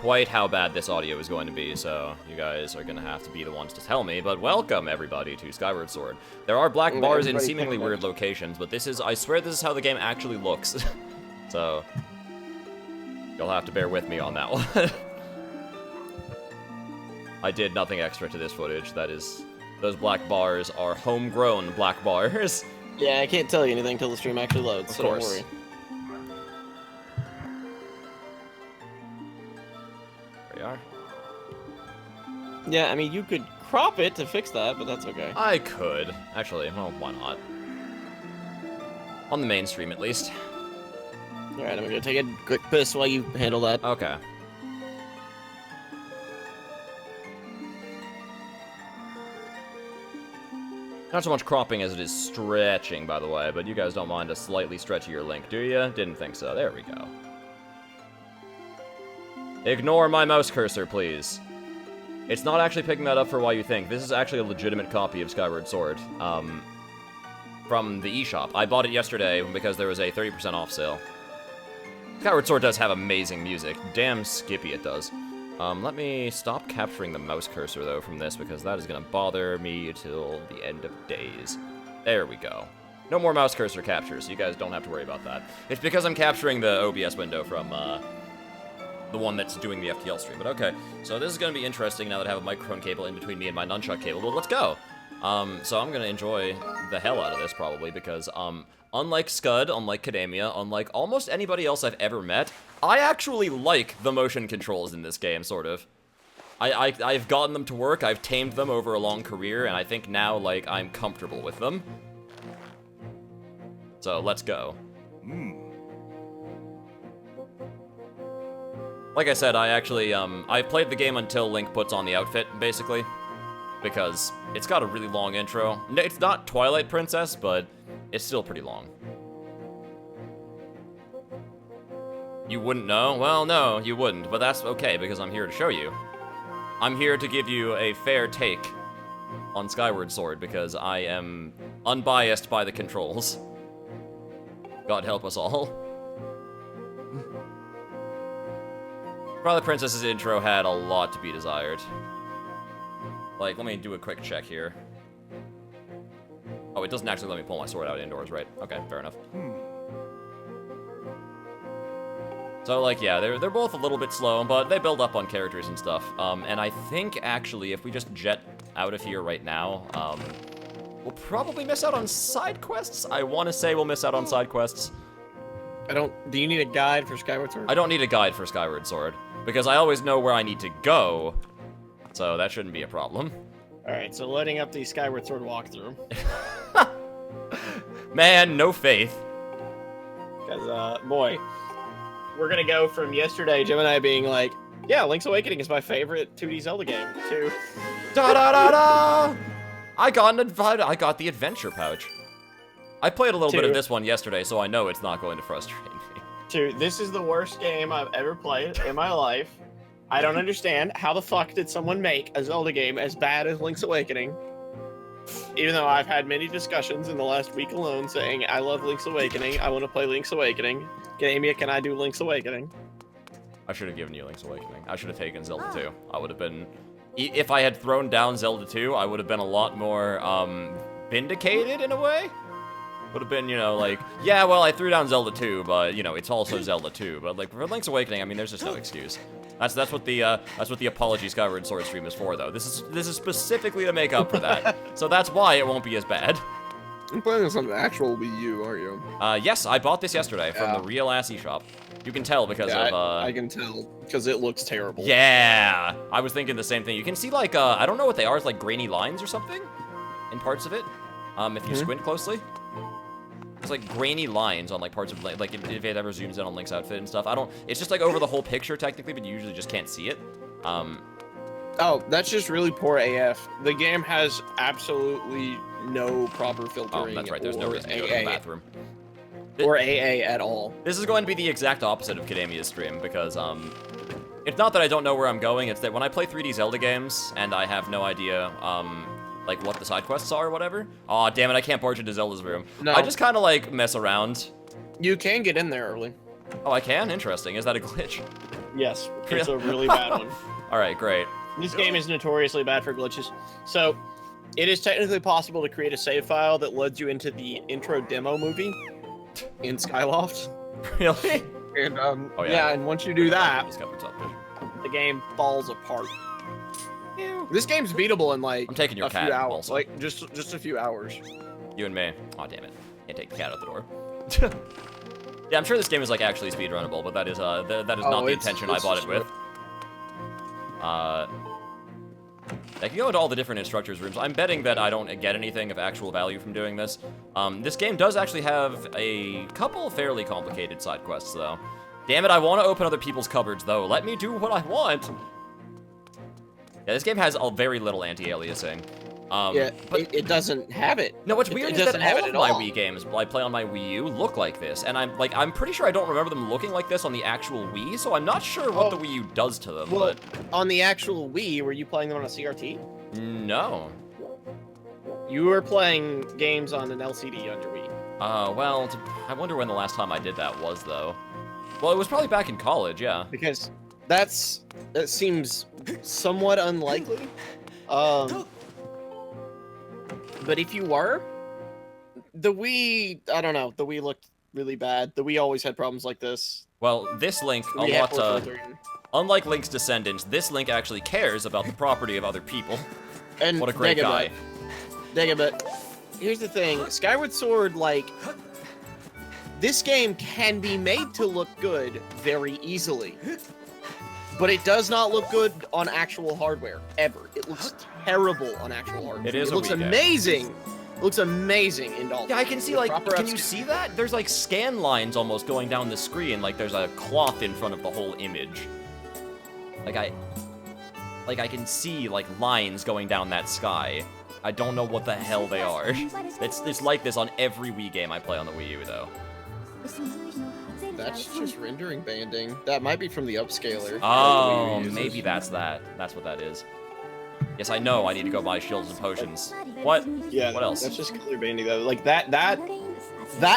quite how bad this audio is going to be, so you guys are going to have to be the ones to tell me. But welcome, everybody, to Skyward Sword. There are black bars in seemingly weird locations, but this is, I swear this is how the game actually looks. So, you'll have to bear with me on that one. I did nothing extra to this footage. That is, those black bars are homegrown black bars. Yeah, I can't tell you anything until the stream actually loads, so don't worry. There we are. Yeah, I mean, you could crop it to fix that, but that's okay. I could. Actually, well, why not? On the main stream, at least. Alright, I'm gonna take a quick piss while you handle that. Okay. Not so much cropping as it is stretching, by the way, but you guys don't mind a slightly stretchier link, do you? Didn't think so. There we go. Ignore my mouse cursor, please. It's not actually picking that up for why you think. This is actually a legitimate copy of Skyward Sword, from the eShop. I bought it yesterday because there was a 30% off sale. Skyward Sword does have amazing music. Damn skippy it does. Let me stop capturing the mouse cursor, though, from this, because that is going to bother me till the end of days. There we go. No more mouse cursor captures, so you guys don't have to worry about that. It's because I'm capturing the OBS window from, the one that's doing the FTL stream, but okay. So this is going to be interesting now that I have a microphone cable in between me and my nunchuck cable. Well, let's go! So I'm going to enjoy the hell out of this, probably, because, unlike Scud, unlike Kademia, unlike almost anybody else I've ever met, I actually like the motion controls in this game, sort of. I've gotten them to work, I've tamed them over a long career, and I think now, like, I'm comfortable with them. So, let's go. Like I said, I actually, I played the game until Link puts on the outfit, basically. Because it's got a really long intro. It's not Twilight Princess, but it's still pretty long. You wouldn't know? Well, no, you wouldn't, but that's okay, because I'm here to show you. I'm here to give you a fair take on Skyward Sword, because I am unbiased by the controls. God help us all. Twilight Princess's intro had a lot to be desired. Like, let me do a quick check here. Oh, it doesn't actually let me pull my sword out indoors, right? Okay, fair enough. So, like, yeah, they're both a little bit slow, but they build up on characters and stuff. And I think, actually, if we just jet out of here right now, we'll probably miss out on side quests. I want to say we'll miss out on side quests. Do you need a guide for Skyward Sword? I don't need a guide for Skyward Sword, because I always know where I need to go, so that shouldn't be a problem. Alright, so loading up the Skyward Sword walkthrough. Man, no faith. Because, boy, we're gonna go from yesterday, Jim and I being like, yeah, Link's Awakening is my favorite 2D Zelda game, to... Da-da-da-da! I got the adventure pouch. I played a little bit of this one yesterday, so I know it's not going to frustrate me. This is the worst game I've ever played in my life. I don't understand how the fuck did someone make a Zelda game as bad as Link's Awakening? Even though I've had many discussions in the last week alone saying, I love Link's Awakening, I want to play Link's Awakening. Gamia, can I do Link's Awakening? I should have given you Link's Awakening. I should have taken Zelda 2. I would have been... If I had thrown down Zelda 2, I would have been a lot more, vindicated in a way. Would have been, you know, like, yeah, well, I threw down Zelda 2, but, you know, it's also Zelda 2. But, like, for Link's Awakening, I mean, there's just no excuse. That's what the Apology Skyward Sword stream is for, though. This is specifically to make up for that. So that's why it won't be as bad. You're playing this on the actual Wii U, aren't you? Yes, I bought this yesterday from the real-ass eShop. You can tell because of, I can tell, because it looks terrible. Yeah! I was thinking the same thing. You can see, like, I don't know what they are, it's like grainy lines or something in parts of it, if you squint closely. There's, like, grainy lines on, like, parts of, like, if it ever zooms in on Link's outfit and stuff. It's just, like, over the whole picture, technically, but you usually just can't see it. Oh, that's just really poor AF. The game has absolutely no proper filtering. Oh, that's right, there's no reason to go to the bathroom. Or AA at all. This is going to be the exact opposite of Kademia's stream, because, it's not that I don't know where I'm going, it's that when I play 3D Zelda games, and I have no idea, like, what the side quests are or whatever. Aw, damn it, I can't barge into Zelda's room. No. I just kind of, like, mess around. You can get in there early. Oh, I can? Interesting. Is that a glitch? Yes, it's a really bad one. All right, great. This game is notoriously bad for glitches. So, it is technically possible to create a save file that loads you into the intro demo movie in Skyloft. Really? And Oh, yeah, and once you do that, This cover's up. the game falls apart. This game's beatable in like I'm taking your a few cat hours, also. like just a few hours. You and me. Aw, damn it. Can't take the cat out the door. Yeah, I'm sure this game is like actually speedrunnable, but that is not the intention I bought it with. I can go into all the different instructors' rooms. I'm betting that I don't get anything of actual value from doing this. This game does actually have a couple fairly complicated side quests, though. Damn it, I want to open other people's cupboards, though. Let me do what I want. Yeah, this game has very little anti-aliasing. Yeah, but it doesn't have it. No, what's weird is that all of my all. Wii games I play on my Wii U look like this, and I'm pretty sure I don't remember them looking like this on the actual Wii, so I'm not sure what the Wii U does to them. Well, but on the actual Wii, were you playing them on a CRT? No. You were playing games on an LCD on your Wii. Well, I wonder when the last time I did that was, though. Well, it was probably back in college, yeah. Because that seems somewhat unlikely. But if you were, the Wii, I don't know, the Wii looked really bad. The Wii always had problems like this. Well, this Link, unlike Link's Descendants, this Link actually cares about the property of other people. And what a great guy. But here's the thing, Skyward Sword, like, this game can be made to look good very easily. But it does not look good on actual hardware, ever. It looks terrible on actual hardware. It looks amazing. It looks amazing in Dolphin. Yeah, I can see, like, can you see that? There's, like, scan lines almost going down the screen, like there's a cloth in front of the whole image. Like, I can see, like, lines going down that sky. I don't know what the hell they are. It's like this on every Wii game I play on the Wii U, though. That's just rendering banding. That might be from the upscaler. Oh, maybe that's that. That's what that is. Yes, I know I need to go buy shields and potions. What? Yeah, what else? That's just color banding, though. Like, that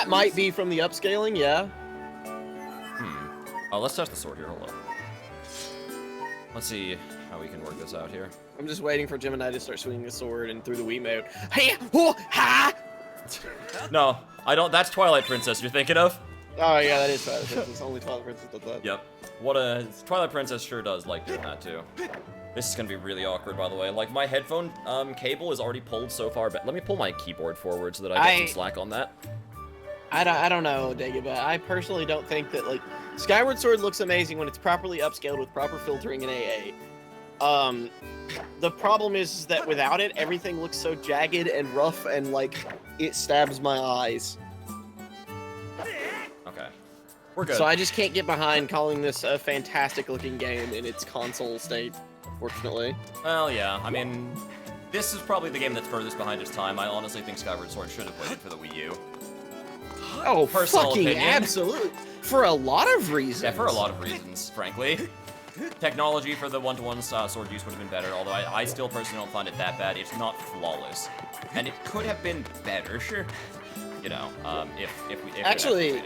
might be from the upscaling, yeah. Oh, let's test the sword here. Hold on. Let's see how we can work this out here. I'm just waiting for Gemini to start swinging the sword and through the Wii mode. Hey, oh, ha! No, I don't. That's Twilight Princess you're thinking of? Oh, yeah, that is Twilight Princess. Only Twilight Princess does that. Yep. Twilight Princess sure does like doing that, too. This is gonna be really awkward, by the way. Like, my headphone cable is already pulled so far, but let me pull my keyboard forward so that I get some slack on that. I don't know, Dagobah. I personally don't think that, like, Skyward Sword looks amazing when it's properly upscaled with proper filtering and AA. The problem is that without it, everything looks so jagged and rough and, like, it stabs my eyes. Okay. We're good. So I just can't get behind calling this a fantastic-looking game in its console state, unfortunately. Well, yeah. I mean, this is probably the game that's furthest behind its time. I honestly think Skyward Sword should have waited for the Wii U. Oh, Personal fucking opinion. absolutely. For a lot of reasons. Yeah, for a lot of reasons, frankly. Technology for the one-to-one sword use would have been better, although I still personally don't find it that bad. It's not flawless. And it could have been better, sure. You know, if we actually,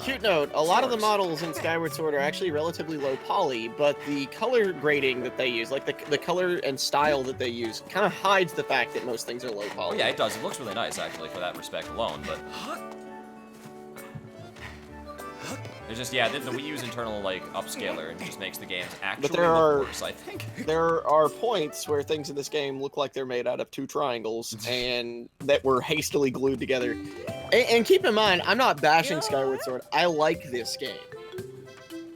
cute note, a lot of the models in Skyward Sword are actually relatively low poly, but the color grading that they use, like the color and style that they use, kind of hides the fact that most things are low poly. Oh yeah, it does. It looks really nice, actually, for that respect alone, but... There's just, yeah, the Wii U's internal, like, upscaler just makes the games actually look worse, I think. There are points where things in this game look like they're made out of two triangles and that were hastily glued together. And keep in mind, I'm not bashing Skyward Sword. I like this game.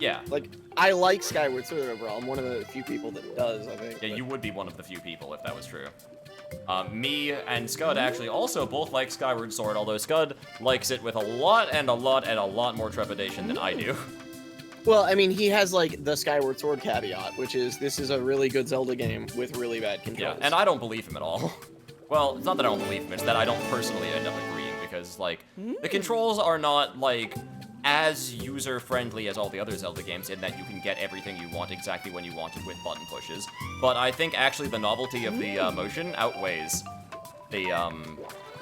Yeah. Like, I like Skyward Sword overall. I'm one of the few people that does, I think. Yeah, you would be one of the few people if that was true. Me and Scud actually also both like Skyward Sword, although Scud likes it with a lot more trepidation than I do. Well, I mean, he has, like, the Skyward Sword caveat, which is, this is a really good Zelda game with really bad controls. Yeah, and I don't believe him at all. Well, it's not that I don't believe him, it's that I don't personally end up agreeing, because, like, the controls are not, like, as user-friendly as all the other Zelda games in that you can get everything you want exactly when you want it with button pushes. But I think actually the novelty of the motion outweighs the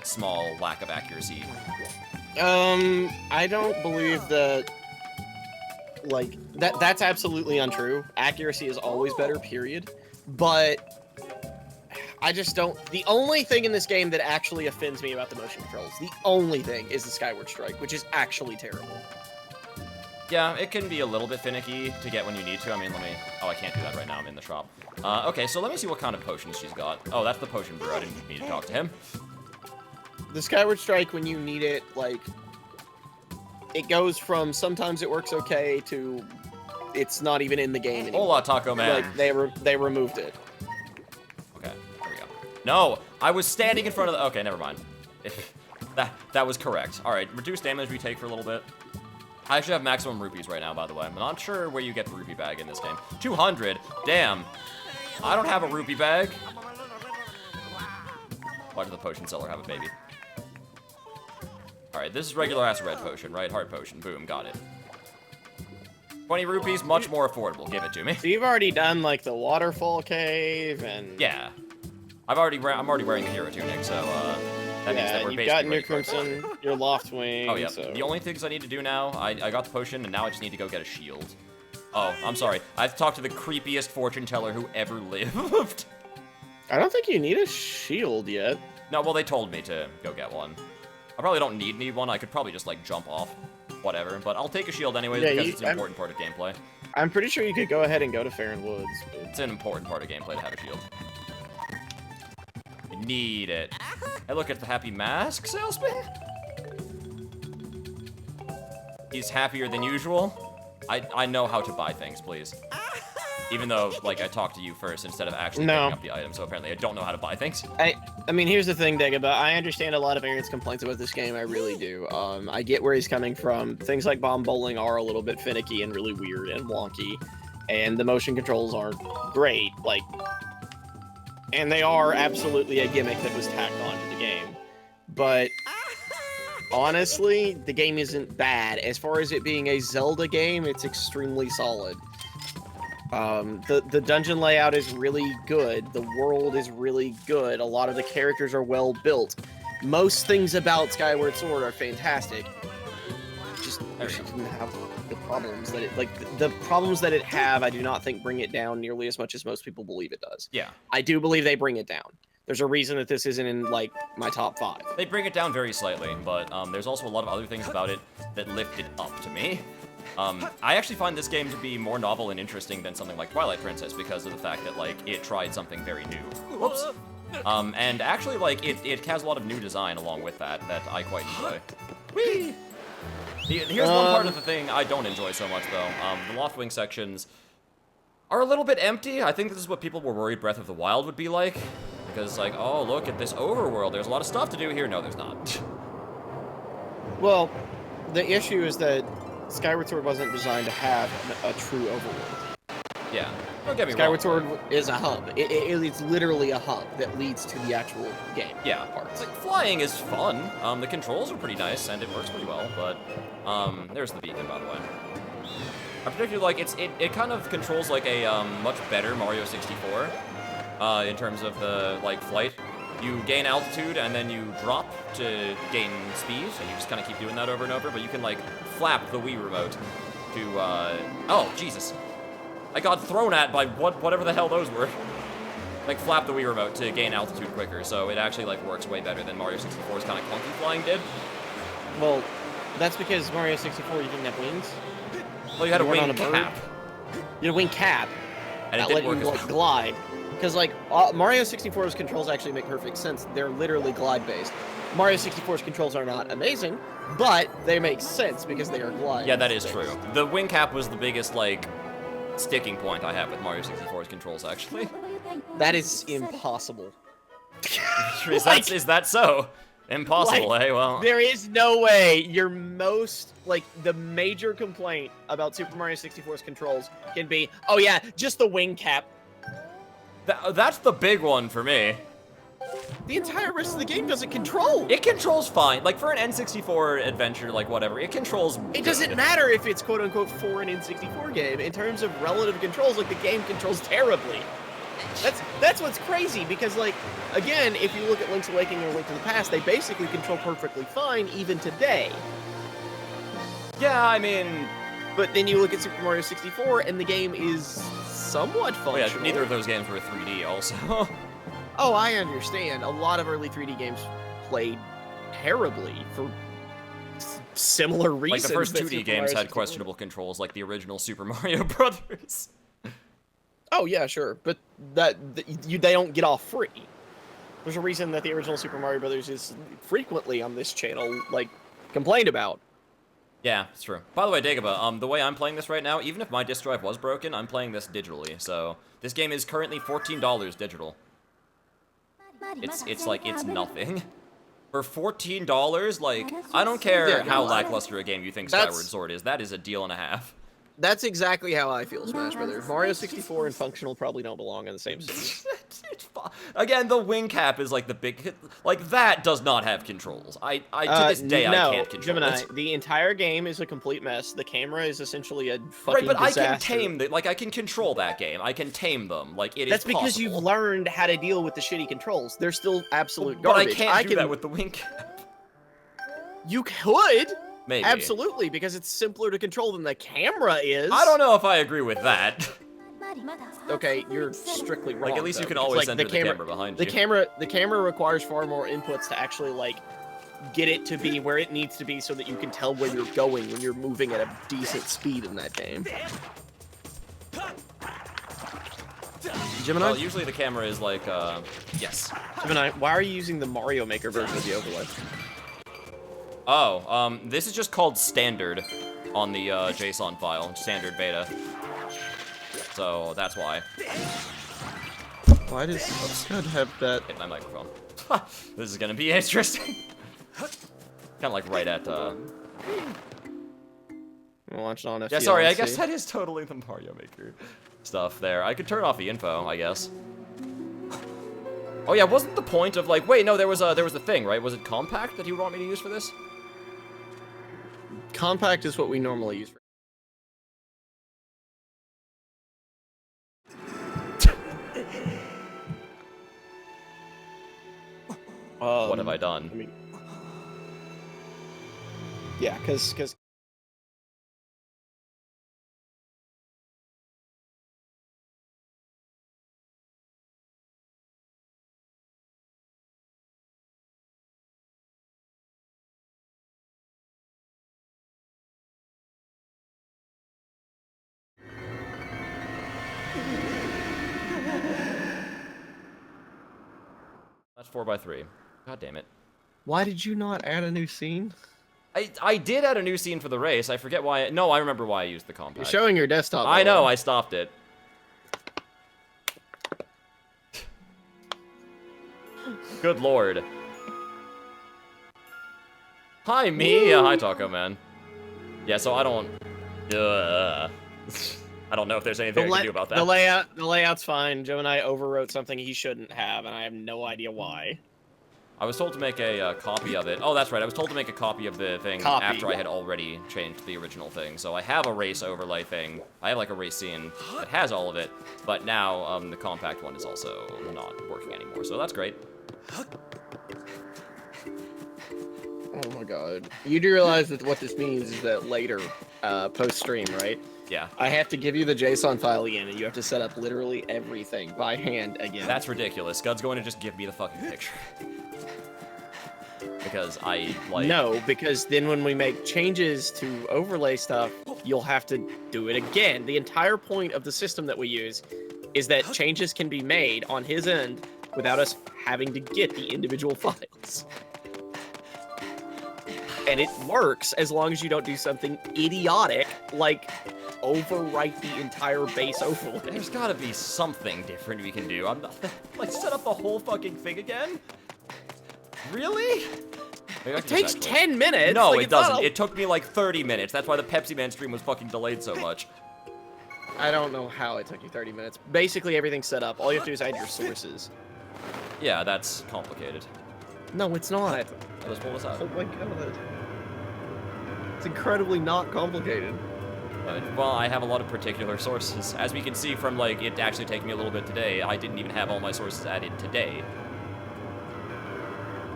small lack of accuracy. I don't believe that like that's absolutely untrue. Accuracy is always better, period. But I just don't. The only thing in this game that actually offends me about the motion controls, the only thing, is the Skyward Strike, which is actually terrible. Yeah, it can be a little bit finicky to get when you need to. I mean, let me... Oh, I can't do that right now. I'm in the shop. Okay, so let me see what kind of potions she's got. Oh, that's the potion brewer. I didn't need to talk to him. The Skyward Strike, when you need it, like, it goes from sometimes it works okay to it's not even in the game anymore. Hola, Taco Man. Like, they removed it. Okay, there we go. No, I was standing in front of the... Okay, never mind. That was correct. All right, reduce damage we take for a little bit. I should have maximum rupees right now, by the way. I'm not sure where you get the rupee bag in this game. 200? Damn. I don't have a rupee bag. Why does the potion seller have a baby? Alright, this is regular-ass red potion, right? Heart potion. Boom, got it. 20 rupees, much more affordable. Give it to me. So you've already done, like, the waterfall cave and... Yeah. I'm already wearing the hero tunic, so, that means that we're you've basically gotten your ready for it. Crimson, your Loft Wing. Oh, yeah. So. The only things I need to do now, I got the potion, and now I just need to go get a shield. Oh, I'm sorry. I've talked to the creepiest fortune teller who ever lived. I don't think you need a shield yet. No, well, they told me to go get one. I probably don't need one. I could probably just, like, jump off. Whatever. But I'll take a shield anyways because it's an important part of gameplay. I'm pretty sure you could go ahead and go to Farron Woods. But... It's an important part of gameplay to have a shield. I need it. Hey, look at the happy mask salesman. He's happier than usual. I know how to buy things, please. Even though, like, I talked to you first instead of actually picking up the item, so apparently I don't know how to buy things. I mean, here's the thing, Dagobah. I understand a lot of Aaron's complaints about this game. I really do. I get where he's coming from. Things like bomb bowling are a little bit finicky and really weird and wonky, and the motion controls aren't great. Like, and they are absolutely a gimmick that was tacked onto the game. But honestly, the game isn't bad. As far as it being a Zelda game, it's extremely solid. The dungeon layout is really good. The world is really good. A lot of the characters are well built. Most things about Skyward Sword are fantastic. Just doesn't have the problems that it the problems that it have. I do not think bring it down nearly as much as most people believe it does. Yeah, I do believe they bring it down. There's a reason that this isn't in, like, my top 5. They bring it down very slightly, but there's also a lot of other things about it that lift it up to me. I actually find this game to be more novel and interesting than something like Twilight Princess because of the fact that, like, it tried something very new. Whoops. And actually, like, it has a lot of new design along with that I quite enjoy. Whee! Here's one part of the thing I don't enjoy so much, though. The Loftwing sections are a little bit empty. I think this is what people were worried Breath of the Wild would be like. Because it's like, oh, look at this overworld. There's a lot of stuff to do here. No, there's not. Well, the issue is that Skyward Sword wasn't designed to have a true overworld. Yeah, don't get me Skyward wrong. Sword is a hub. It's literally a hub that leads to the actual game. Yeah, parts. like, flying is fun. The controls are pretty nice and it works pretty well. But there's the beacon, by the way. I particularly like it kind of controls like a much better Mario 64 in terms of the like flight. You gain altitude and then you drop to gain speed, and you just kind of keep doing that over and over. But you can like flap the Wii remote to oh Jesus, I got thrown at by whatever the hell those were. Like flap the Wii remote to gain altitude quicker, so it actually like works way better than Mario 64's kind of clunky flying did. Well, that's because Mario 64 you didn't have wings. Well, you had a wing cap. You had a wing cap. And it that didn't let work you as like glide. Because like Mario 64's controls actually make perfect sense. They're literally glide based. Mario 64's controls are not amazing, but they make sense because they are glide. Yeah, that is true. The wing cap was the biggest like sticking point I have with Mario 64's controls, actually. That is impossible. Is that so? Impossible, like, eh? Well, there is no way your most, like, the major complaint about Super Mario 64's controls can be, oh yeah, just the wing cap. That's the big one for me. The entire rest of the game doesn't control. It controls fine. Like, for an N64 adventure, like, whatever, it controls It good. doesn't matter if it's quote-unquote for an N64 game. In terms of relative controls, like, the game controls terribly. That's what's crazy, because, like, again, if you look at Link's Awakening or Link to the Past, they basically control perfectly fine, even today. Yeah, I mean, But then you look at Super Mario 64, and the game is somewhat functional. Oh, yeah, neither of those games were 3D, also. Oh, I understand. A lot of early 3D games played terribly for similar reasons. Like, the first 2D games had questionable controls, like the original Super Mario Brothers. Oh, yeah, sure. But they don't get off free. There's a reason that the original Super Mario Brothers is frequently on this channel, like, complained about. Yeah, it's true. By the way, Dagobah, the way I'm playing this right now, even if my disk drive was broken, I'm playing this digitally, so this game is currently $14 digital. It's like, it's nothing. For $14, like, I don't care how lackluster a game you think Skyward Sword is, that is a deal and a half. That's exactly how I feel, Smash Brothers. Mario 64 and Functional probably don't belong in the same system. Again, the wing cap is like the big, like that does not have controls. To this day, I can't control Gemini, it. The entire game is a complete mess. The camera is essentially a fucking Right, but disaster. I can tame the, like I can control that game. I can tame them. Like it That's is possible. because you've learned how to deal with the shitty controls. They're still absolute garbage. But I can't do that with the wing cap. You could. Maybe. Absolutely, because it's simpler to control than the camera is. I don't know if I agree with that. Okay, you're strictly wrong. Like at least though, you can because, always like, center the camera behind you. The camera requires far more inputs to actually like get it to be where it needs to be so that you can tell where you're going when you're moving at a decent speed in that game. Gemini? Well, usually the camera is like, yes. Gemini, why are you using the Mario Maker version of the overlay? Oh, this is just called standard on the JSON file, standard beta. So that's why. Why does Scud have that? Hit my microphone. This is gonna be interesting. Kind of like right at. Launch on yeah, sorry. I guess that is totally the Mario Maker stuff there. I could turn off the info, I guess. Oh yeah, wasn't the point of like? Wait, no, there was the thing, right? Was it compact that you would want me to use for this? Compact is what we normally use for. What have I done? I mean, yeah, because That's 4x3. God damn it. why did you not add a new scene? I did add a new scene for the race. I forget why. No, I remember why I used the compact. You're showing your desktop. I know. I stopped it. Good lord. Hi, me. Hi, Taco Man. Yeah, so I don't. I don't know if there's anything I can do about that. The layout's fine. Joe and I overwrote something he shouldn't have, and I have no idea why. I was told to make a copy of it. Oh, that's right. I was told to make a copy of the thing after I had already changed the original thing. So I have a race overlay thing. I have like a race scene that has all of it, but now the compact one is also not working anymore. So that's great. Oh my god. You do realize that what this means is that later, post-stream, right? Yeah. I have to give you the JSON file again, and you have to set up literally everything by hand again. That's ridiculous. Scud's going to just give me the fucking picture. Because I, like... No, because then when we make changes to overlay stuff, you'll have to do it again. The entire point of the system that we use is that changes can be made on his end without us having to get the individual files. And it works as long as you don't do something idiotic, like overwrite the entire base overlay. There's gotta be something different we can do. I'm not, like, set up the whole fucking thing again? Really? It takes 10 minutes. No, like, it doesn't. It took me like 30 minutes. That's why the Pepsi Man stream was fucking delayed so much. I don't know how it took you 30 minutes. Basically, everything's set up. All you have to do is add your sources. Yeah, that's complicated. No, it's not. Let's pull this out. Oh my god. It's incredibly not complicated. Well, I have a lot of particular sources. As we can see from, like, it actually taking me a little bit today, I didn't even have all my sources added today.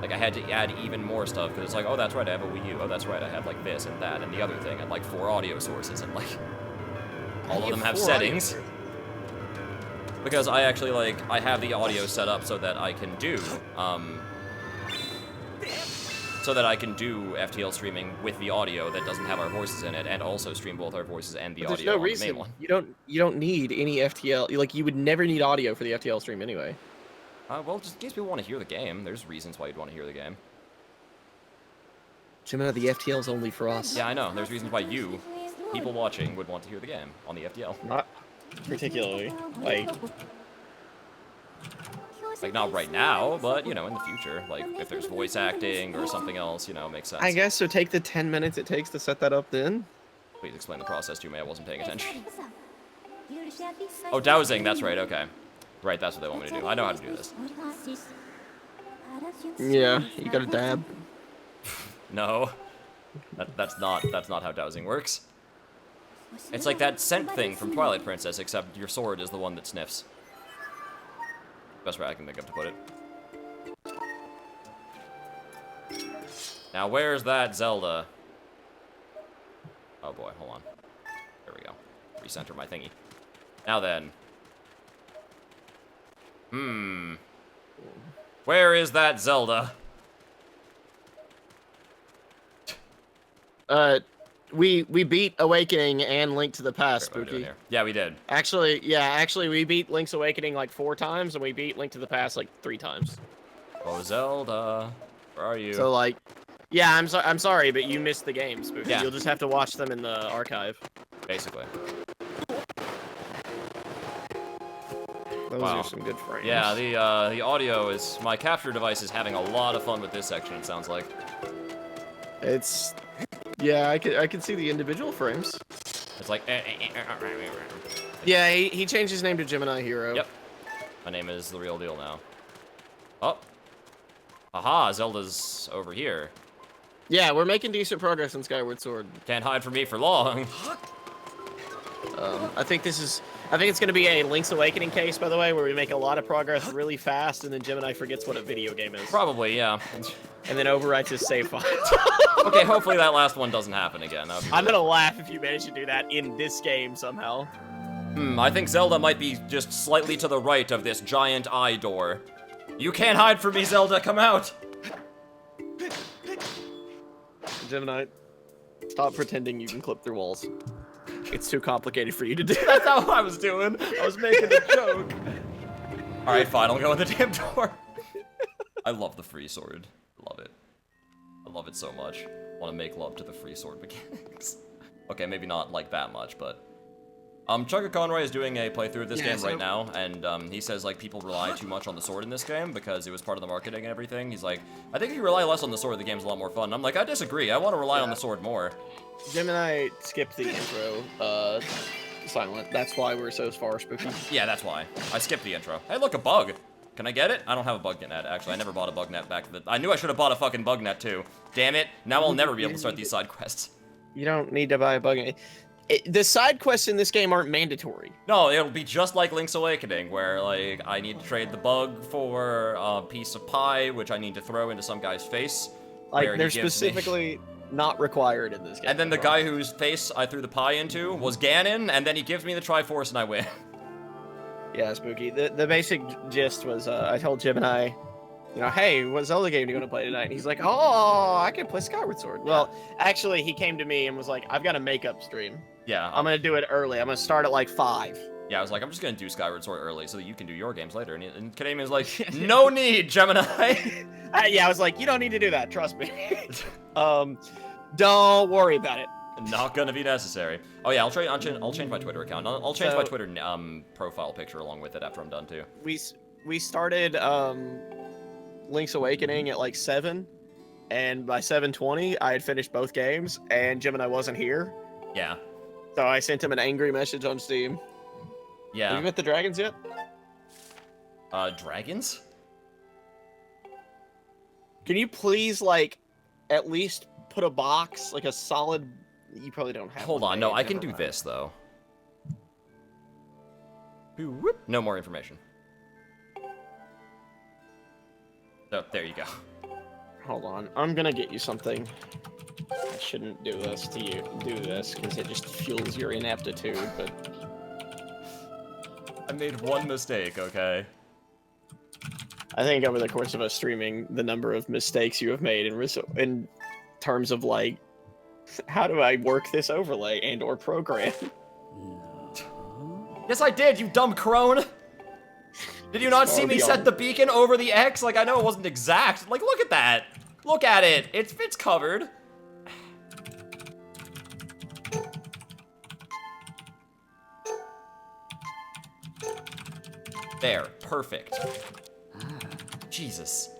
Like, I had to add even more stuff, because it's like, oh, that's right, I have a Wii U. Oh, that's right, I have, like, this and that and the other thing, and, like, 4 audio sources, and, like, all of them have settings. Because I actually, like, I have the audio set up so that I can do, FTL streaming with the audio that doesn't have our voices in it, and also stream both our voices and the audio on the main one. You don't need any FTL. Like, you would never need audio for the FTL stream anyway. Well, just in case people want to hear the game, there's reasons why you'd want to hear the game. Jimina, the FTL's only for us. Yeah, I know. There's reasons why you, people watching, would want to hear the game on the FTL. Not particularly. Like, not right now, but, you know, in the future. Like, if there's voice acting or something else, you know, makes sense. I guess, so take the 10 minutes it takes to set that up then. Please explain the process to me. I wasn't paying attention. Oh, dowsing. That's right. Okay. Right, that's what they want me to do. I know how to do this. Yeah, you gotta dab. No. That's not how dowsing works. It's like that scent thing from Twilight Princess, except your sword is the one that sniffs. Best way I can think of to put it. Now, where's that Zelda? Oh boy, hold on. There we go. Recenter my thingy. Now then. Where is that Zelda? We beat Awakening and Link to the Past, Spooky. Yeah, we did. Actually, we beat Link's Awakening like 4 times, and we beat Link to the Past like 3 times. Oh, Zelda, where are you? So like, yeah, I'm sorry, but you missed the game, Spooky. Yeah. You'll just have to watch them in the archive. Basically. Those are some good frames. Yeah, the audio is, my capture device is having a lot of fun with this section, it sounds like. It's, yeah, I can see the individual frames. It's like, yeah, he changed his name to Gemini Hero. Yep. My name is the real deal now. Oh. Aha, Zelda's over here. Yeah, we're making decent progress in Skyward Sword. Can't hide from me for long. I think it's gonna be a Link's Awakening case, by the way, where we make a lot of progress really fast, and then Gemini forgets what a video game is. Probably, yeah. And then overwrites his save file. Okay, hopefully that last one doesn't happen again. I'm gonna laugh if you manage to do that in this game somehow. I think Zelda might be just slightly to the right of this giant eye door. You can't hide from me, Zelda, come out! Gemini, stop pretending you can clip through walls. It's too complicated for you to do. That's not what I was doing. I was making a joke. Alright, fine, I'll go in the damn door. I love the free sword. Love it. I love it so much. I want to make love to the free sword mechanics. Okay, maybe not like that much, but... Chugga Conroy is doing a playthrough of this game right now, and he says, like, people rely too much on the sword in this game because it was part of the marketing and everything. He's like, I think if you rely less on the sword, the game's a lot more fun. And I'm like, I disagree. I want to rely on the sword more. Gemini skipped the intro, silent. That's why we're so far, Spooky. Yeah, that's why. I skipped the intro. Hey, look, a bug. Can I get it? I don't have a bug net, actually. I never bought a bug net back then. I knew I should have bought a fucking bug net, too. Damn it. Now I'll never be able to start these side quests. You don't need to buy a bug net. The side quests in this game aren't mandatory. No, it'll be just like Link's Awakening, where, like, I need to trade the bug for a piece of pie, which I need to throw into some guy's face. Like, they're specifically not required in this game. And then the guy whose face I threw the pie into was Ganon, and then he gives me the Triforce and I win. Yeah, Spooky. The basic gist was, I told Gemini, you know, hey, what Zelda game do you want to play tonight? And he's like, oh, I can play Skyward Sword. Yeah. Well, actually, he came to me and was like, I've got a makeup stream. Yeah. I'm going to do it early. I'm going to start at like 5. Yeah, I was like, I'm just going to do Skyward Sword early so that you can do your games later. And Kademi was like, no need, Gemini. Yeah, I was like, you don't need to do that. Trust me. Don't worry about it. Not gonna be necessary. Oh yeah, I'll change my Twitter account. I'll change my Twitter profile picture along with it after I'm done too. We started Link's Awakening at like 7, and by 7:20 I had finished both games, and Gemini wasn't here. Yeah. So I sent him an angry message on Steam. Yeah. Have you met the dragons yet? Dragons? Can you please, like, at least put a box, like a solid... You probably don't have Hold on, no, I can do this, though. No more information. Oh, there you go. Hold on. I'm gonna get you something. I shouldn't do this to you. Do this because it just fuels your ineptitude. But I made one mistake. Okay. I think over the course of us streaming, the number of mistakes you have made in terms of like, how do I work this overlay and/or program? Yes, I did. You dumb crone. Did you not see me set the beacon over the X? Like, I know it wasn't exact. Like, look at that. Look at it. It's covered. There. Perfect. Jesus.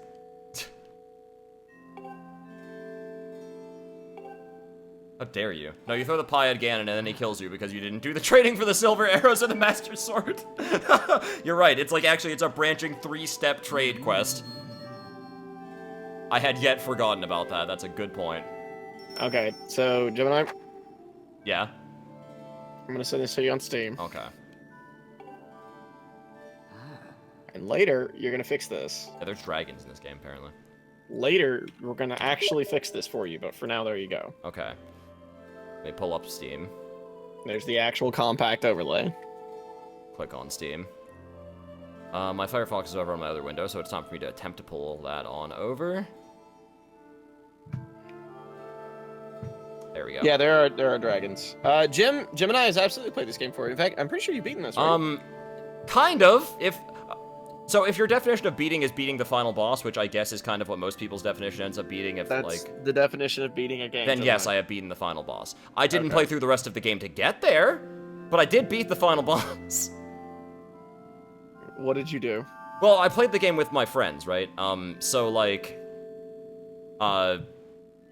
How dare you? No, you throw the pie at Ganon and then he kills you because you didn't do the trading for the silver arrows and the Master Sword. You're right, it's like actually it's a branching 3-step trade quest. I had yet forgotten about that, that's a good point. Okay, so Gemini? Yeah? I'm gonna send this to you on Steam. Okay. And later, you're gonna fix this. Yeah, there's dragons in this game, apparently. Later, we're gonna actually fix this for you, but for now, there you go. Okay. Let me pull up Steam. There's the actual compact overlay. Click on Steam. My Firefox is over on my other window, so it's time for me to attempt to pull that on over. There we go. Yeah, there are dragons. Gemini has absolutely played this game for you. In fact, I'm pretty sure you've beaten this, right? Kind of. So if your definition of beating is beating the final boss, which I guess is kind of what most people's definition ends up beating, if That's like the definition of beating a game. then yes, I have beaten the final boss. I didn't play through the rest of the game to get there, but I did beat the final boss. What did you do? Well, I played the game with my friends, right? So like,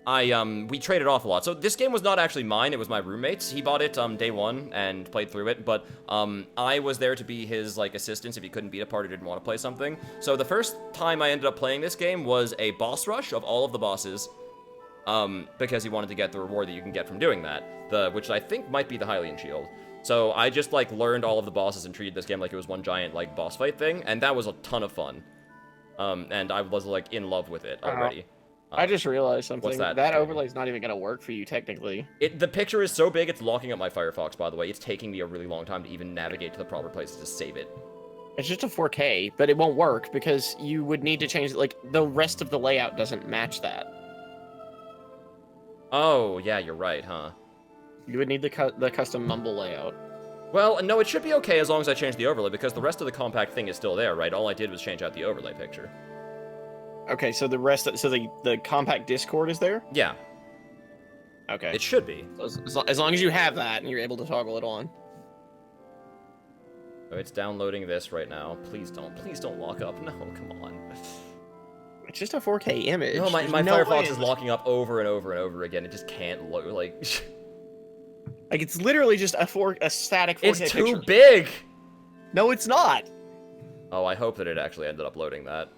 we traded off a lot. So this game was not actually mine, it was my roommate's. He bought it day one and played through it, but I was there to be his like assistant if he couldn't beat a part or didn't want to play something. So the first time I ended up playing this game was a boss rush of all of the bosses, because he wanted to get the reward that you can get from doing that, which I think might be the Hylian Shield. So I just like learned all of the bosses and treated this game like it was one giant like boss fight thing, and that was a ton of fun. And I was like in love with it already. I just realized something. What's that? That overlay's not even gonna work for you technically. The picture is so big, it's locking up my Firefox, by the way. It's taking me a really long time to even navigate to the proper places to save it. It's just a 4K, but it won't work because you would need to change, like, the rest of the layout doesn't match that. Oh, yeah, you're right, huh? You would need the custom mumble layout. Well, no, it should be okay as long as I change the overlay, because the rest of the compact thing is still there, right? All I did was change out the overlay picture. Okay, so the the compact Discord is there? Yeah. Okay. It should be. As long as you have that and you're able to toggle it on. So it's downloading this right now. Please don't lock up. No, come on. It's just a 4K image. No, my Firefox is locking up over and over and over again. It just can't load, like... Like, it's literally just a static 4K It's picture. too big! No, it's not! Oh, I hope that it actually ended up loading that.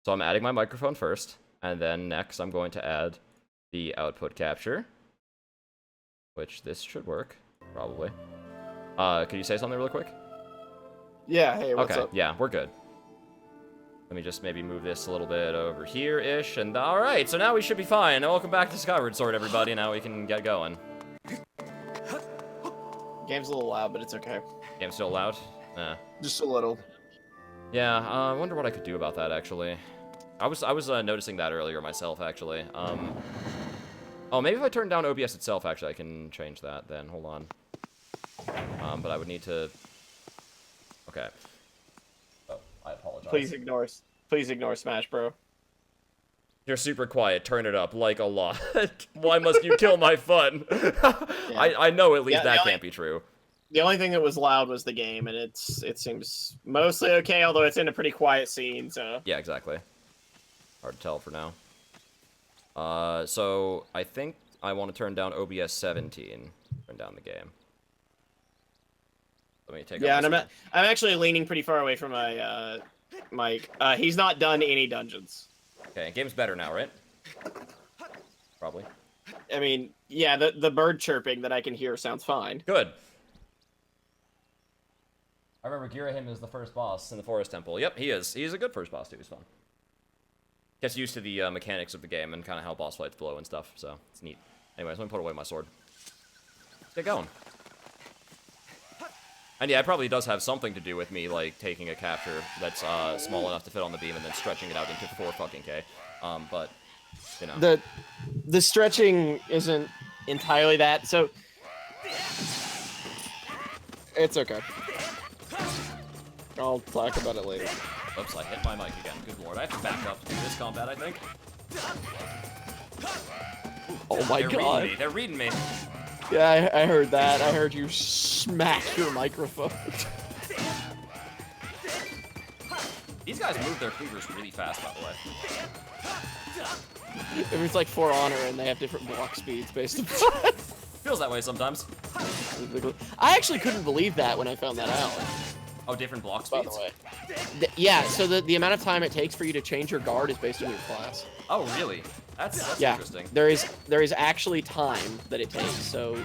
So I'm adding my microphone first, and then next I'm going to add the output capture, which this should work, probably. Could you say something real quick? Yeah, hey, what's okay, up? yeah, we're good. Let me just maybe move this a little bit over here-ish, and alright, so now we should be fine. Welcome back to Skyward Sword, everybody. Now we can get going. Game's a little loud, but it's okay. Game's still loud? Nah. Just a little. Yeah, I wonder what I could do about that, actually. I was noticing that earlier myself, actually. Oh, maybe if I turn down OBS itself, actually, I can change that then. Hold on. But I would need to... Okay. Oh, I apologize. Please ignore Smash Bro. You're super quiet. Turn it up like a lot. Why must you kill my fun? Yeah. I know at least that can't be true. The only thing that was loud was the game, and it seems mostly okay, although it's in a pretty quiet scene, so... Yeah, exactly. Hard to tell for now. So I think I want to turn down OBS 17. Turn down the game. Let me take. Yeah, and I'm actually leaning pretty far away from my mic. He's not done any dungeons. Okay, game's better now, right? Probably. I mean, yeah, the bird chirping that I can hear sounds fine. Good. I remember Girahim is the first boss in the Forest Temple. Yep, he is. He's a good first boss, too. He's fun. Gets used to the mechanics of the game and kind of how boss fights blow and stuff, so it's neat. Anyways, let me put away my sword. Let's get going. And yeah, it probably does have something to do with me, like, taking a capture that's small enough to fit on the beam and then stretching it out into 4 fucking K. But, you know. The stretching isn't entirely that, so... It's okay. I'll talk about it later. Oops, I hit my mic again. Good lord, I have to back up to do this combat, I think. Oh my god. Reading me. They're reading me. Yeah, I heard that. I heard you smack your microphone. These guys move their fingers really fast, by the way. It's like For Honor, and they have different block speeds based on... Feels that way sometimes. I actually couldn't believe that when I found that out. Oh, different block By speeds? the way. Yeah, so the amount of time it takes for you to change your guard is based on your class. Oh, really? That's yeah, interesting. There is actually time that it takes, so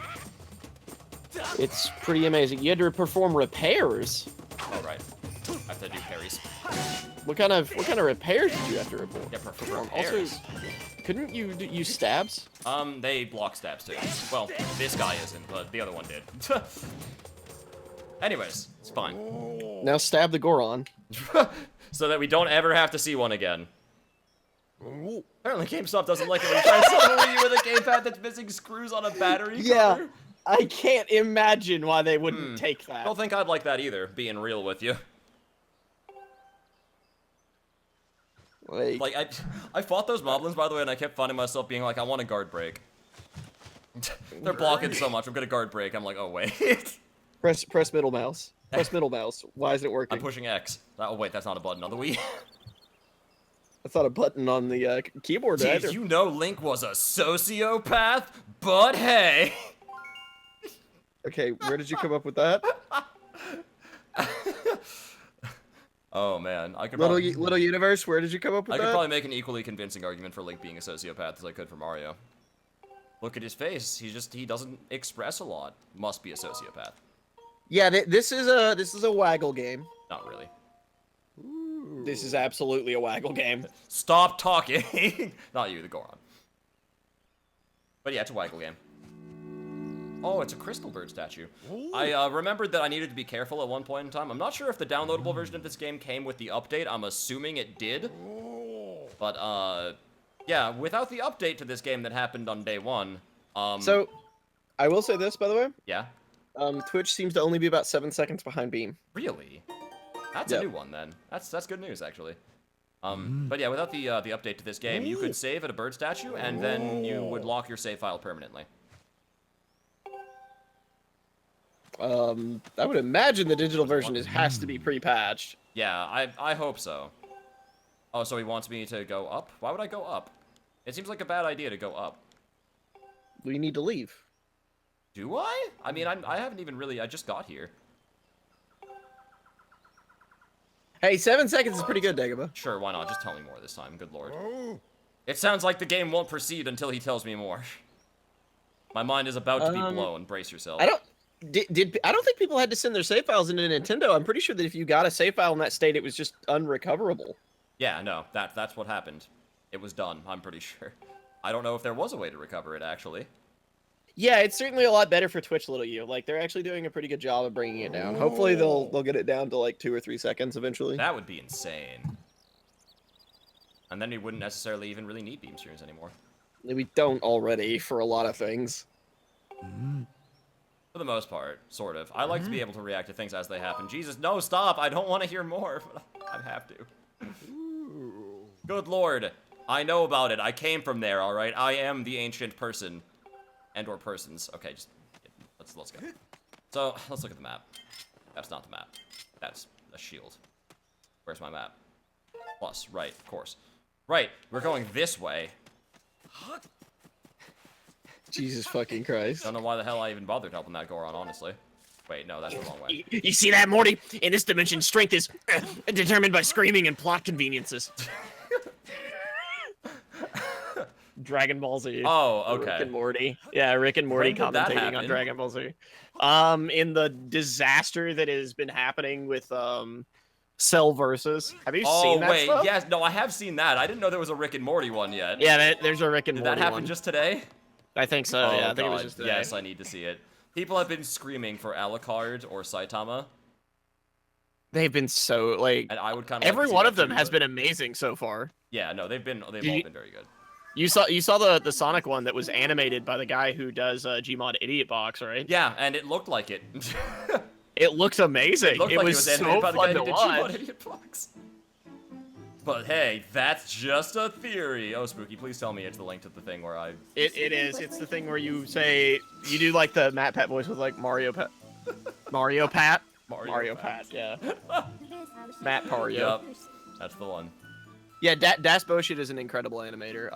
it's pretty amazing. You had to perform repairs. Oh, right. I have to do parries. What kind of repairs did you have to perform? Yeah, perform repairs. Also, couldn't you use stabs? They block stabs too. Well, this guy isn't, but the other one did. Anyways, it's fine. Now stab the Goron. So that we don't ever have to see one again. Apparently GameStop doesn't like it when you try to sell a Wii U with a gamepad that's missing screws on a battery cover. I can't imagine why they wouldn't take that. I don't think I'd like that either, being real with you. Like, I fought those moblins, by the way, and I kept finding myself being like, I want a guard break. They're blocking so much, I'm gonna guard break. I'm like, oh, wait. Press middle mouse. Press middle mouse. Why isn't it working? I'm pushing X. Oh, wait, that's not a button on the Wii. That's not a button on the keyboard either. Did you know Link was a sociopath? But hey! Okay, where did you come up with that? Oh man, I could Little universe, where did you come up with that? I could probably make an equally convincing argument for Link being a sociopath as I could for Mario. Look at his face. He doesn't express a lot. Must be a sociopath. Yeah, this is a waggle game. Not really. Ooh. This is absolutely a waggle game. Stop talking. Not you, the Goron. But yeah, it's a waggle game. Oh, it's a crystal bird statue. Ooh. I remembered that I needed to be careful at one point in time. I'm not sure if the downloadable version of this game came with the update. I'm assuming it did. Ooh. But, yeah, without the update to this game that happened on day one, So, I will say this, by the way. Yeah? Twitch seems to only be about 7 seconds behind Beam. Really? That's a new one, then. That's good news, actually. But yeah, without the update to this game, you could save at a bird statue, and then you would lock your save file permanently. I would imagine the digital version has to be pre-patched. Yeah, I hope so. Oh, so he wants me to go up? Why would I go up? It seems like a bad idea to go up. We need to leave. Do I? I mean, I haven't even really, I just got here. Hey, 7 seconds is pretty good, Dagobah. Sure, why not? Just tell me more this time, good lord. It sounds like the game won't proceed until he tells me more. My mind is about to be blown. Brace yourself. I don't think people had to send their save files into Nintendo. I'm pretty sure that if you got a save file in that state, it was just unrecoverable. Yeah, no, that's what happened. It was done, I'm pretty sure. I don't know if there was a way to recover it, actually. Yeah, it's certainly a lot better for Twitch, little you. Like, they're actually doing a pretty good job of bringing it down. Hopefully, they'll get it down to, like, 2 or 3 seconds eventually. That would be insane. And then we wouldn't necessarily even really need beam streams anymore. We don't already for a lot of things. For the most part, sort of. I like to be able to react to things as they happen. Jesus, no, stop! I don't want to hear more, but I have to. Good lord. I know about it. I came from there, alright? I am the ancient person. And/or persons. Okay, just... Let's go. So, let's look at the map. That's not the map. That's a shield. Where's my map? Plus, right, of course. Right, we're going this way. Jesus fucking Christ. Don't know why the hell I even bothered helping that Goron, honestly. Wait, no, that's the wrong way. You see that, Morty? In this dimension, strength is determined by screaming and plot conveniences. Dragon Ball Z. Oh, okay. Rick and Morty. Yeah, Rick and Morty commentating on Dragon Ball Z. In the disaster that has been happening with Cell Versus. Have you seen that wait, stuff? yes, no, I have seen that. I didn't know there was a Rick and Morty one yet. Yeah, there's a Rick and Morty Did that happen one. just today? I think so, Oh, yeah. I think God. it was just today. Yes, I need to see it. People have been screaming for Alucard or Saitama. They've been so, like... And I would kind of every like to see one that of them too, has but- been amazing so far. Yeah, no, they've all been very good. You saw the Sonic one that was animated by the guy who does Gmod Idiot Box, right? Yeah, and it looked like it. It looks amazing. It looked like was animated so by the fun guy to who did watch. Gmod Idiot Box. But hey, that's just a theory. Oh, Spooky, please tell me it's the link to the thing where I... It is. It's the thing where you say, you do like the Matt Pat voice with like Mario Pat. Mario Pat? Mario Pat, yeah. Matt Pario. Yep, that's the one. Yeah, Das Boshit is an incredible animator.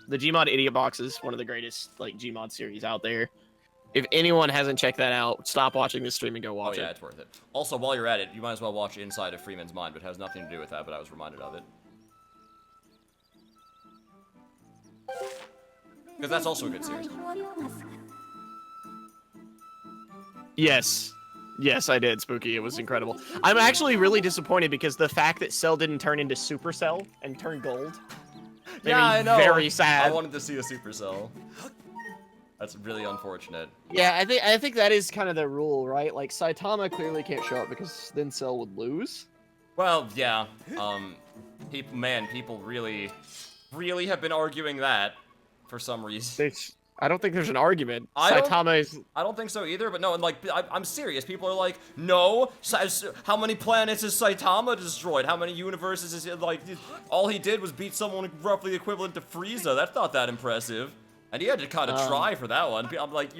The Gmod Idiot Box is one of the greatest like Gmod series out there. If anyone hasn't checked that out, stop watching this stream and go watch Oh yeah, it. it's worth it. Also, while you're at it, you might as well watch Inside of Freeman's Mind, but it has nothing to do with that, but I was reminded of it. Because that's also a good series. Yes, I did, Spooky. It was incredible. I'm actually really disappointed because the fact that Cell didn't turn into Supercell and turn gold made me I know. very sad. I wanted to see a Supercell. That's really unfortunate. Yeah, I think that is kind of the rule, right? Like Saitama clearly can't show up because then Cell would lose. Well, yeah. People really have been arguing that for some reason. I don't think there's an argument. I don't think so either, but no, and like, I'm serious. People are like, no, how many planets has Saitama destroyed? How many universes is it, like, all he did was beat someone roughly equivalent to Frieza. That's not that impressive. And he had to kind of try for that one. I'm like,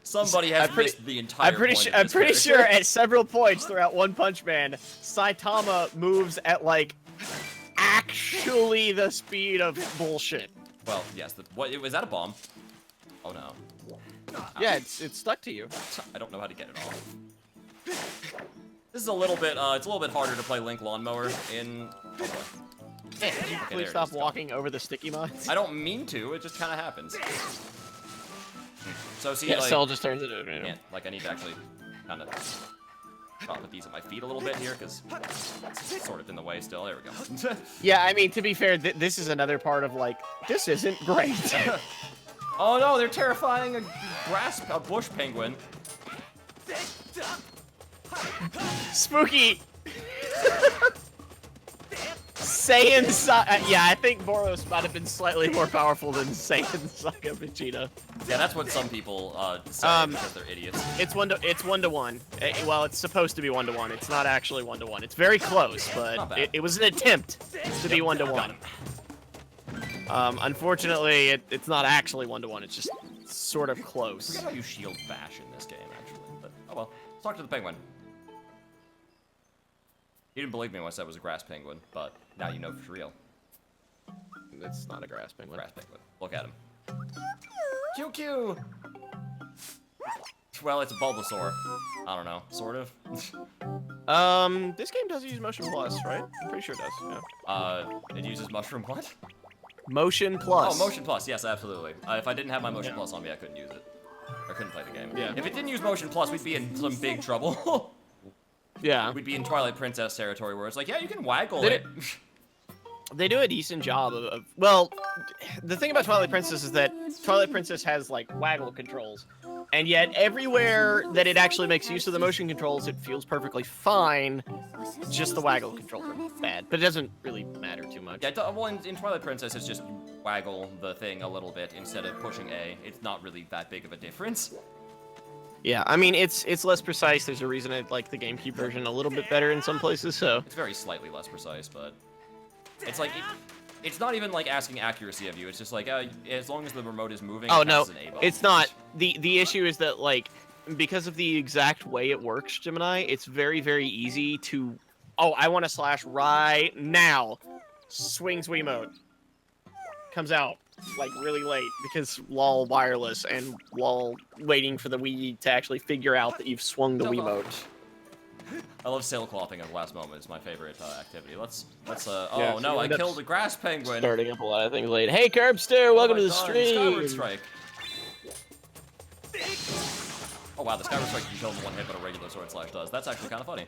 somebody has missed the entire point. I'm pretty sure at several points throughout One Punch Man, Saitama moves at like actually the speed of bullshit. Well, yes. Was that a bomb? Oh no. Yeah, it's stuck to you. I don't know how to get it off. This is a little bit. It's a little bit harder to play Link Lawnmower in. Oh boy. Hey, can you please stop walking over the sticky mines? I don't mean to. It just kind of happens. So see, yeah, like, Cell just turns it over. yeah, like I need to actually kind of put these at my feet a little bit here because it's sort of in the way still. There we go. Yeah, I mean, to be fair, this is another part of like this isn't great. Oh no, they're terrifying a bush penguin. Spooky. Saiyan yeah, I think Boros might have been slightly more powerful than Saiyan Saga Vegeta. Yeah, that's what some people say because they're idiots. It's 1-to-1. Well, it's supposed to be 1-to-1. It's not actually 1-to-1. It's very close, but it was an attempt to be 1-to-1. Unfortunately, it's not actually 1-to-1. It's just sort of close. I forget how you shield bash in this game, actually. But oh well. Let's talk to the penguin. You didn't believe me when I said it was a grass penguin, but now you know for real. It's not a grass penguin. Grass penguin. Look at him. QQ! Well, it's a Bulbasaur. I don't know. Sort of. This game does use Motion Plus, right? I'm pretty sure it does. Yeah. It uses Mushroom what? Motion Plus. Oh, Motion Plus. Yes, absolutely. If I didn't have my Motion Plus on me, I couldn't use it. I couldn't play the game. Yeah. If it didn't use Motion Plus, we'd be in some big trouble. Yeah. We'd be in Twilight Princess territory where it's like, yeah, you can waggle it. They do a decent job of, well, the thing about Twilight Princess is that Twilight Princess has, like, waggle controls. And yet, everywhere that it actually makes use of the motion controls, it feels perfectly fine. Just the waggle controls are bad. But it doesn't really matter too much. Yeah, well, in Twilight Princess, it's just waggle the thing a little bit instead of pushing A. It's not really that big of a difference. Yeah, I mean, it's less precise. There's a reason I like the GameCube version a little bit better in some places, so... It's very slightly less precise, but... It's like... It's not even, like, asking accuracy of you. It's just like, as long as the remote is moving, oh, it no, an A button. it's not. The issue is that, like, because of the exact way it works, Gemini, it's very, very easy to... Oh, I want to slash right now. Swings Wiimote. Comes out, like, really late, because lol wireless and lol waiting for the Wii to actually figure out that you've swung the Wiimote. I love sailclothing at the last moment. It's my favorite activity. Let's Yeah, oh so no, I killed a grass penguin. Starting up a lot of things late. Hey, Curbster, welcome to the stream. Skyward Strike. Oh wow, the Skyward Strike you can kill in one hit, but a regular sword slash does. That's actually kind of funny.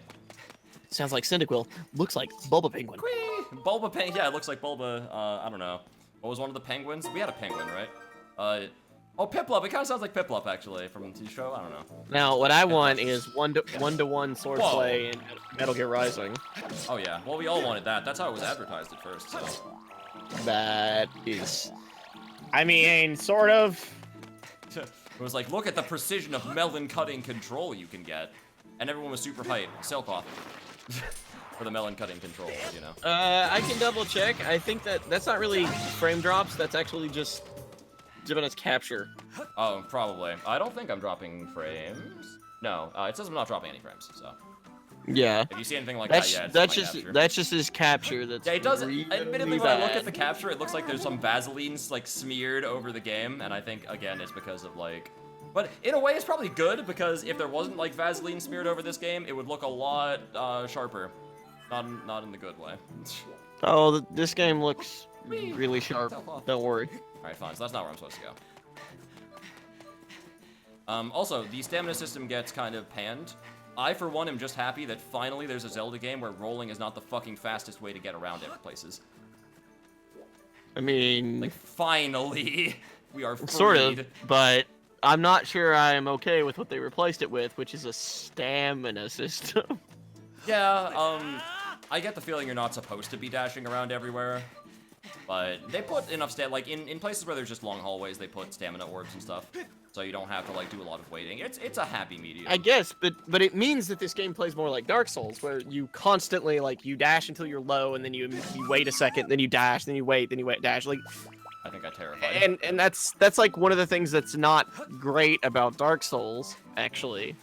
Sounds like Cyndaquil. Looks like Bulba Penguin. Whee! Bulba Penguin. Yeah, it looks like Bulba. I don't know. What was one of the penguins? We had a penguin, right? Oh, Piplup. It kind of sounds like Piplup, actually, from the show. I don't know. Now, what I want is one-to-one swordplay in Metal Gear Rising. Oh, yeah. Well, we all wanted that. That's how it was advertised at first, so... That is... I mean, sort of. It was like, look at the precision of melon-cutting control you can get. And everyone was super hyped. Sailcloth. For the melon-cutting control, you know. I can double-check. I think that's not really frame drops. That's actually just... Gemini's capture. Oh, probably. I don't think I'm dropping frames. No, it says I'm not dropping any frames, so. Yeah. If you see anything like that's, that, yeah, it's that's my just capture. That's just his capture. That's Yeah, it does. really Admittedly, when I look bad. at the capture, it looks like there's some Vaseline like smeared over the game, and I think again it's because of like. But in a way, it's probably good because if there wasn't like Vaseline smeared over this game, it would look a lot sharper. Not in the good way. Oh, this game looks really sharp. Don't worry. Alright, fine. So that's not where I'm supposed to go. Also, the stamina system gets kind of panned. I, for one, am just happy that finally there's a Zelda game where rolling is not the fucking fastest way to get around places. I mean... Like, finally! We are freed. Sort of, but I'm not sure I'm okay with what they replaced it with, which is a stamina system. Yeah, I get the feeling you're not supposed to be dashing around everywhere. But they put enough like in places where there's just long hallways, they put stamina orbs and stuff, so you don't have to like do a lot of waiting. It's a happy medium. I guess, but it means that this game plays more like Dark Souls, where you constantly like you dash until you're low, and then you wait a second, then you dash, then you wait, dash. Like, I think I terrified. And that's like one of the things that's not great about Dark Souls, actually.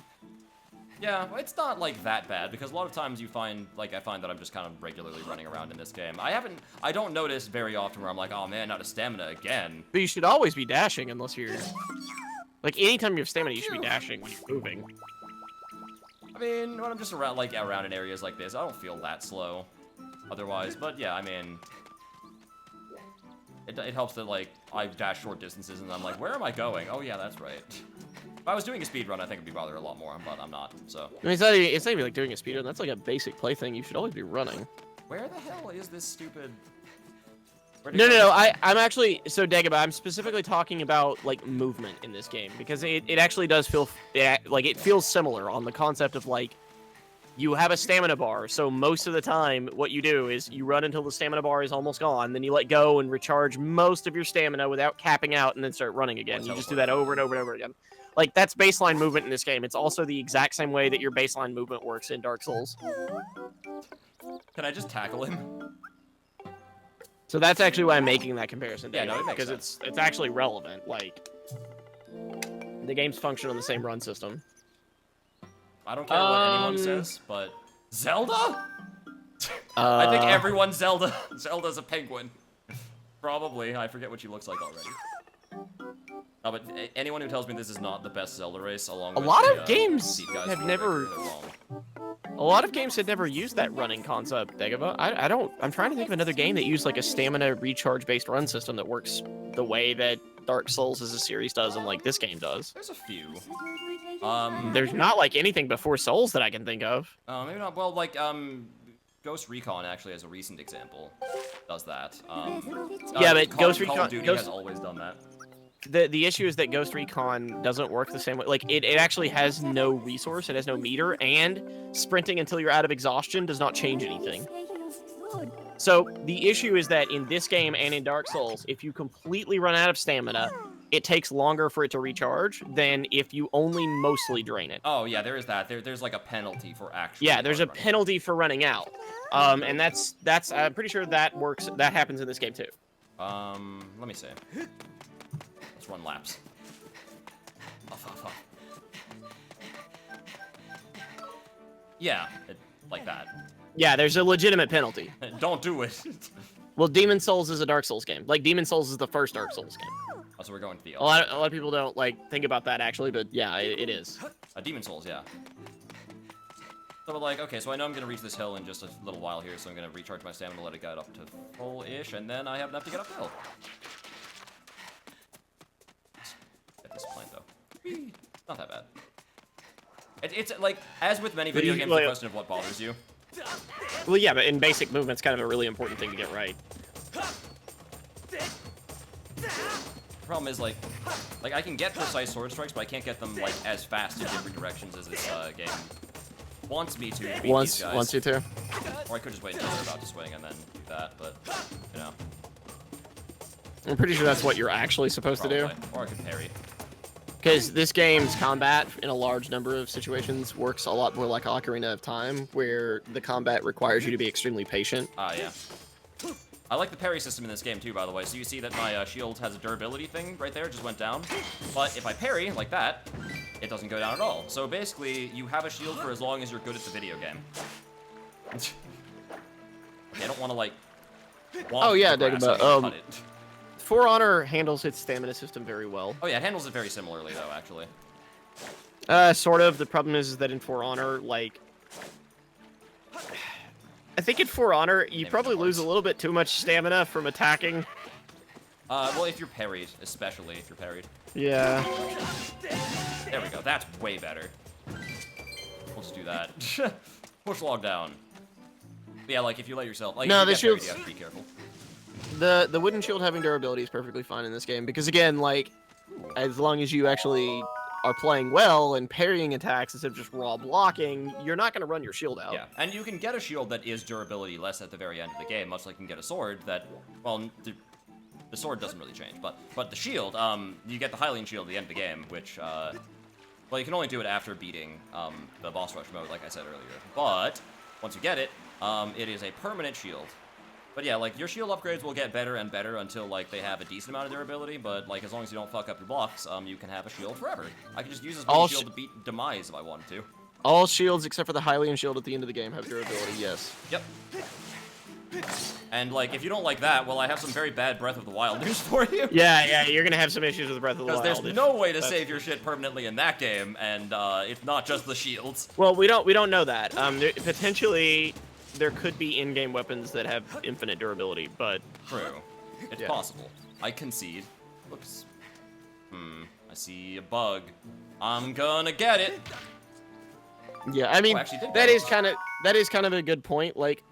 Yeah, it's not like that bad because a lot of times you find I find that I'm just kind of regularly running around in this game. I don't notice very often where I'm like, oh man, out of stamina again. But you should always be dashing unless you're like anytime you have stamina, you should be dashing when you're moving. I mean, when I'm just around around in areas like this, I don't feel that slow otherwise. But yeah, I mean, it helps that like I dash short distances and I'm like, where am I going? Oh yeah, that's right. If I was doing a speed run, I think it'd be bothered a lot more, but I'm not, so. I mean, it's not even like doing a speed run. That's like a basic play thing. You should always be running. Where the hell is this stupid... No. I'm actually... So, Dagobah, I'm specifically talking about, like, movement in this game. Because it actually does feel... like, it feels similar on the concept of, like, you have a stamina bar. So, most of the time, what you do is you run until the stamina bar is almost gone. Then you let go and recharge most of your stamina without capping out and then start running again. You just do that over and over and over again. Like, that's baseline movement in this game. It's also the exact same way that your baseline movement works in Dark Souls. Can I just tackle him? So that's actually why I'm making that comparison. Yeah, no, it makes because sense. it's actually relevant. Like, the games function on the same run system. I don't care what anyone says, but... Zelda? I think everyone's Zelda. Zelda's a penguin. Probably. I forget what she looks like already. No, but anyone who tells me this is not the best Zelda race, along with a lot the, of games Seed Guys have will never. they're wrong. A lot of games had never used that running concept, Dagobah. I'm trying to think of another game that used like a stamina recharge-based run system that works the way that Dark Souls as a series does and like this game does. There's a few. There's not like anything before Souls that I can think of. Maybe not. Well, like, Ghost Recon actually as a recent example does that. Yeah, but Call Ghost of Recon Duty has always done that. The issue is that Ghost Recon doesn't work the same way. Like, it actually has no resource, it has no meter, and sprinting until you're out of exhaustion does not change anything. So, the issue is that in this game and in Dark Souls, if you completely run out of stamina, it takes longer for it to recharge than if you only mostly drain it. Oh, yeah, there is that. There's like a penalty for actually... Yeah, there's a penalty for running out. And that's I'm pretty sure that happens in this game, too. Let me see. Let's run laps. Off. Yeah, like that. Yeah, there's a legitimate penalty. Don't do it. Well, Demon Souls is a Dark Souls game. Like, Demon Souls is the first Dark Souls game. Oh, so we're going to the... A lot of people don't, like, think about that, actually, but yeah, it is. Demon Souls, yeah. So we're like, okay, so I know I'm going to reach this hill in just a little while here, so I'm going to recharge my stamina, let it get up to full-ish, and then I have enough to get uphill. At this point, though. Not that bad. It's like, as with many video games, the question of what bothers you. Well, yeah, but in basic movement's kind of a really important thing to get right. The problem is, like I can get precise sword strikes, but I can't get them, like, as fast in different directions as this game wants me to beat these guys. Wants you to. Or I could just wait until they're about to swing and then do that, but, you know. I'm pretty sure that's what you're actually supposed to do. Or I could parry. Because this game's combat, in a large number of situations, works a lot more like Ocarina of Time, where the combat requires you to be extremely patient. Yeah. I like the parry system in this game, too, by the way. So you see that my shield has a durability thing right there, it just went down. But if I parry, like that, it doesn't go down at all. So basically, you have a shield for as long as you're good at the video game. I don't want to, like... Oh, yeah, Dagobah. For Honor handles its stamina system very well. Oh, yeah, it handles it very similarly, though, actually. Sort of. The problem is that in For Honor, like... I think in For Honor, you probably lose a little bit too much stamina from attacking. Well, if you're parried, especially if you're parried. Yeah. There we go. That's way better. We'll just do that. Push log down. But yeah, like, if you let yourself... Like, no, if you the get parried, shield's... you have to be careful. The wooden shield having durability is perfectly fine in this game, because again, like, as long as you actually are playing well and parrying attacks instead of just raw blocking, you're not going to run your shield out. Yeah, and you can get a shield that is durability less at the very end of the game, much like you can get a sword that, well, the sword doesn't really change, but the shield, you get the Hylian shield at the end of the game, which, well, you can only do it after beating the boss rush mode, like I said earlier. But once you get it, it is a permanent shield. But yeah, like, your shield upgrades will get better and better until, like, they have a decent amount of durability, but, like, as long as you don't fuck up your blocks, you can have a shield forever. I can just use this shield to beat Demise if I wanted to. All shields except for the Hylian shield at the end of the game have durability, yes. Yep. And, like, if you don't like that, well, I have some very bad Breath of the Wild news for you. Yeah, you're gonna have some issues with Breath of the Wild. Because there's no way to save your shit permanently in that game, and, it's not just the shields. Well, we don't know that. Potentially... There could be in-game weapons that have infinite durability, but... True. It's possible. I concede. Whoops. I see a bug. I'm gonna get it! Yeah, I mean, actually, that is kind of a good point. Like,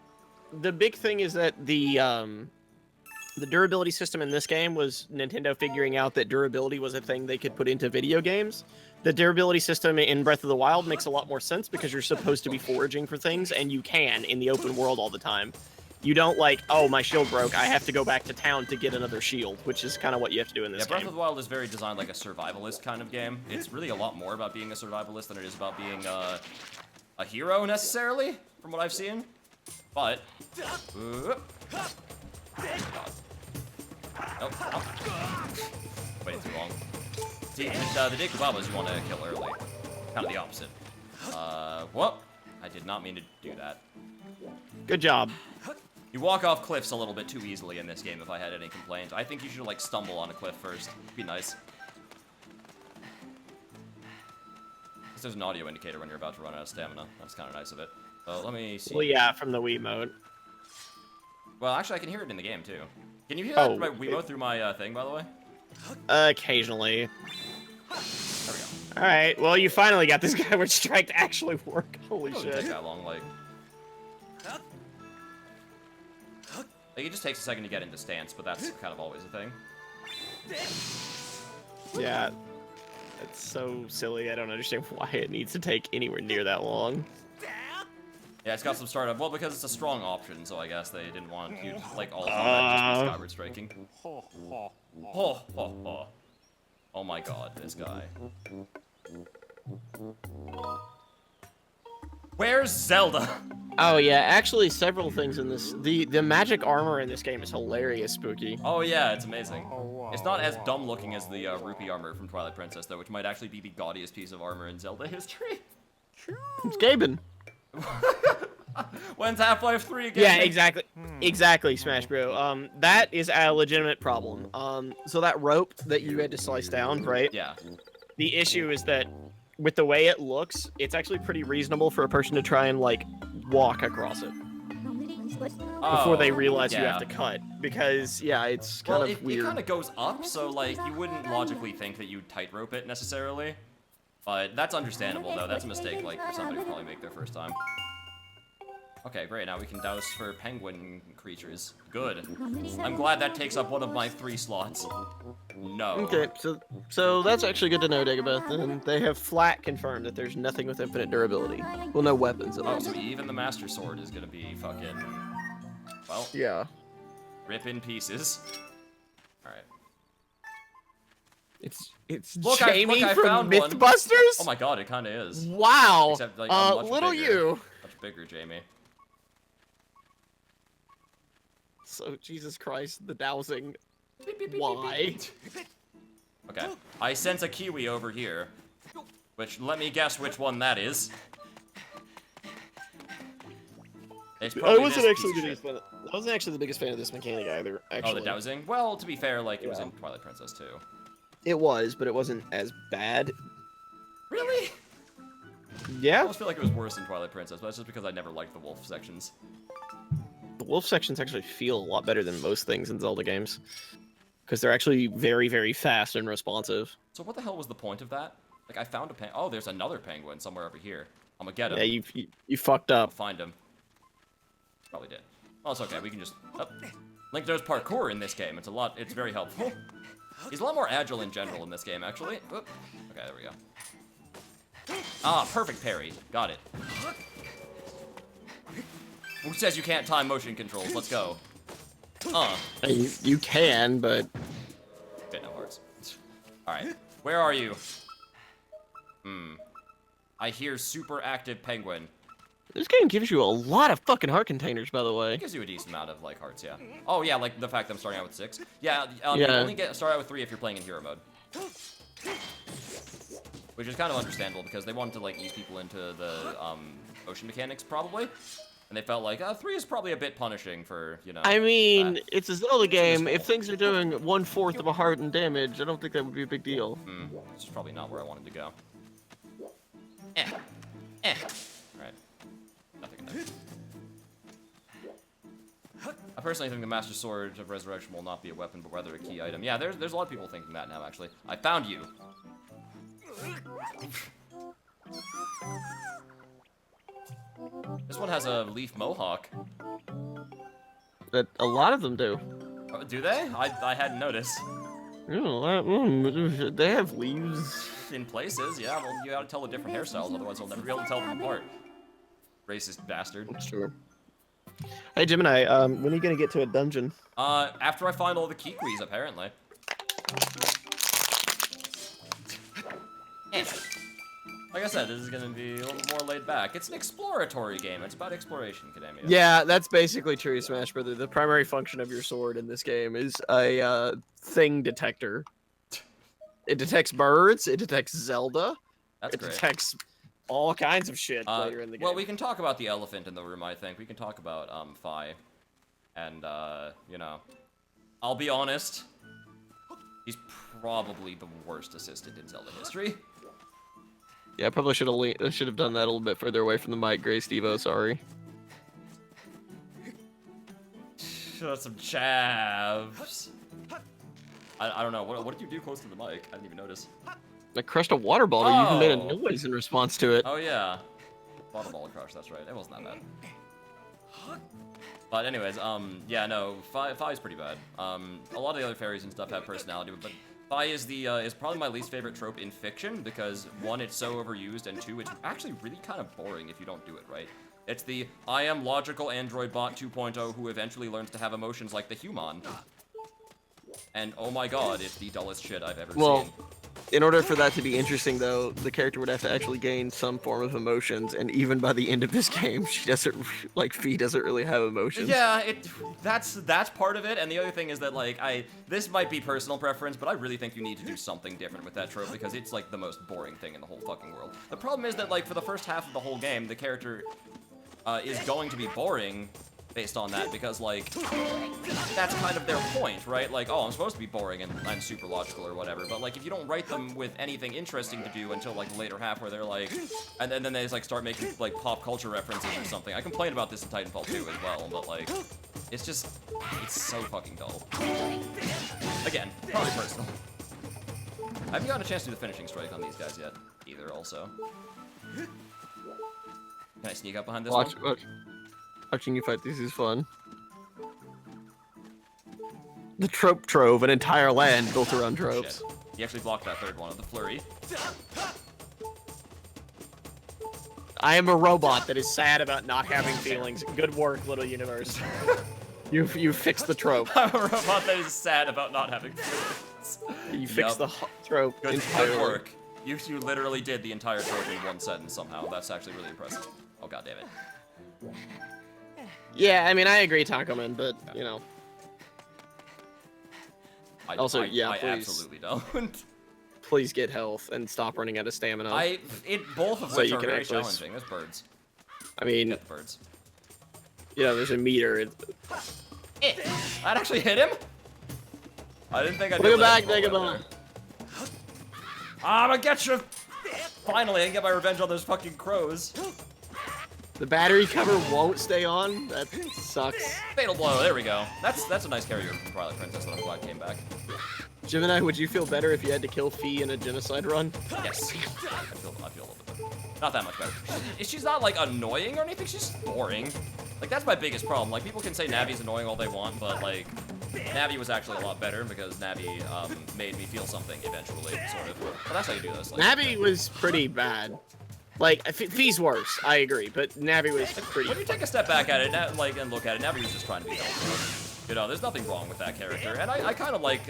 the big thing is that the durability system in this game was Nintendo figuring out that durability was a thing they could put into video games. The durability system in Breath of the Wild makes a lot more sense because you're supposed to be foraging for things, and you can in the open world all the time. You don't like, oh, my shield broke, I have to go back to town to get another shield, which is kind of what you have to do in this game. Breath of the Wild is very designed like a survivalist kind of game. It's really a lot more about being a survivalist than it is about being a hero, necessarily, from what I've seen. But... God. Nope. Waiting too long. See, the Dekubabas you want to kill early. Kind of the opposite. Whoop. I did not mean to do that. Good job. You walk off cliffs a little bit too easily in this game, if I had any complaints. I think you should, like, stumble on a cliff first. Be nice. there's an audio indicator when you're about to run out of stamina. That's kind of nice of it. So let me see. Well, yeah, from the Wii mode. Well, actually, I can hear it in the game, too. Can you hear that my Wiimote through my thing, by the way? Occasionally. There we go. Alright, well, you finally got this Skyward Strike to actually work. Holy It shit. doesn't take that long, like... It just takes a second to get into stance, but that's kind of always a thing. Yeah. It's so silly, I don't understand why it needs to take anywhere near that long. Yeah, it's got some startup. Well, because it's a strong option, so I guess they didn't want you to, like, all combat just be Skyward striking. Oh my god, this guy. Where's Zelda? Oh yeah, actually several things in this. The magic armor in this game is hilarious spooky. Oh yeah, it's amazing. It's not as dumb looking as the rupee armor from Twilight Princess, though, which might actually be the gaudiest piece of armor in Zelda history. It's Gaben. When's Half-Life 3 again? Yeah, exactly. Exactly, Smash Bro. That is a legitimate problem. So that rope that you had to slice down, right? Yeah. The issue is that with the way it looks, it's actually pretty reasonable for a person to try and, like, walk across it before they realize you have to cut. Because, yeah, it's kind of weird. It kind of goes up, so, like, you wouldn't logically think that you'd tightrope it necessarily. But that's understandable, though. That's a mistake, like, for somebody who probably make their first time. Okay, great. Now we can douse for penguin creatures. Good. I'm glad that takes up one of my 3 slots. No. Okay, so that's actually good to know, Dagobah. Then they have flat confirmed that there's nothing with infinite durability. Well, no weapons at least. So even the Master Sword is gonna be fucking... Well... Yeah. Rip in pieces. Alright. It's Jamie I from found Mythbusters? Oh my god, it kinda is. Wow! Except, like, much little bigger. you. Much bigger, Jamie. So, Jesus Christ, the dowsing. Beep, beep, beep, Why? beep, beep. Okay. I sense a kiwi over here. Which, let me guess which one that is. It's I wasn't this actually piece the of biggest fan. I wasn't actually the biggest fan of this mechanic either. Actually. Oh, the dowsing? Well, to be fair, like it was in Twilight Princess too. It was, but it wasn't as bad. Really? I Yeah. almost feel like it was worse in Twilight Princess, but that's just because I never liked the wolf sections. The wolf sections actually feel a lot better than most things in Zelda games. Because they're actually very, very fast and responsive. So what the hell was the point of that? Like, I found a oh, there's another penguin somewhere over here. I'm gonna get him. Yeah, you fucked up. Find him. Probably did. Oh, it's okay. We can just... Oh. Link knows parkour in this game. It's very helpful. He's a lot more agile in general in this game, actually. Oop. Okay, there we go. Ah, perfect parry. Got it. Who says you can't time motion controls? Let's go. You can, but... Okay, no hearts. Alright. Where are you? I hear super active penguin. This game gives you a lot of fucking heart containers, by the way. It gives you a decent amount of, like, hearts, yeah. Oh, yeah, like the fact that I'm starting out with 6. Yeah, Yeah. you only start out with 3 if you're playing in hero mode. Which is kind of understandable, because they wanted to, like, ease people into the, ocean mechanics, probably. And they felt like, 3 is probably a bit punishing for, you know... I mean, that. it's a Zelda game. If things are doing 1/4 of a heart in damage, I don't think that would be a big deal. This is probably not where I wanted to go. Alright. Nothing in there. I personally think the Master Sword of Resurrection will not be a weapon, but rather a key item. Yeah, there's a lot of people thinking that now, actually. I found you! This one has a leaf mohawk. But a lot of them do. Oh, do they? I hadn't noticed. They have leaves. In places, yeah. Well, you gotta tell the different hairstyles, otherwise I'll never be able to tell them apart. Racist bastard. That's true. Hey, Gemini, when are you gonna get to a dungeon? After I find all the Kikwis, apparently. Like I said, this is gonna be a little more laid back. It's an exploratory game. It's about exploration, Kademia. Yeah, that's basically true, Smash Brother. The primary function of your sword in this game is a thing detector. It detects birds. It detects Zelda. That's it great. detects all kinds of shit later in the game. Well, we can talk about the elephant in the room, I think. We can talk about, Fi. And, you know, I'll be honest. He's probably the worst assistant in Zelda history. Yeah, I probably should have done that a little bit further away from the mic, Gray Stevo. Sorry. That's some chavs. I don't know. What did you do close to the mic? I didn't even notice. I crushed a water bottle. You even made a noise in response to it. Oh yeah, water bottle crush. That's right. It wasn't that bad. But anyways, yeah, no, Fi's pretty bad. A lot of the other fairies and stuff have personality, but Fi is is probably my least favorite trope in fiction because one, it's so overused, and two, it's actually really kind of boring if you don't do it right. It's the I am logical android bot 2.0 who eventually learns to have emotions like the human. And oh my god, it's the dullest shit I've ever seen. In order for that to be interesting, though, the character would have to actually gain some form of emotions, and even by the end of this game, she doesn't, like, Fi doesn't really have emotions. Yeah, that's part of it, and the other thing is that, like, this might be personal preference, but I really think you need to do something different with that trope, because it's, like, the most boring thing in the whole fucking world. The problem is that, like, for the first half of the whole game, the character is going to be boring based on that, because, like, that's kind of their point, right? Like, oh, I'm supposed to be boring and I'm super logical or whatever, but, like, if you don't write them with anything interesting to do until, like, the later half where they're, like, and then they just, like, start making, like, pop culture references or something. I complain about this in Titanfall 2 as well, but, like, it's just, it's so fucking dull. Again, probably personal. I haven't gotten a chance to do the finishing strike on these guys yet, either, also. Can I sneak up behind this one? Watching you fight these is fun. The trope trove, an entire land built around tropes. Shit. He actually blocked that third one of the flurry. I am a robot that is sad about not having feelings. Good work, little universe. You fixed the trope. I'm a robot that is sad about not having feelings. You fixed the trope entirely. Good work. You literally did the entire trope in one sentence somehow. That's actually really impressive. Oh god damn it. Yeah, I mean, I agree, Tacoman, but, you know. I please. absolutely don't. Please get health and stop running out of stamina. Both of which are very challenging. There's birds. I mean, Get the birds. You know, there's a meter. That actually hit him? I didn't think I'd Take it back, take it back. I'm gonna get you! Finally, I can get my revenge on those fucking crows. The battery cover won't stay on? That sucks. Fatal blow, there we go. That's a nice carrier from Twilight Princess that I'm glad came back. Gemini, would you feel better if you had to kill Fi in a genocide run? Yes. I feel a little bit better. Not that much better. She's not, like, annoying or anything, she's just boring. Like, that's my biggest problem. Like, people can say Navi's annoying all they want, but, like, Navi was actually a lot better because Navi made me feel something eventually, sort of. But that's how you do this. Like, Navi was pretty bad. Like, Fi's worse, I agree, but Navi was pretty. When you take a step back at it, and look at it, Navi was just trying to be helpful. You know, there's nothing wrong with that character, and I kind of like,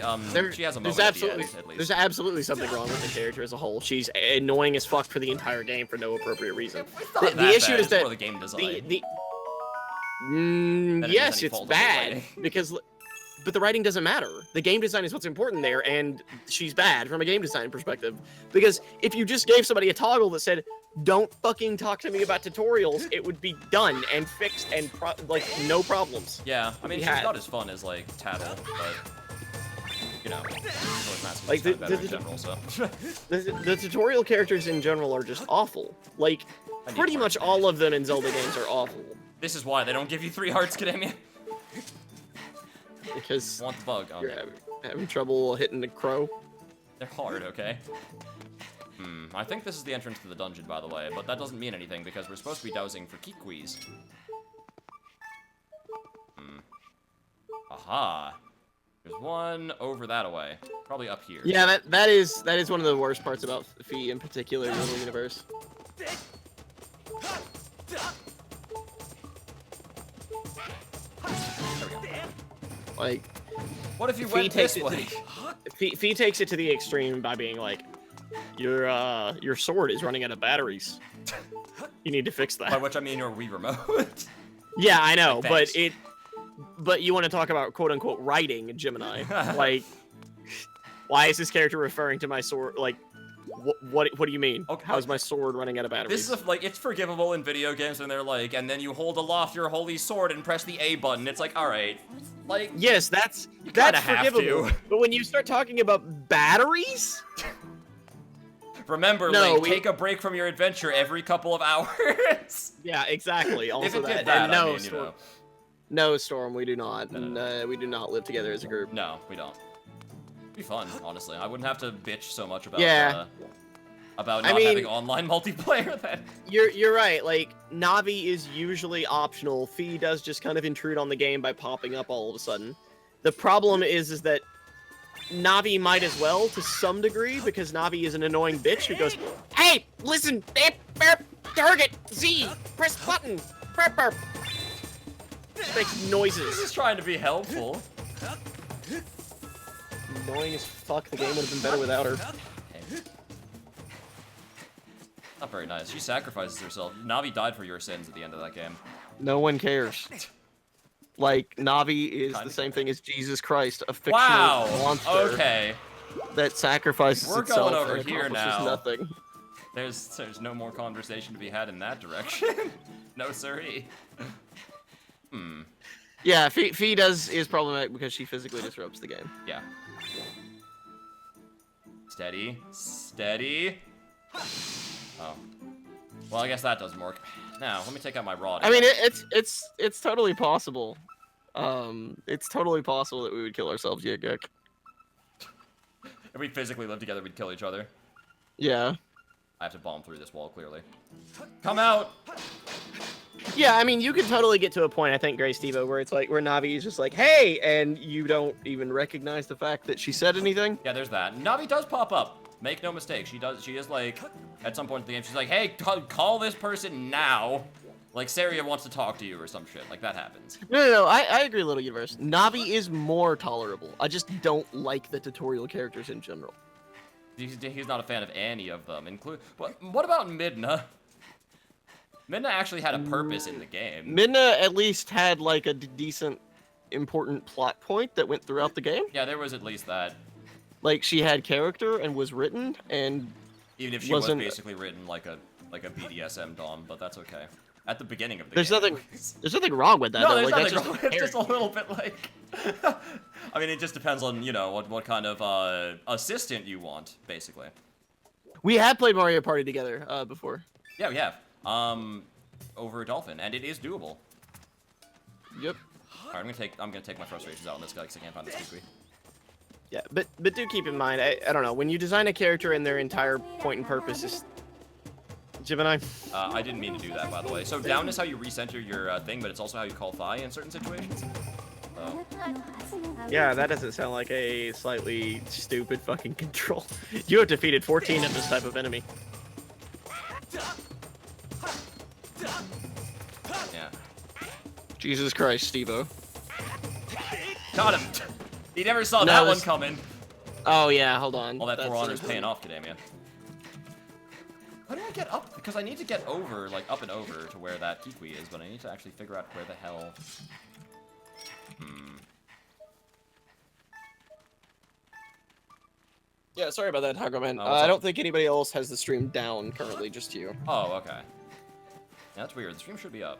she has a moment at the end, at least. There's absolutely something wrong with the character as a whole. She's annoying as fuck for the entire game for no appropriate reason. The issue is that the game design. Yes, it's bad, because... But the writing doesn't matter. The game design is what's important there, and she's bad from a game design perspective. Because if you just gave somebody a toggle that said, don't fucking talk to me about tutorials, it would be done and fixed and, like, no problems. Yeah, I mean, she's not as fun as, like, Tattle, but, you know, like, the tutorial characters in general are just awful. Like, pretty much all of them in Zelda games are awful. This is why they don't give you 3 hearts, Kademia. Because want the bug on you're having trouble hitting the crow. They're hard, okay? I think this is the entrance to the dungeon, by the way, but that doesn't mean anything because we're supposed to be dowsing for Kikwis. Aha. There's one over that away. Probably up here. Yeah, that is one of the worst parts about Fi in particular in the universe. Like, what if you went this way? Fi takes it to the extreme by being like, your sword is running out of batteries. You need to fix that. By which I mean your Wii remote. Yeah, I know, but you want to talk about quote unquote writing, Gemini? Like, why is this character referring to my sword? Like, what do you mean? Okay. How's my sword running out of batteries? This is like, it's forgivable in video games when they're like, and then you hold aloft your holy sword and press the A button. It's like, all right, like, yes, that's forgivable. But when you start talking about batteries, Remember, No, Link, take a break from your adventure every couple of hours. Yeah, exactly. Also if it did that. that, And no, I mean, Storm. you know. No, Storm, we do not. No. We do not live together as a group. No, we don't. It'd be fun, honestly. I wouldn't have to bitch so much about about I not mean, having online multiplayer then. You're right. Like, Navi is usually optional. Fee does just kind of intrude on the game by popping up all of a sudden. The problem is that Navi might as well to some degree, because Navi is an annoying bitch who goes, "Hey, listen, target Z, press button, burp." Makes noises. Just trying to be helpful. Annoying as fuck. The game would have been better without her. Okay. Not very nice. She sacrifices herself. Navi died for your sins at the end of that game. No one cares. Like, Navi is Kinda the same thing as Jesus Christ, a fictional Wow. monster Okay. that sacrifices We're itself going over and here accomplishes now. nothing. There's no more conversation to be had in that direction. No siree. Yeah, Fee is problematic because she physically disrupts the game. Yeah. Steady. Steady. Oh. Well, I guess that doesn't work. Now, let me take out my rod. I mean, it's totally possible. It's totally possible that we would kill ourselves, Yagek. If we physically lived together, we'd kill each other. Yeah. I have to bomb through this wall, clearly. Come out! Yeah, I mean, you could totally get to a point, I think, Gray Stevo, where it's like, where Navi is just like, "Hey," and you don't even recognize the fact that she said anything. Yeah, there's that. Navi does pop up. Make no mistake. She is like, at some point in the game, she's like, "Hey, call this person now." Like, Saria wants to talk to you or some shit. Like, that happens. No, I agree, Little Universe. Navi is more tolerable. I just don't like the tutorial characters in general. He's not a fan of any of them. What about Midna? Midna actually had a purpose in the game. Midna at least had, like, a decent, important plot point that went throughout the game. Yeah, there was at least that. Like, she had character and was written, and Even if she was basically written like a BDSM dom, but that's okay. At the beginning of the game. There's nothing wrong with that. No, though. there's Like, nothing that's wrong. It's just a little bit like. I mean, it just depends on, you know, what kind of assistant you want, basically. We have played Mario Party together before. Yeah, we have. Over Dolphin, and it is doable. Yep. Alright, I'm gonna take my frustrations out on this guy because I can't find this Kukui. Yeah, but do keep in mind, I don't know, when you design a character and their entire point and purpose is Gemini. I didn't mean to do that, by the way. So down is how you recenter your thing, but it's also how you call Phi in certain situations. Oh. Yeah, that doesn't sound like a slightly stupid fucking control. You have defeated 14 of this type of enemy. Yeah. Jesus Christ, Stevo. Got him! He never saw that one coming. Oh yeah, hold on. All that For Honor's paying off, Kadamia. How do I get up? Because I need to get over, like, up and over to where that Kikui is, but I need to actually figure out where the hell... Yeah, sorry about that, Hago Man. Oh, I don't think anybody else has the stream down currently, just you. Oh, okay. Yeah, that's weird. The stream should be up.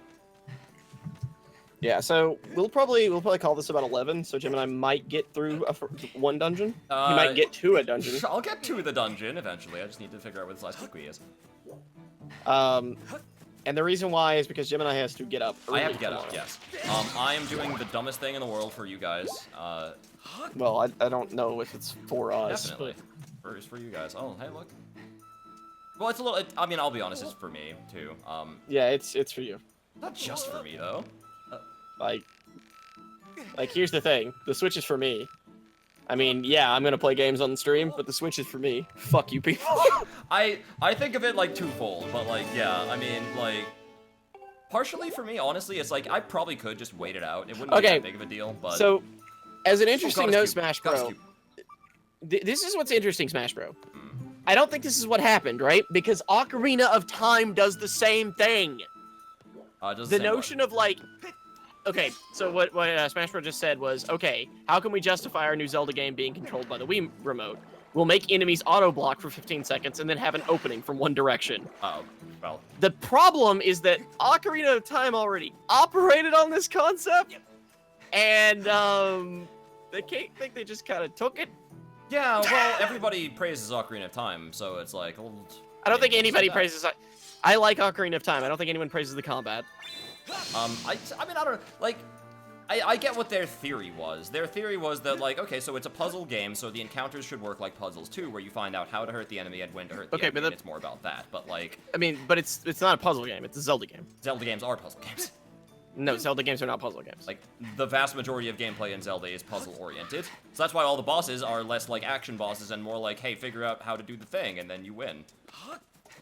Yeah, so we'll probably call this about 11. So Jim and I might get through one dungeon. He might get to a dungeon. I'll get to the dungeon eventually. I just need to figure out where this last Kikui is. And the reason why is because Jim and I has to get up. I have to get tomorrow. up. Yes. I am doing the dumbest thing in the world for you guys. Well, I don't know if it's for us. Definitely. It's for you guys. Oh, hey, look. Well, it's a little. I mean, I'll be honest. It's for me too. Yeah, it's for you. Not just for me though. Like, here's the thing. The Switch is for me. I mean, yeah, I'm gonna play games on the stream, but the Switch is for me. Fuck you people. I think of it like twofold, but like, yeah, I mean, like, partially for me, honestly, it's like I probably could just wait it out. It wouldn't be that big of a deal, but. So, as an interesting note, Smash Bro. Goddess This is what's interesting, Smash Bro. I don't think this is what happened, right? Because Ocarina of Time does the same thing. The notion of like, okay, so what Smash Bros just said was, okay, how can we justify our new Zelda game being controlled by the Wii remote? We'll make enemies auto-block for 15 seconds and then have an opening from one direction. Oh, well. The problem is that Ocarina of Time already operated on this concept, and I think they just kind of took it Yeah, well, everybody praises Ocarina of Time, so it's like... Well, I don't think maybe we'll anybody see that. praises. I like Ocarina of Time. I don't think anyone praises the combat. I mean, I don't... Like, I get what their theory was. Their theory was that, like, okay, so it's a puzzle game, so the encounters should work like puzzles, too, where you find out how to hurt the enemy and when to hurt the enemy, and it's more about that. But, like... I mean, but it's not a puzzle game. It's a Zelda game. Zelda games are puzzle games. No, Zelda games are not puzzle games. Like, the vast majority of gameplay in Zelda is puzzle-oriented. So that's why all the bosses are less like action bosses and more like, hey, figure out how to do the thing, and then you win.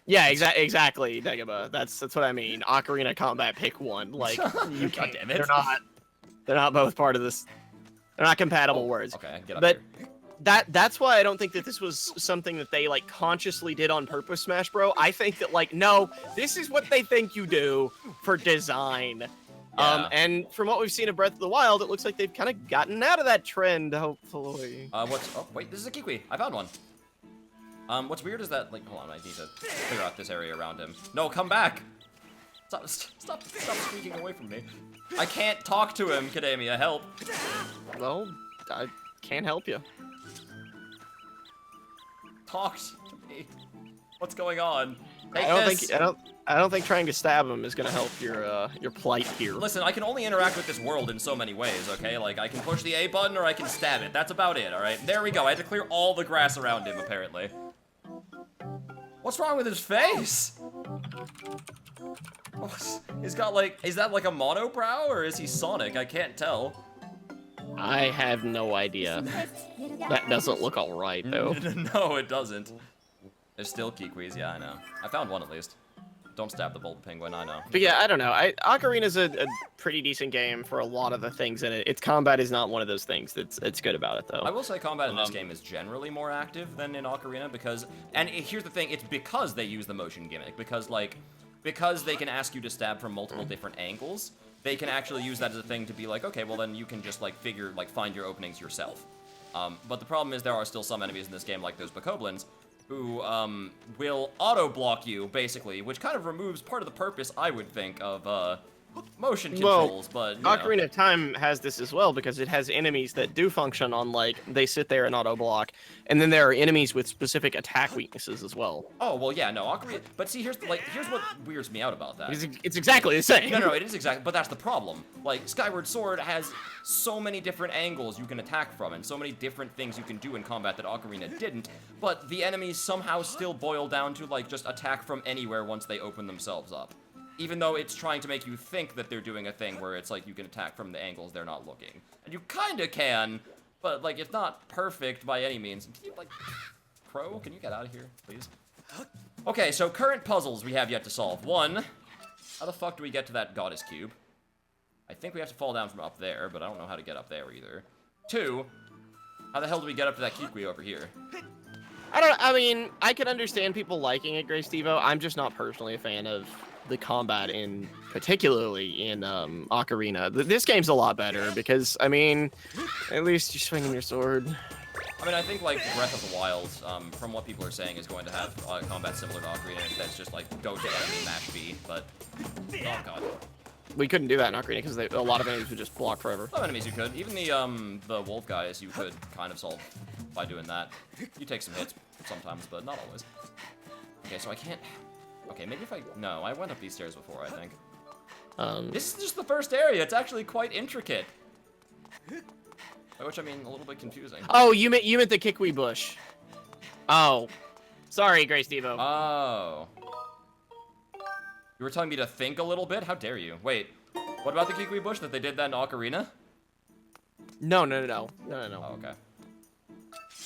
Yeah, exactly, Dagobah. That's what I mean. Ocarina combat, pick one. Like, you God damn it. They're not both part of this. They're not compatible words. Okay, get up But here. that's why I don't think that this was something that they like consciously did on purpose, Smash Bro. I think that like, no, this is what they think you do for design. Yeah. And from what we've seen of Breath of the Wild, it looks like they've kind of gotten out of that trend, hopefully. Oh, wait, this is a Kiwi. I found one. What's weird is that, like, hold on, I need to clear out this area around him. No, come back! Stop sneaking away from me. I can't talk to him, Kademia, help. Well, I can't help you. Talk to me. What's going on? Take this. I don't think trying to stab him is gonna help your plight here. Listen, I can only interact with this world in so many ways, okay? Like, I can push the A button or I can stab it. That's about it, alright? There we go. I had to clear all the grass around him, apparently. What's wrong with his face? He's got, like, is that like a monobrow or is he Sonic? I can't tell. I have no idea. That doesn't look alright, though. No, it doesn't. There's still Kikwis, yeah, I know. I found one at least. Don't stab the bold penguin, I know. But yeah, I don't know. Ocarina's a pretty decent game for a lot of the things in it. Its combat is not one of those things that's good about it, though. I will say combat in this game is generally more active than in Ocarina because... And here's the thing, it's because they use the motion gimmick. Because they can ask you to stab from multiple different angles, they can actually use that as a thing to be like, okay, well then you can just, like, find your openings yourself. But the problem is there are still some enemies in this game, like those Bokoblins, who will auto-block you, basically, which kind of removes part of the purpose, I would think, of motion controls, but, you know. Ocarina of Time has this as well, because it has enemies that do function on, like, they sit there and auto-block, and then there are enemies with specific attack weaknesses as well. Oh, well, yeah, no, Ocarina... But see, here's what weirds me out about that. It's exactly the same. No, it is exactly... But that's the problem. Like, Skyward Sword has so many different angles you can attack from, and so many different things you can do in combat that Ocarina didn't, but the enemies somehow still boil down to, like, just attack from anywhere once they open themselves up. Even though it's trying to make you think that they're doing a thing where it's like you can attack from the angles they're not looking. And you kinda can, but like it's not perfect by any means. Can you like... Crow, can you get out of here, please? Okay, so current puzzles we have yet to solve. One, how the fuck do we get to that goddess cube? I think we have to fall down from up there, but I don't know how to get up there either. Two, how the hell do we get up to that Kiwi over here? I mean, I can understand people liking it, Grace Devo. I'm just not personally a fan of the combat particularly in Ocarina. This game's a lot better because, I mean, at least you're swinging your sword. I mean, I think, like, Breath of the Wild, from what people are saying, is going to have combat similar to Ocarina. That's just, like, go to enemy, mash B, but... Oh, God. We couldn't do that in Ocarina because a lot of enemies would just block forever. Some enemies you could. Even the wolf guys you could kind of solve by doing that. You take some hits sometimes, but not always. Okay, so I can't... Okay, maybe if I... No, I went up these stairs before, I think. This is just the first area. It's actually quite intricate. By which I mean a little bit confusing. Oh, you meant the Kiwi bush. Oh. Sorry, Grace Devo. Oh. You were telling me to think a little bit? How dare you? Wait, what about the Kiwi bush that they did that in Ocarina? No. Oh, okay.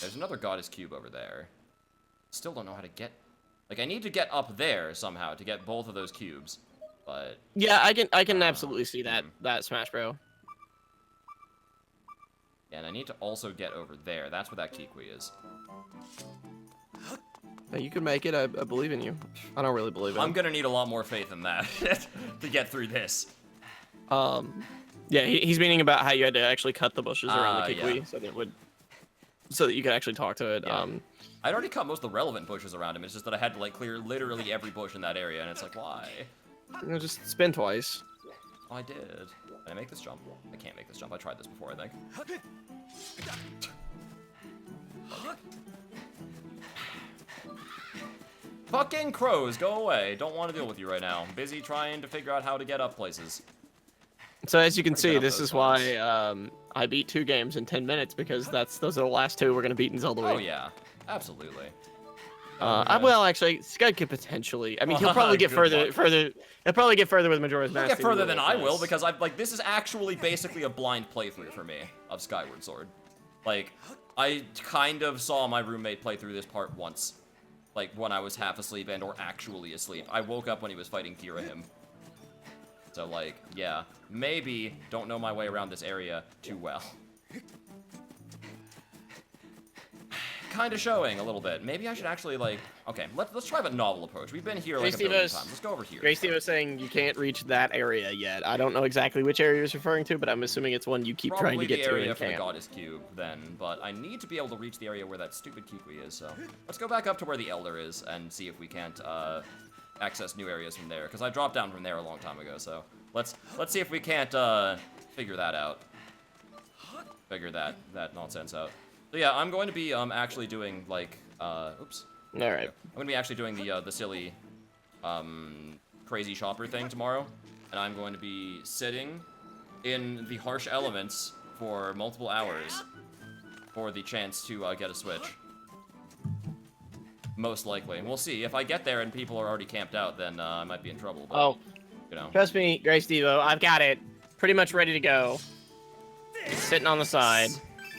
There's another goddess cube over there. Still don't know how to get... Like, I need to get up there somehow to get both of those cubes, but... Yeah, I can absolutely see that Smash Bro. Yeah, and I need to also get over there. That's where that Kiwi is. Hey, you can make it. I believe in you. I don't really believe in I'm gonna need a lot more faith in that to get through this. Yeah, he's meaning about how you had to actually cut the bushes around the Kiwi yeah. so that you could actually talk to it. Yeah. I'd already cut most of the relevant bushes around him. It's just that I had to like clear literally every bush in that area, and it's like, why? You know, just spin twice. Oh, I did. Can I make this jump? I can't make this jump. I tried this before, I think. Fucking crows, go away. Don't want to deal with you right now. I'm busy trying to figure out how to get up places. So as you can see, up this those is why I beat 2 games in 10 minutes, because those are the last 2 we're gonna beat in Zelda Week. Oh yeah, absolutely. Well, actually, Scud could potentially. I mean, he'll probably get Good luck. He'll probably get further with Majora's Mask. He'll get further than with I will, this. because this is actually basically a blind playthrough for me of Skyward Sword. Like, I kind of saw my roommate play through this part once. Like, when I was half asleep and or actually asleep. I woke up when he was fighting Kirahim. So, like, yeah. Maybe don't know my way around this area too well. Kind of showing a little bit. Maybe I should actually, like... Okay, let's try a novel approach. We've been here, like, a billion times. Let's go over here. Grace Steve was saying you can't reach that area yet. I don't know exactly which area he's referring to, but I'm assuming it's one you keep trying to get to Probably the area in for the camp. Goddess Cube, then. But I need to be able to reach the area where that stupid Kikui is, so... Let's go back up to where the Elder is and see if we can't, access new areas from there. Because I dropped down from there a long time ago, so... Let's see if we can't, figure that out. Figure that nonsense out. So yeah, I'm going to be, actually doing, like, oops. Alright. I'm going to be actually doing the silly, crazy shopper thing tomorrow. And I'm going to be sitting in the harsh elements for multiple hours for the chance to, get a Switch. Most likely. We'll see. If I get there and people are already camped out, then, I might be in trouble. But, Oh. you know. Trust me, Grace Devo, I've got it. Pretty much ready to go. It's sitting on the side.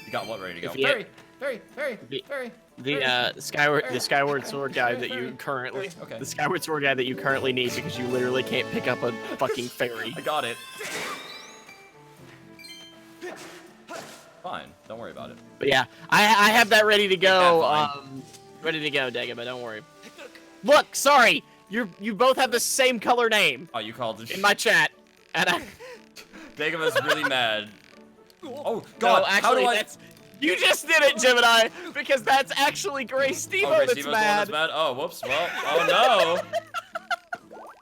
You got what ready to go? If you- Very. The Skyward Sword guide that you currently Okay. the Skyward Sword guide that you currently need because you literally can't pick up a fucking fairy. I got it. Fine. Don't worry about it. But yeah, I have that ready to go. Yeah, fine. Ready to go, Dagobah. Don't worry. Look, sorry, you both have the same color name Oh, you called it. in my chat, and I. Dagoba's really mad. Oh God! No, how actually, do I? that's you just did it, Gemini, because that's actually Grace Stevo Oh, Grace that's Stevo's the one that's mad. mad. Oh, whoops. Well, oh no.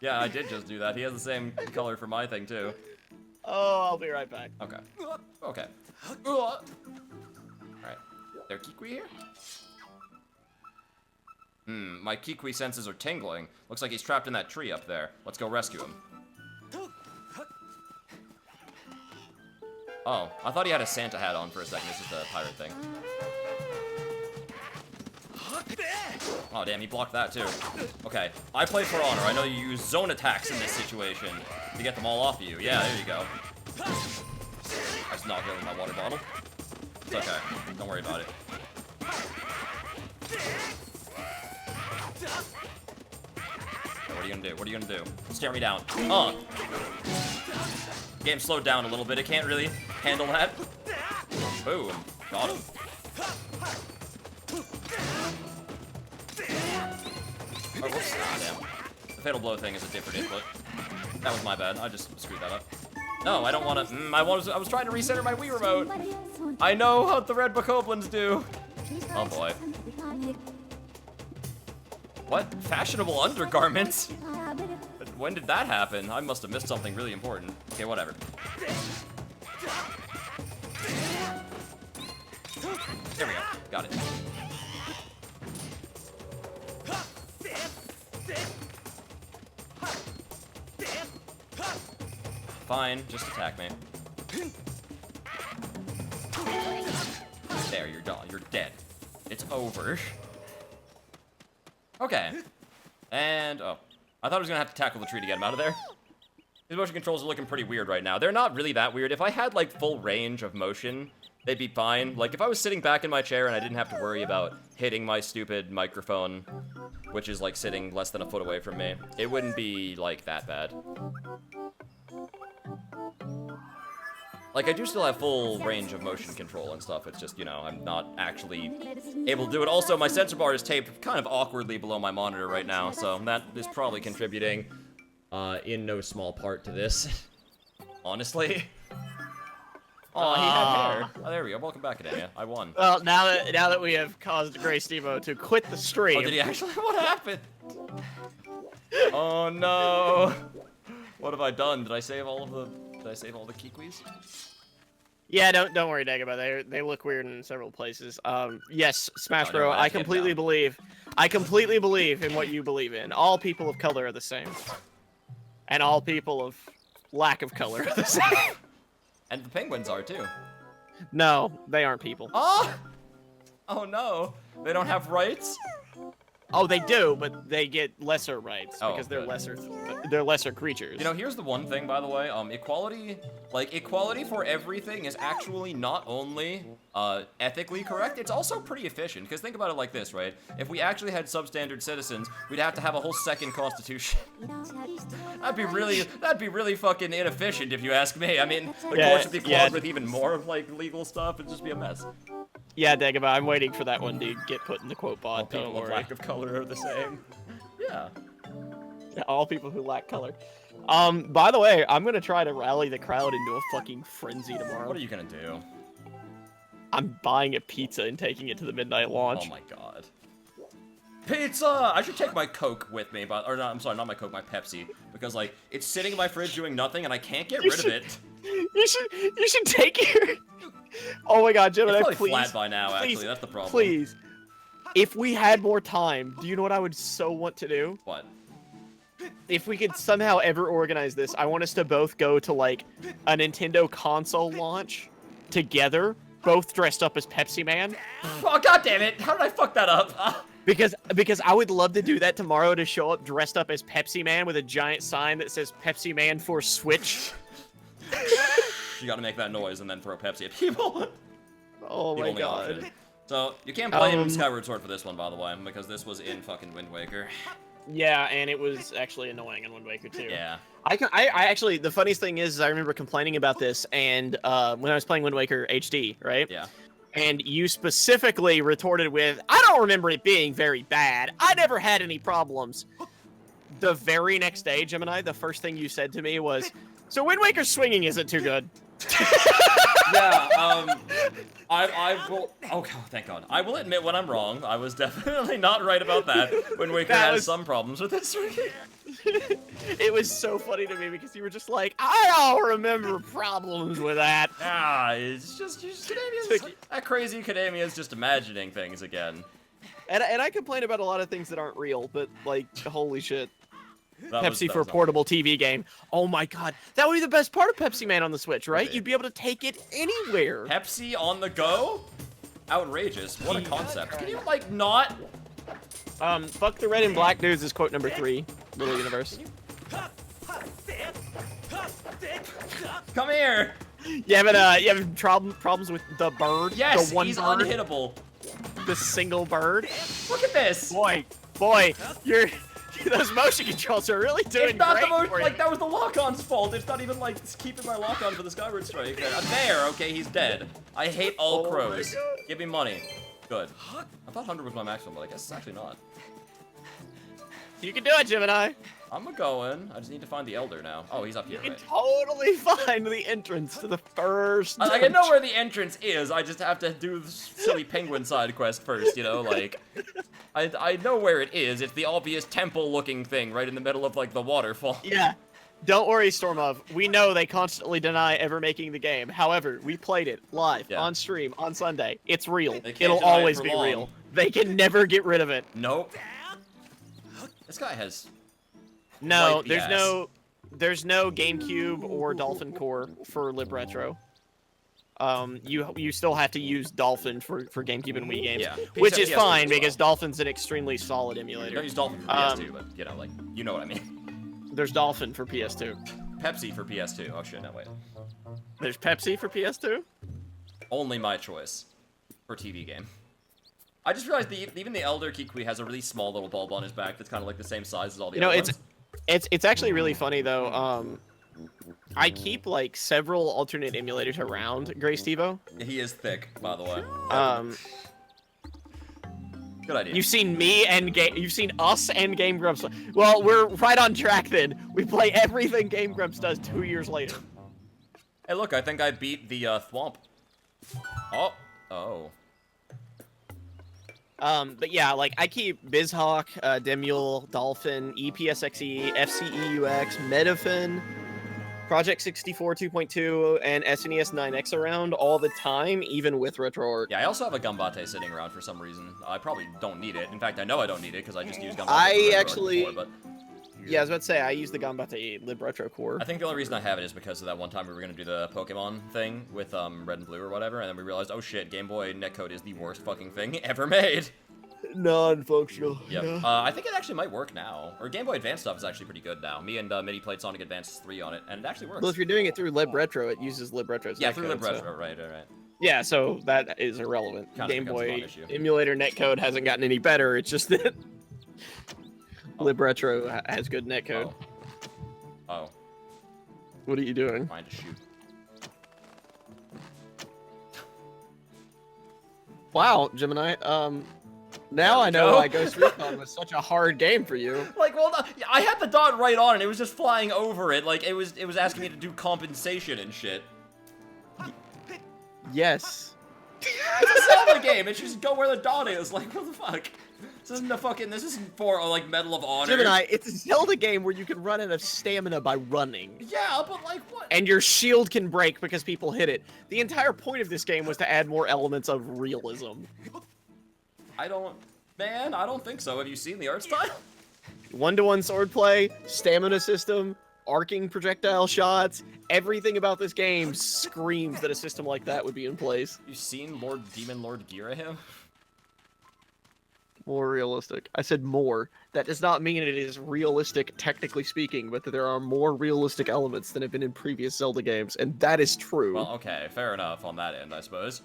Yeah, I did just do that. He has the same color for my thing too. Oh, I'll be right back. Okay. Okay. All right. There, Kikui here. My Kikui senses are tingling. Looks like he's trapped in that tree up there. Let's go rescue him. Oh, I thought he had a Santa hat on for a second. This is the pirate thing. Oh, damn, he blocked that too. Okay, I play for honor. I know you use zone attacks in this situation to get them all off of you. Yeah, there you go. I just knocked over my water bottle. It's okay. Don't worry about it. Okay, what are you gonna do? What are you gonna do? Stare me down. Game slowed down a little bit. It can't really handle that. Boom. Got him. Oh, whoops. Ah, damn. The Fatal Blow thing is a different input. That was my bad. I just screwed that up. No, I don't want to. I was trying to recenter my Wii remote. I know what the red bokoblins do. Oh boy. What? Fashionable undergarments? When did that happen? I must have missed something really important. Okay, whatever. There we go. Got it. Fine, just attack me. There, you're done. You're dead. It's over. Okay. And, oh. I thought I was gonna have to tackle the tree to get him out of there. His motion controls are looking pretty weird right now. They're not really that weird. If I had, like, full range of motion, they'd be fine. Like, if I was sitting back in my chair and I didn't have to worry about hitting my stupid microphone, which is, like, sitting less than a foot away from me, it wouldn't be, like, that bad. Like, I do still have full range of motion control and stuff. It's just, you know, I'm not actually able to do it. Also, my sensor bar is taped kind of awkwardly below my monitor right now, so that is probably contributing in no small part to this. Honestly. Oh, he had hair. Oh, there we go. Welcome back, Ademia. I won. Well, now that we have caused Grace Stevo to quit the stream. Oh, did he actually? What happened? Oh no. What have I done? Did I save all the Kikwis? Yeah, don't worry, Dagobah. They look weird in several places. Yes, Smash Oh, Bro. never mind, I I can't completely down. believe. I completely believe in what you believe in. All people of color are the same, and all people of lack of color are the same. And the penguins are too. No, they aren't people. Oh! Oh no. They don't have rights? Oh, they do, but they get lesser rights Oh, because they're good. lesser creatures. You know, here's the one thing, by the way. Equality for everything is actually not only ethically correct, it's also pretty efficient. Because think about it like this, right? If we actually had substandard citizens, we'd have to have a whole second constitution. That'd be really fucking inefficient, if you ask me. I mean, the courts would be clogged with even more of like legal stuff. It'd just be a mess. Yeah, Dagobah, I'm waiting for that one to get put in the quote All bot. Don't people of worry. lack of color are the same. Yeah. Yeah, all people who lack color. By the way, I'm gonna try to rally the crowd into a fucking frenzy tomorrow. What are you gonna do? I'm buying a pizza and taking it to the midnight launch. Oh my god. Pizza! I should take my Coke with me, but I'm sorry, not my Coke, my Pepsi, because like it's sitting in my fridge doing nothing, and I can't get rid of it. You should take your. Oh my god, Gemini, It's probably please. flat by now. please, Actually, that's the problem. Please, if we had more time, do you know what I would so want to do? What? If we could somehow ever organize this, I want us to both go to like a Nintendo console launch together, both dressed up as Pepsi Man. Oh god damn it! How did I fuck that up? Because I would love to do that tomorrow, to show up dressed up as Pepsi Man with a giant sign that says Pepsi Man for Switch. You gotta make that noise and then throw Pepsi at people. Oh The my only god. option. So you can't blame Skyward Sword for this one, by the way, because this was in fucking Wind Waker. Yeah, and it was actually annoying in Wind Waker too. Yeah. I actually, the funniest thing is I remember complaining about this, and when I was playing Wind Waker HD, right? Yeah. And you specifically retorted with, I don't remember it being very bad. I never had any problems. The very next day, Gemini, the first thing you said to me was, so Wind Waker's swinging isn't too good. Yeah, I will. Oh, God, thank God. I will admit when I'm wrong. I was definitely not right about that. Wind Waker has some problems with its swinging. It was so funny to me because you were just like, I don't remember problems with that. Ah, it's just that crazy Academia is just imagining things again. And I complain about a lot of things that aren't real, but like, holy shit. That Pepsi was for a not- portable TV game. Oh my god. That would be the best part of Pepsi Man on the Switch, right? Okay. You'd be able to take it anywhere. Pepsi on the go? Outrageous. What a concept. Can you, like, not? Fuck the red and black dudes is quote number 3. Little Universe. Come here! You have problems with the bird? Yes, the one he's bird? unhittable. The single bird? Look at this! Boy, you're... Those motion controls are really doing It's not great the most, for you. like, that was the lock-on's fault. It's not even, like, keeping my lock-on for the Skyward Strike. There, okay, he's dead. I hate all Oh my crows. God. Give me money. Good. I thought 100 was my maximum, but I guess it's actually not. You can do it, Gemini. I'm a-going. I just need to find the Elder now. Oh, he's up here, You right? can totally find the entrance to the first... I know where the entrance is, I just have to do the silly penguin side quest first, you know, like... I know where it is. It's the obvious temple-looking thing right in the middle of, like, the waterfall. Yeah. Don't worry, Stormov. We know they constantly deny ever making the game. However, we played it live, Yeah. on stream, on Sunday. It's real. They can't It'll deny it always for be long. real. They can never get rid of it. Nope. This guy has... No, White there's no GameCube or Dolphin Core for Lib Retro. You still have to use Dolphin for GameCube and Wii games, Yeah. which is PS2 fine as well. because Dolphin's an extremely solid You emulator. don't use Dolphin for PS2, but, you know, like, you know what I mean. There's Dolphin for PS2. Pepsi for PS2. Oh, shit, no, wait. There's Pepsi for PS2? Only my choice for TV game. I just realized even the Elder Kikui has a really small little bulb on his back that's kind of like the same size as all the You know, other it's ones. it's actually really funny though. I keep like several alternate emulators around Gray Stevo. He is thick, by the way. Good idea. You've seen me and you've seen us and Game Grumps. Well, we're right on track then. We play everything Game Grumps does 2 years later. Hey, look, I think I beat the Thwomp. Oh. Oh. But yeah, like I keep BizHawk, Demule, Dolphin, EPSXE, FCEUX, Metafin, Project 64 2.2 and SNES 9X around all the time, even with RetroArch. Yeah, I also have a Gumbate sitting around for some reason. I probably don't need it. In fact, I know I don't need it because I just use Gumbate I for actually- before, but Yeah, I was about to say, I use the Gambate Lib Retro Core. I think the only reason I have it is because of that one time we were going to do the Pokemon thing with Red and Blue or whatever, and then we realized, oh shit, Game Boy netcode is the worst fucking thing ever made. Non-functional. Yep. Yeah. I think it actually might work now. Or Game Boy Advance stuff is actually pretty good now. Me and Midi played Sonic Advance 3 on it, and it actually works. Well, if you're doing it through Lib Retro, it uses Lib Retro's Yeah, netcode, through Lib so- Retro, right. Yeah, so that is irrelevant. Kinda Game becomes a Boy non-issue. emulator netcode hasn't gotten any better. It's just that Lib Retro has good netcode. Oh, What are you doing? trying to shoot. Wow, Gemini. Now I know why Ghost Recon was such a hard game for you. Like, well, no, I had the dot right on, and it was just flying over it. Like, it was asking me to do compensation and shit. Yes. It's a Zelda game. It should just go where the dot is. Like, what the fuck? This isn't for, like, Medal of Honor. Gemini, it's a Zelda game where you can run out of stamina by running. Yeah, but, like, what? And your shield can break because people hit it. The entire point of this game was to add more elements of realism. I don't think so. Have you seen the art style? One-to-one swordplay, stamina system, arcing projectile shots, everything about this game screams that a system like that would be in place. You seen Demon Lord Girahim? More realistic. I said more. That does not mean it is realistic, technically speaking, but that there are more realistic elements than have been in previous Zelda games, and that is true. Well, okay, fair enough on that end, I suppose.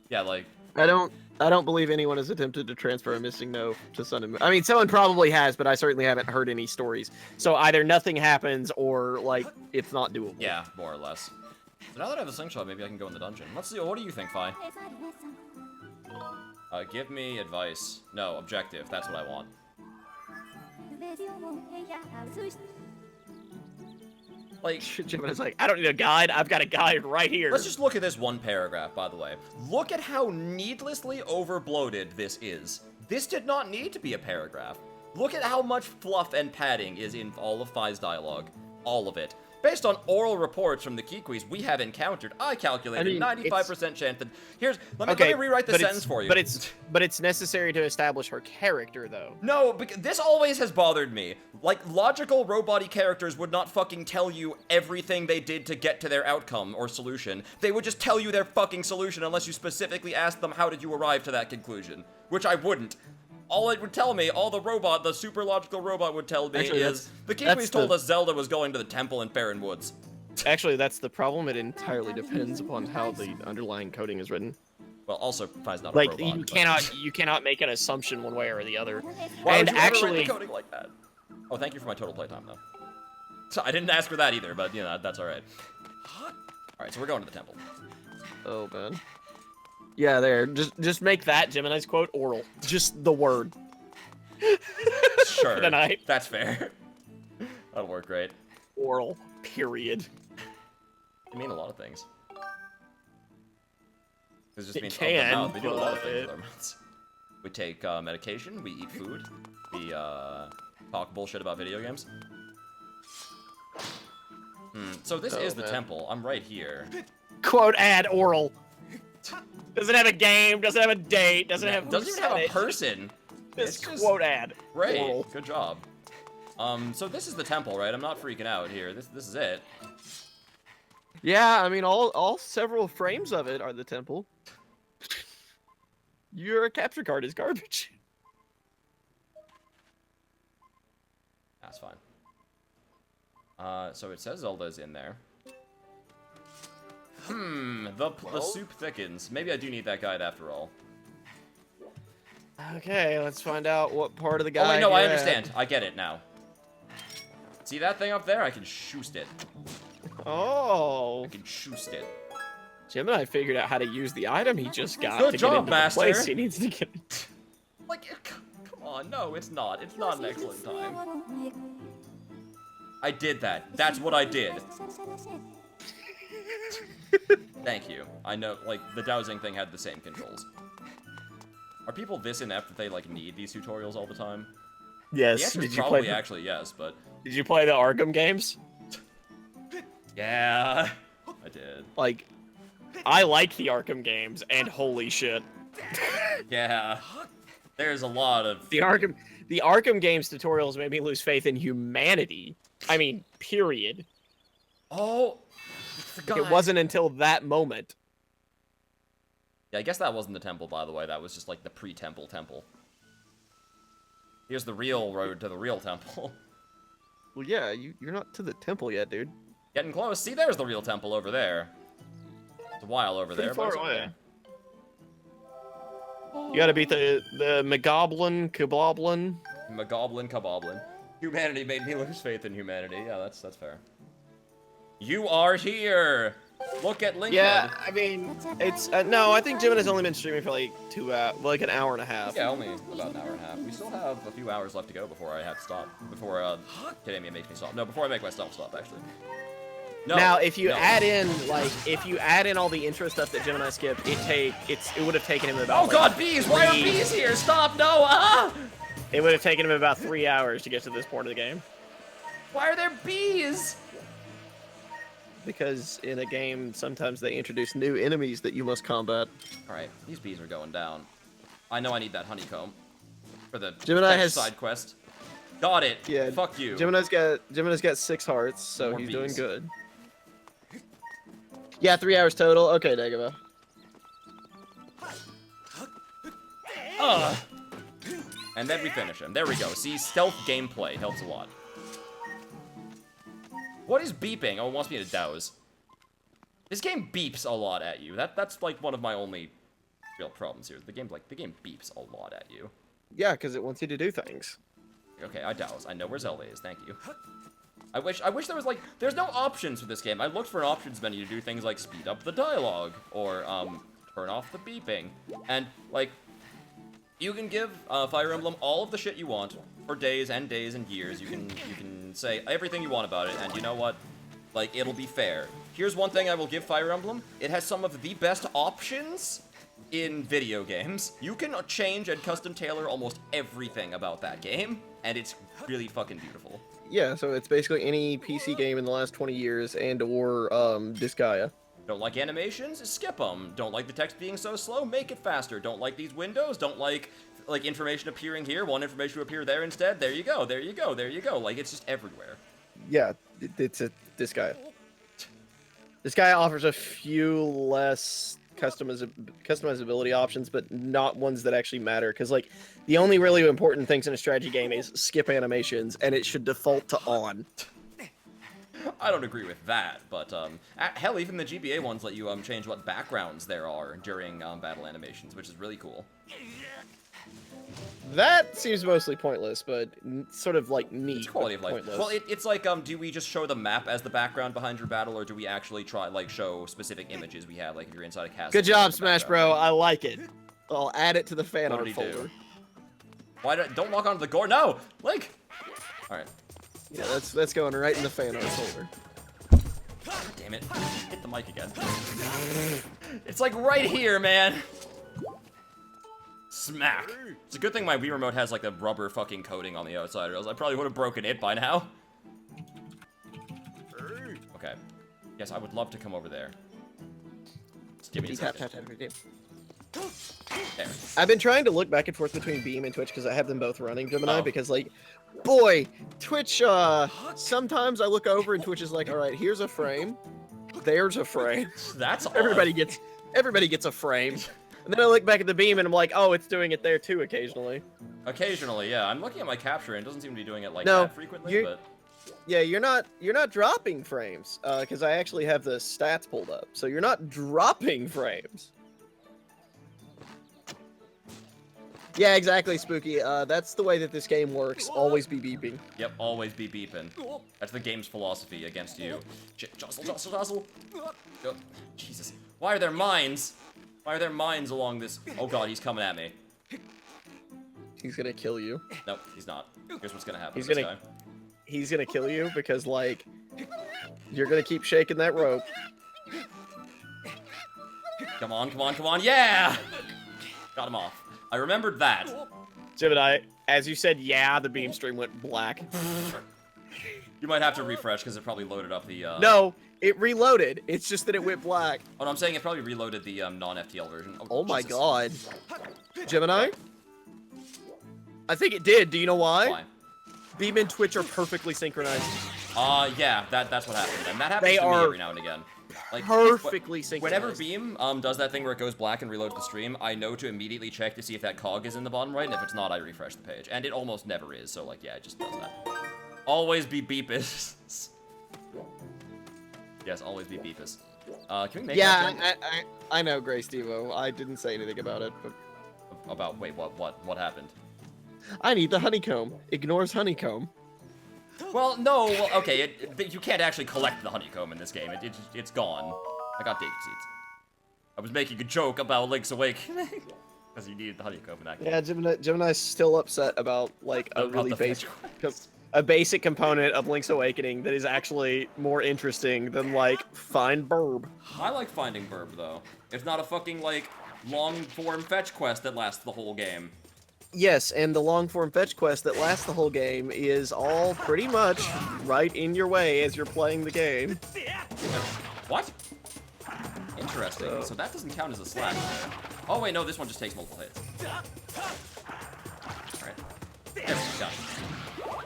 Yeah, like, I don't believe anyone has attempted to transfer a missing no to Sun and Moon. I mean, someone probably has, but I certainly haven't heard any stories. So either nothing happens or, like, it's not doable. yeah, more or less. So now that I have a slingshot, maybe I can go in the dungeon. Let's see, what do you think, Fi? Give me advice. No, objective. That's what I want. Like, Gemini's like, I don't need a guide. I've got a guide right here. let's just look at this one paragraph, by the way. Look at how needlessly overbloated this is. This did not need to be a paragraph. Look at how much fluff and padding is in all of Fi's dialogue. All of it. Based on oral reports from the Kikwis we have encountered, I calculated 95% chance that... Let me rewrite the sentence for you. But it's necessary to establish her character, though. No, because this always has bothered me. Like, logical robot-y characters would not fucking tell you everything they did to get to their outcome or solution. They would just tell you their fucking solution unless you specifically asked them how did you arrive to that conclusion. Which I wouldn't. All it would tell me, the super logical robot would tell me is, the Kikwis told us Zelda was going to the temple in Faron Woods. Actually, that's the problem. It entirely depends upon how the underlying coding is written. Well, also, Fi's not a Like, robot. you cannot make an assumption one way or the other. Why And would you ever actually, write the coding like that? Oh, thank you for my total playtime, though. So I didn't ask for that either, but, you know, that's alright. Alright, so we're going to the temple. oh man. Yeah, there. Just make that Gemini's quote oral. Just the word. Sure. For the night. That's fair. That'll work great. Oral. Period. It mean a lot of things. This just It means can, open mouth. We do a lot of but- things with our mouths. We take medication, we eat food, we talk bullshit about video games. So this is the man. temple. I'm right here. Quote ad oral. Doesn't have a game, doesn't have a date, doesn't have Doesn't even have a person. This It's just- quote ad. Great. Oral. Good job. So this is the temple, right? I'm not freaking out here. This is it. Yeah, I mean all several frames of it are the temple. Your capture card is garbage. That's fine. So it says Zelda's in there. The soup thickens. Maybe I do need that guide after all. Okay, let's find out what part of the Oh guide. wait, no, I you're at. understand. I get it now. See that thing up there? I can shoost it. Oh, I can shoost it. Gemini figured out how to use the item he just got. Good to job, get into master. The place he needs to get. Like, come on, no, it's not. It's not an excellent time. I did that. That's what I did. Thank you. I know, like, the dowsing thing had the same controls. Are people this inept that they, like, need these tutorials all the time? Yes. The answer is Did you probably play? actually yes, but... Did you play the Arkham games? Yeah, I did. Like, I like the Arkham games, and holy shit. Yeah, there's a lot of... The Arkham games tutorials made me lose faith in humanity. I mean, period. Oh, forgot. It wasn't until that moment. Yeah, I guess that wasn't the temple, by the way. That was just, like, the pre-temple temple. Here's the real road to the real temple. Well, yeah, you're not to the temple yet, dude. Getting close. See, there's the real temple over there. It's a while over there, Pretty far but it's away. okay. You gotta beat the Megoblin, Kaboblin. Magoblin Kaboblin. Humanity made me lose faith in humanity. Yeah, that's fair. You are here! Look at Linkhead. Yeah, I mean, it's no. I think Jim has only been streaming for like like an hour and a half. Yeah, only about an hour and a half. We still have a few hours left to go before I have to stop. Before Academia makes me stop. No, before I make myself stop, actually. No. Now, if you add in all the intro stuff that Jim and I skipped, it would have taken him about. Oh God, bees! Why are bees here? Stop! No! Ah! It would have taken him about 3 hours to get to this point of the game. Why are there bees? Because in a game, sometimes they introduce new enemies that you must combat. Alright, these bees are going down. I know I need that honeycomb for the Gemini fetch has- side quest. Got it. Yeah. Fuck you. Gemini's got 6 hearts, so More he's bees. doing good. Yeah, 3 hours total. Okay, Dagobah. And then we finish him. There we go. See, stealth gameplay helps a lot. What is beeping? Oh, it wants me to douse. This game beeps a lot at you. That's like one of my only real problems here. The game beeps a lot at you. Yeah, because it wants you to do things. Okay, I douse. I know where Zelda is. Thank you. I wish there was like, there's no options for this game. I looked for an options menu to do things like speed up the dialogue or turn off the beeping. And like, you can give Fire Emblem all of the shit you want for days and days and years. You can say everything you want about it, and you know what? Like, it'll be fair. Here's one thing I will give Fire Emblem. It has some of the best options in video games. You can change and custom tailor almost everything about that game, and it's really fucking beautiful. Yeah, so it's basically any PC game in the last 20 years and or Disgaea. Don't like animations? Skip them. Don't like the text being so slow? Make it faster. Don't like these windows? Don't like information appearing here? Want information to appear there instead? There you go. There you go. There you go. Like, it's just everywhere. Yeah, it's a Disgaea. Disgaea offers a few less customizability options, but not ones that actually matter. Because like, the only really important things in a strategy game is skip animations, and it should default to on. I don't agree with that, but hell, even the GBA ones let you change what backgrounds there are during battle animations, which is really cool. That seems mostly pointless, but sort of like neat. It's quality of life. Pointless. Well, it's like, do we just show the map as the background behind your battle, or do we actually try show specific images we have, like if you're inside a castle? Good job, the Smash background? Bro. I like it. I'll add it to the fan What art did he do? folder. Why don't walk onto the gore? No, Link. All right. Yeah, that's going right in the fan art folder. God damn it! Hit the mic again. It's like right here, man. Smack. It's a good thing my Wii remote has like a rubber fucking coating on the outside, or else I probably would have broken it by now. Okay. Yes, I would love to come over there. Just give me a second. There. I've been trying to look back and forth between Beam and Twitch because I have them both running, Gemini, Oh. because like, boy, Twitch, sometimes I look over and Twitch is like, all right, here's a frame, there's a frame. That's odd. Everybody gets a frame. And then I look back at the Beam and I'm like, oh, it's doing it there too occasionally. Occasionally, yeah. I'm looking at my capture and it doesn't seem to be doing it like No, that frequently, you're- but Yeah, you're not dropping frames, because I actually have the stats pulled up. So you're not dropping frames. Yeah, exactly, Spooky. That's the way that this game works. Always be beeping. yep, always be beeping. That's the game's philosophy against you. Jostle, jostle, jostle. Oh, Jesus. Why are there mines? Why are there mines along this? Oh god, he's coming at me. He's gonna kill you. Nope, he's not. Here's what's gonna happen He's to this gonna- guy. He's gonna kill you because, like, you're gonna keep shaking that rope. Come on, come on, come on. Yeah! Got him off. I remembered that. Gemini, as you said, yeah, the beam stream went black. You might have to refresh because it probably loaded up the. No, it reloaded. It's just that it went black. Oh, no, I'm saying it probably reloaded the non-FTL version. Oh my Jesus. god. Gemini? I think it did. Do you know why? Why? Beam and Twitch are perfectly synchronized. Yeah, that's what happened. And that happens They to me are every now and again. Like, Perfectly synchronized. whenever Beam does that thing where it goes black and reloads the stream, I know to immediately check to see if that cog is in the bottom right, and if it's not, I refresh the page. And it almost never is, so like, yeah, it just does that. Always be beepus. Yes, always be beepus. Can we make that Yeah, I know, Gray Stevo. I didn't say anything about it, but... About, wait, what happened? I need the honeycomb. Ignores honeycomb. Well, no, well, okay, you can't actually collect the honeycomb in this game. It's gone. I got dated seeds. I was making a joke about Link's Awakening. Because you needed the honeycomb in that game. Yeah, Gemini's still upset about, like, a About really the basic... fetch A basic component of Link's Awakening that is actually more interesting than, like, find Burb. I like finding Burb, though. It's not a fucking, like, long-form fetch quest that lasts the whole game. Yes, and the long-form fetch quest that lasts the whole game is all pretty much right in your way as you're playing the game. What? Interesting. So that doesn't count as a slash. Oh, wait, no, this one just takes multiple hits. Alright. There we go.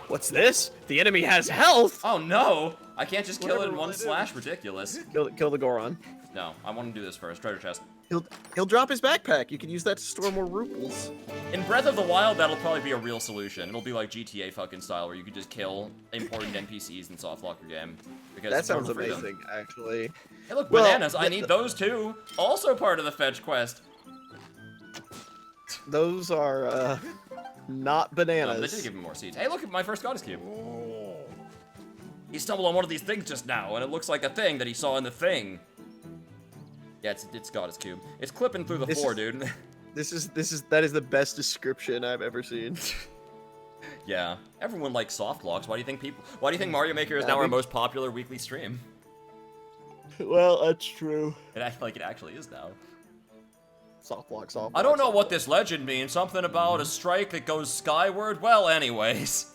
What's this? The enemy has health! Oh, no! I can't just kill it in Whatever one will I do? slash. Ridiculous. Kill the Goron. No, I want to do this first. Treasure chest. He'll drop his backpack. You can use that to store more rubles. In Breath of the Wild, that'll probably be a real solution. It'll be like GTA fucking style, where you can just kill important NPCs and softlock your game. Because That it's more sounds for freedom. amazing, actually. Hey, look, Well, bananas. I need those too. Also part of the fetch quest. Those are, not bananas. They did give me more seeds. Hey, look at my first goddess cube. He stumbled on one of these things just now, and it looks like a thing that he saw in the thing. Yeah, it's goddess cube. It's clipping through the floor, dude. That is the best description I've ever seen. Yeah, everyone likes soft locks. Why do you think Mario Maker is now our most popular weekly stream? Well, that's true. It acts like it actually is now. Soft lock. I don't know what this legend means. Something about a strike that goes skyward. Well, anyways.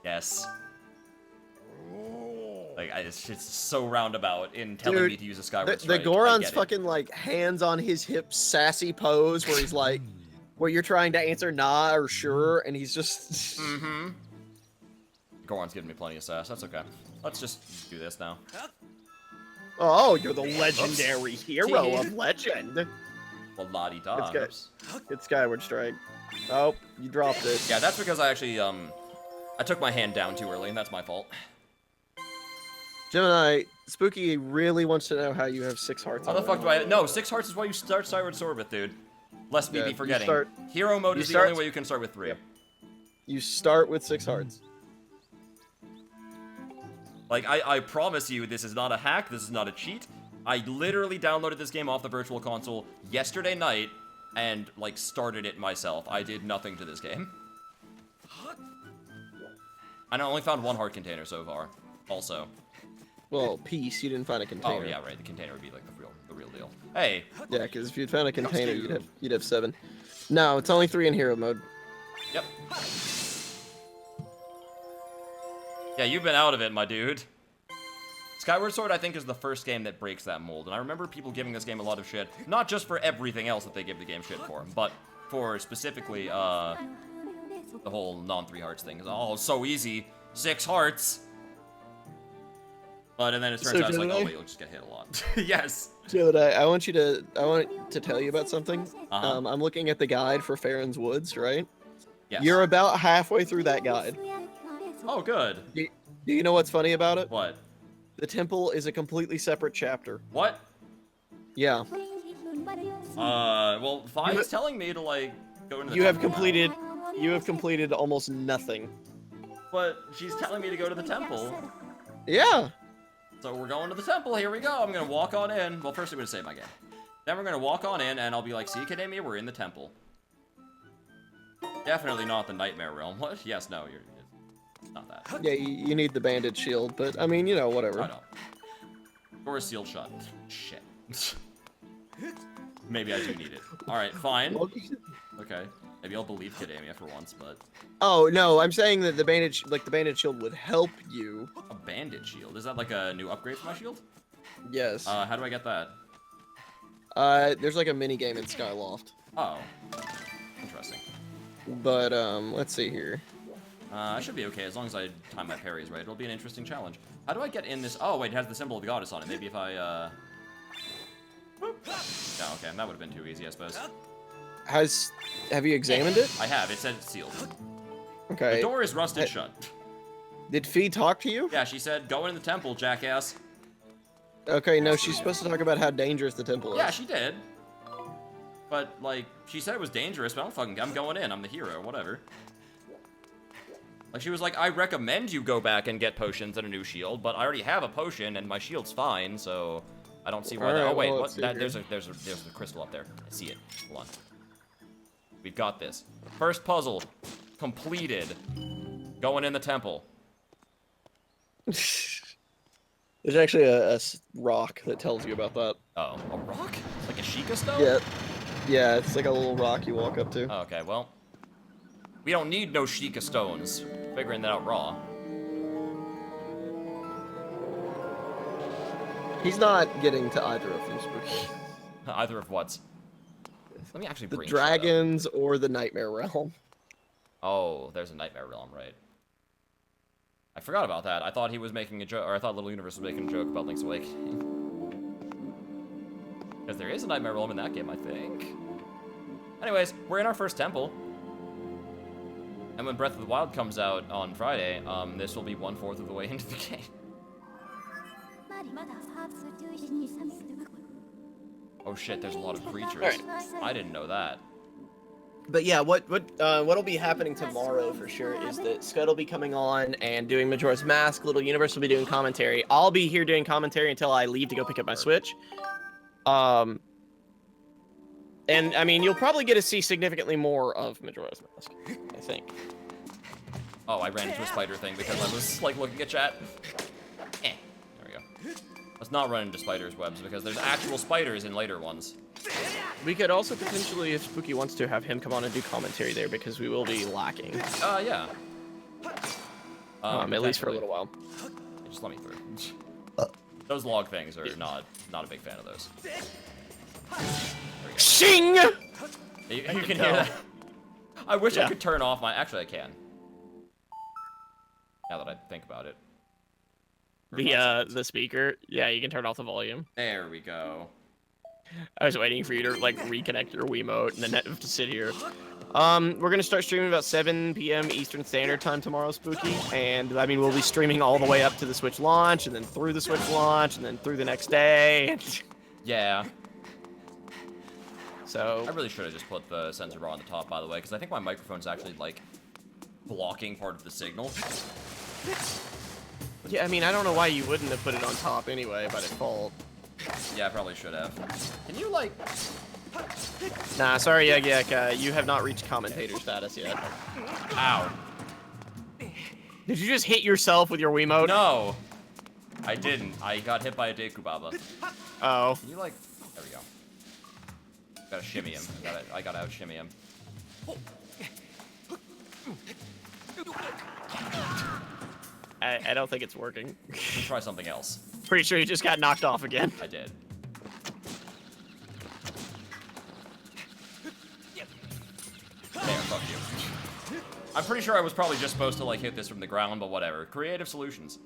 Yes. Like, it's so roundabout in telling me to use a Skyward Strike. The Goron's fucking, like, hands on his hip sassy pose where he's like, where you're trying to answer nah or sure, and he's just... Mm-hmm. Goron's giving me plenty of sass. That's okay. Let's just do this now. Oh, you're the legendary hero of legend. Well, la-di-da. It's Skyward Strike. Oh, you dropped it. Yeah, that's because I actually, I took my hand down too early, and that's my fault. Gemini, Spooky really wants to know how you have 6 hearts. How the fuck do I... No, 6 hearts is why you start Skyward Sword with, dude. Lest me be forgetting. Hero mode is the only way you can start with 3. You start with 6 hearts. Like, I promise you, this is not a hack, this is not a cheat. I literally downloaded this game off the Virtual Console yesterday night, and, like, started it myself. I did nothing to this game. And I only found 1 heart container so far, also. Well, peace, you didn't find a container. Oh, yeah, right, the container would be, like, the real deal. Hey! Yeah, because if you'd found a container, you'd have 7. No, it's only 3 in hero mode. Yep. Yeah, you've been out of it, my dude. Skyward Sword, I think, is the first game that breaks that mold, and I remember people giving this game a lot of shit, not just for everything else that they give the game shit for, but for specifically, the whole non-3 hearts thing. Oh, so easy. 6 hearts! But, and then it turns out it's like, oh wait, you'll just get hit a lot. Yes! Jodi, I want to tell you about something. I'm looking at the guide for Farron's Woods, right? Yes. You're about halfway through that guide. Oh, good. Do you know what's funny about it? What? The temple is a completely separate chapter. What? Yeah. Well, Fi's telling me to, like, go into the You have completed almost nothing. But she's telling me to go to the temple. Yeah. So we're going to the temple, here we go. I'm gonna walk on in. Well, first I'm gonna save my game. Then we're gonna walk on in, and I'll be like, see, Academia, we're in the temple. Definitely not the Nightmare Realm. What? Yes, no, it's not that. Yeah, you need the banded shield, but, I mean, you know, whatever. I don't. Door is sealed shut. Shit. Maybe I do need it. Alright, fine. Okay. Maybe I'll believe Kadamia for once, but... Oh, no, I'm saying that the bandage, like, the bandage shield would help you. A bandage shield? Is that like a new upgrade for my shield? Yes. How do I get that? There's like a mini game in Skyloft. Oh. Interesting. But, let's see here. I should be okay as long as I time my parries right. It'll be an interesting challenge. How do I get in this? Oh, wait, it has the symbol of the goddess on it. Maybe if I, Yeah, okay, that would have been too easy, I suppose. Have you examined it? I have. It said it's sealed. Okay. The door is rusted shut. Did Fee talk to you? Yeah, she said, go in the temple, jackass. Okay, no, she's supposed to talk about how dangerous the temple is. Yeah, she did. But, like, she said it was dangerous, but I'm going in. I'm the hero, whatever. Like, she was like, I recommend you go back and get potions and a new shield, but I already have a potion and my shield's fine, so I don't see why that... Oh, wait, well, what? There's a crystal up there. I see it. Hold on. We've got this. First puzzle completed. Going in the temple. There's actually a rock that tells you about that. Oh, a rock? Like a Sheikah stone? Yeah. Yeah, it's like a little rock you walk up to. Oh, okay, well, we don't need no Sheikah stones. Figuring that out raw. He's not getting to either of them, Spooky. Either of what? Let me actually The bring dragons or the nightmare realm. Oh, there's a nightmare realm, right? I forgot about that. I thought he was making a joke, or I thought Little Universe was making a joke about Link's Awakening. Because there is a nightmare realm in that game, I think. Anyways, we're in our first temple. And when Breath of the Wild comes out on Friday, this will be 1/4 of the way into the game. Oh shit, there's a lot of creatures. Alright. I didn't know that. But yeah, what'll be happening tomorrow for sure is that Scud will be coming on and doing Majora's Mask. Little Universe will be doing commentary. I'll be here doing commentary until I leave to go pick up my Switch. And I mean, you'll probably get to see significantly more of Majora's Mask, I think. Oh, I ran into a spider thing because I was like looking at chat. There we go. Let's not run into spiders' webs because there's actual spiders in later ones. We could also potentially, if Spooky wants to, have him come on and do commentary there because we will be lacking. Yeah. At least for a little while. Just let me through. Those log things are not a big fan of those. Shing! You can hear that. I wish I could turn off my... Actually, I can. Now that I think about it. The speaker. Yeah, you can turn off the volume. There we go. I was waiting for you to like reconnect your Wiimote and then have to sit here. We're gonna start streaming about 7 p.m. Eastern Standard Time tomorrow, Spooky. And I mean, we'll be streaming all the way up to the Switch launch, and then through the Switch launch, and then through the next day. Yeah. So I really should have just put the sensor bar on the top, by the way, because I think my microphone's actually like blocking part of the signal. yeah, I mean, I don't know why you wouldn't have put it on top anyway by default. Yeah, I probably should have. Can you like? Nah, sorry, Yeg, you have not reached commentator status yet. Ow. Did you just hit yourself with your Wiimote? No, I didn't. I got hit by a Deku Baba. Oh. Can you like? There we go. Gotta shimmy him. I gotta out shimmy him. I don't think it's working. Let's try something else. Pretty sure you just got knocked off again. I did. There, fuck you. I'm pretty sure I was probably just supposed to like hit this from the ground, but whatever. Creative solutions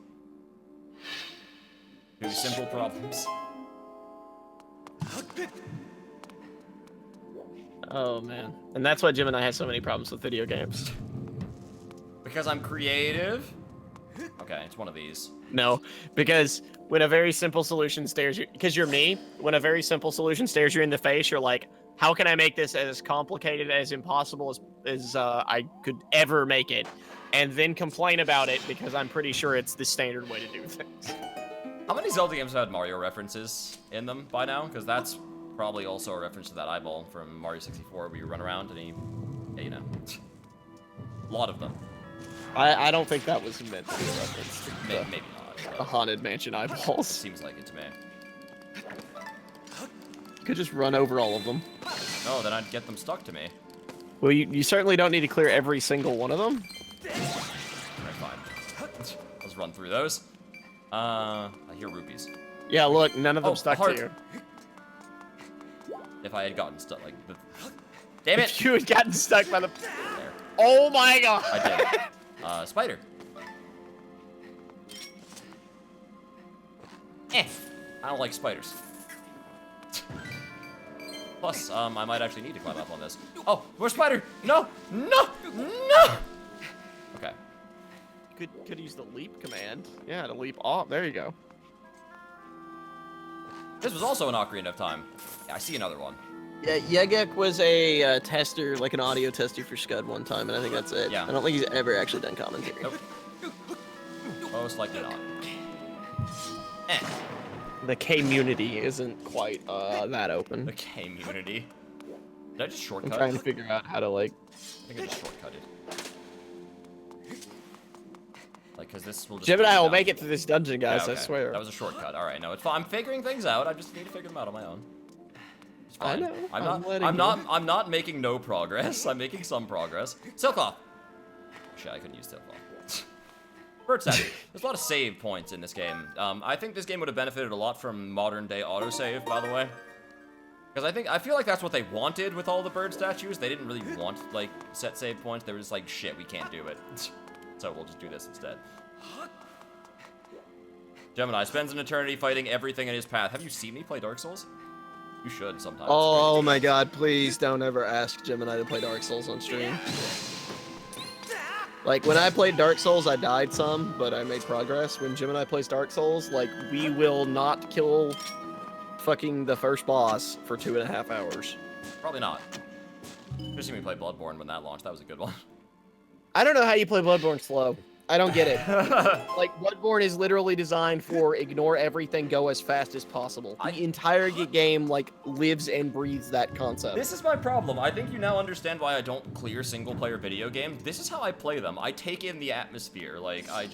to simple problems. Oh man, and that's why Jim and I have so many problems with video games. Because I'm creative? Okay, it's one of these. No, because when a very simple solution stares you, because you're me, when a very simple solution stares you in the face, you're like, how can I make this as complicated, as impossible as I could ever make it? And then complain about it because I'm pretty sure it's the standard way to do things. How many Zelda games have had Mario references in them by now? Because that's probably also a reference to that eyeball from Mario 64 where you run around and yeah, you know. A lot of them. I don't think that was meant to be a reference to Maybe not. the Haunted Mansion eyeballs. Seems like it to me. Could just run over all of them. No, then I'd get them stuck to me. Well, you certainly don't need to clear every single one of them. Alright, fine. Let's run through those. I hear rupees. Yeah, look, none of them Oh, stuck heart. to you. If I had gotten stuck, like, damn it! If you had gotten stuck by the... There. Oh my god! I did. Spider. I don't like spiders. Plus, I might actually need to climb up on this. Oh, more spider! No! No! No! Okay. Could use the leap command. Yeah, to leap off. There you go. This was also an Ocarina of Time. Yeah, I see another one. Yeah, Yegek was a tester, like an audio tester for Scud one time, and I think that's it. Yeah. I don't think he's ever actually done commentary. Nope. Most likely not. Eh. The K-munity isn't quite that open. The community. Did I just I'm shortcut? trying to figure out how to like... I think I just shortcutted. Like, cause this will just... Jim and take I me will down. make it to this dungeon, guys. Yeah, okay. I swear. That was a shortcut. All right, no, it's fine. I'm figuring things out. I just need to figure them out on my own. It's I fine. know. I'm not making no progress. I'm making some progress. Silklaw. Shit, I couldn't use Silklaw. Bird statue. There's a lot of save points in this game. I think this game would have benefited a lot from modern day autosave, by the way. Because I feel like that's what they wanted with all the bird statues. They didn't really want, like, set save points. They were just like, shit, we can't do it. So we'll just do this instead. Gemini spends an eternity fighting everything in his path. Have you seen me play Dark Souls? You should sometime. Oh my god, please don't ever ask Gemini to play Dark Souls on stream. Like, when I played Dark Souls, I died some, but I made progress. When Gemini plays Dark Souls, like, we will not kill fucking the first boss for 2.5 hours. Probably not. Just seen me play Bloodborne when that launched. That was a good one. I don't know how you play Bloodborne slow. I don't get it. Like, Bloodborne is literally designed for ignore everything, go as fast as possible. The entire game, like, lives and breathes that concept. This is my problem. I think you now understand why I don't clear single-player video games. This is how I play them. I take in the atmosphere. Like, I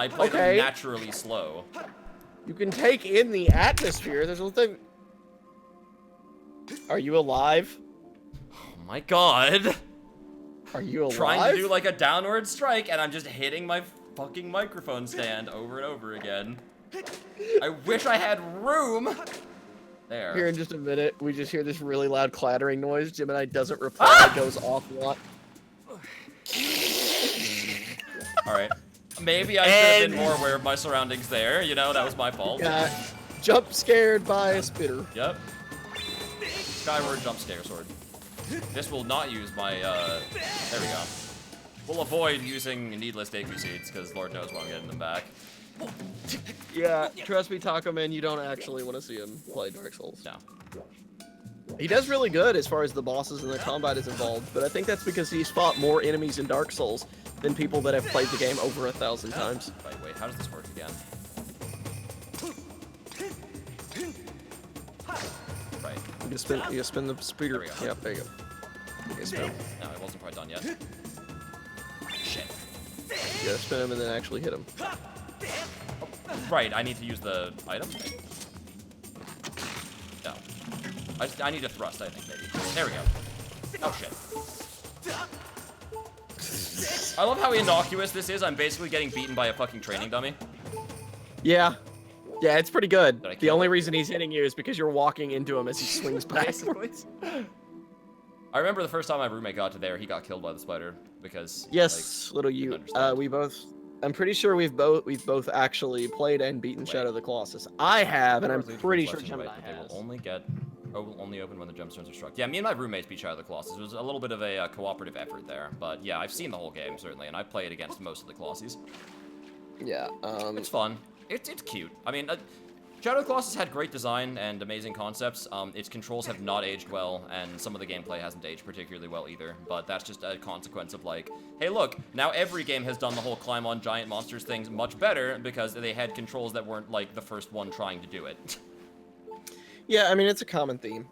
play them naturally slow. You can take in the atmosphere. There's a thing. Are you alive? Oh my god. Are you alive? Trying to do like a downward strike, and I'm just hitting my fucking microphone stand over and over again. I wish I had room. There. Here in just a minute, we just hear this really loud clattering noise. Gemini doesn't reply, goes offline. Alright. Maybe I should have been more aware of my surroundings there. You know, that was my fault. Got jump scared by a spitter. Yep. Skyward jump scare sword. This will not use my, there we go. We'll avoid using needless Deku seeds, because Lord knows when I'm getting them back. Yeah, trust me, Taco Man, you don't actually want to see him play Dark Souls. No. He does really good as far as the bosses and the combat is involved, but I think that's because he's fought more enemies in Dark Souls than people that have played the game over 1,000 times. Wait, how does this work again? Right. You spin the speeder. There we go. Yep, there you go. Okay, spin him. No, it wasn't quite done yet. Shit. You gotta spin him and then actually hit him. Right, I need to use the item? No. I need a thrust, I think, maybe. There we go. Oh, shit. I love how innocuous this is. I'm basically getting beaten by a fucking training dummy. Yeah. Yeah, it's pretty good. Did I The kill only him? reason he's hitting you is because you're walking into him as he swings backwards. I remember the first time my roommate got to there, he got killed by the spider because Yes, little you. didn't understand. We both. I'm pretty sure we've both actually played and beaten Shadow of the Colossus. I have, and I'm pretty sure Gemini They has. will only open when the gemstones are struck. Yeah, me and my roommates beat Shadow of the Colossus. It was a little bit of a cooperative effort there, but yeah, I've seen the whole game certainly, and I've played against most of the Colossus. Yeah. It's fun. It's cute. I mean, Shadow of the Colossus had great design and amazing concepts. Its controls have not aged well, and some of the gameplay hasn't aged particularly well either. But that's just a consequence of like, hey, look, now every game has done the whole climb on giant monsters things much better because they had controls that weren't like the first one trying to do it. Yeah, I mean it's a common theme.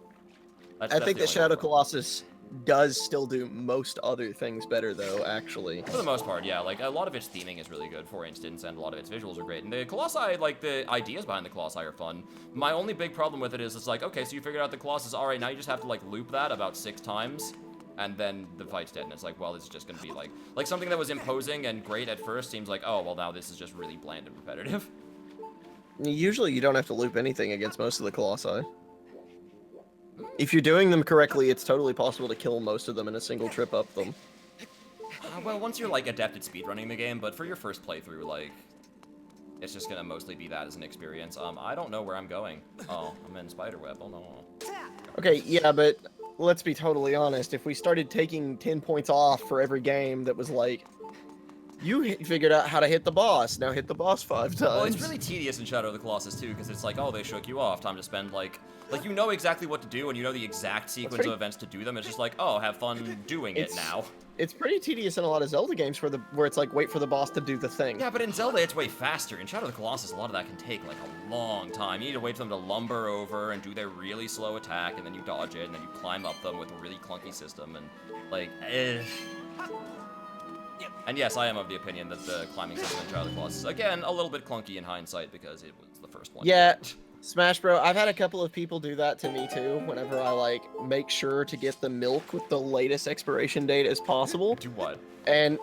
That's I think the that only Shadow one. Colossus does still do most other things better, though. Actually. For the most part, yeah. Like, a lot of its theming is really good, for instance, and a lot of its visuals are great. And the Colossi, like, the ideas behind the Colossi are fun. My only big problem with it is it's like, okay, so you figured out the Colossus, alright, now you just have to, like, loop that about 6 times. and then the fight's dead, and it's like, well, this is just gonna be like something that was imposing and great at first seems like, oh, well, now this is just really bland and repetitive. Usually you don't have to loop anything against most of the Colossi. If you're doing them correctly, it's totally possible to kill most of them in a single trip up them. Well, once you're, like, adept at speedrunning the game, but for your first playthrough, like, it's just gonna mostly be that as an experience. I don't know where I'm going. Oh, I'm in Spiderweb. Oh, no. Okay, yeah, but let's be totally honest. If we started taking 10 points off for every game that was like, you figured out how to hit the boss, now hit the boss 5 times. Well, it's really tedious in Shadow of the Colossus, too, because it's like, oh, they shook you off. Time to spend, like, you know exactly what to do, and you know the exact sequence of events to do them. It's just like, oh, have fun doing it now. It's pretty tedious in a lot of Zelda games where it's like, wait for the boss to do the thing. Yeah, but in Zelda, it's way faster. In Shadow of the Colossus, a lot of that can take, like, a long time. You need to wait for them to lumber over and do their really slow attack, and then you dodge it, and then you climb up them with a really clunky system, and, like, And yes, I am of the opinion that the climbing system in Shadow of the Colossus, again, a little bit clunky in hindsight because it was the first one. Yeah, Smash Bro, I've had a couple of people do that to me too, whenever I, like, make sure to get the milk with the latest expiration date as possible. Do what? And,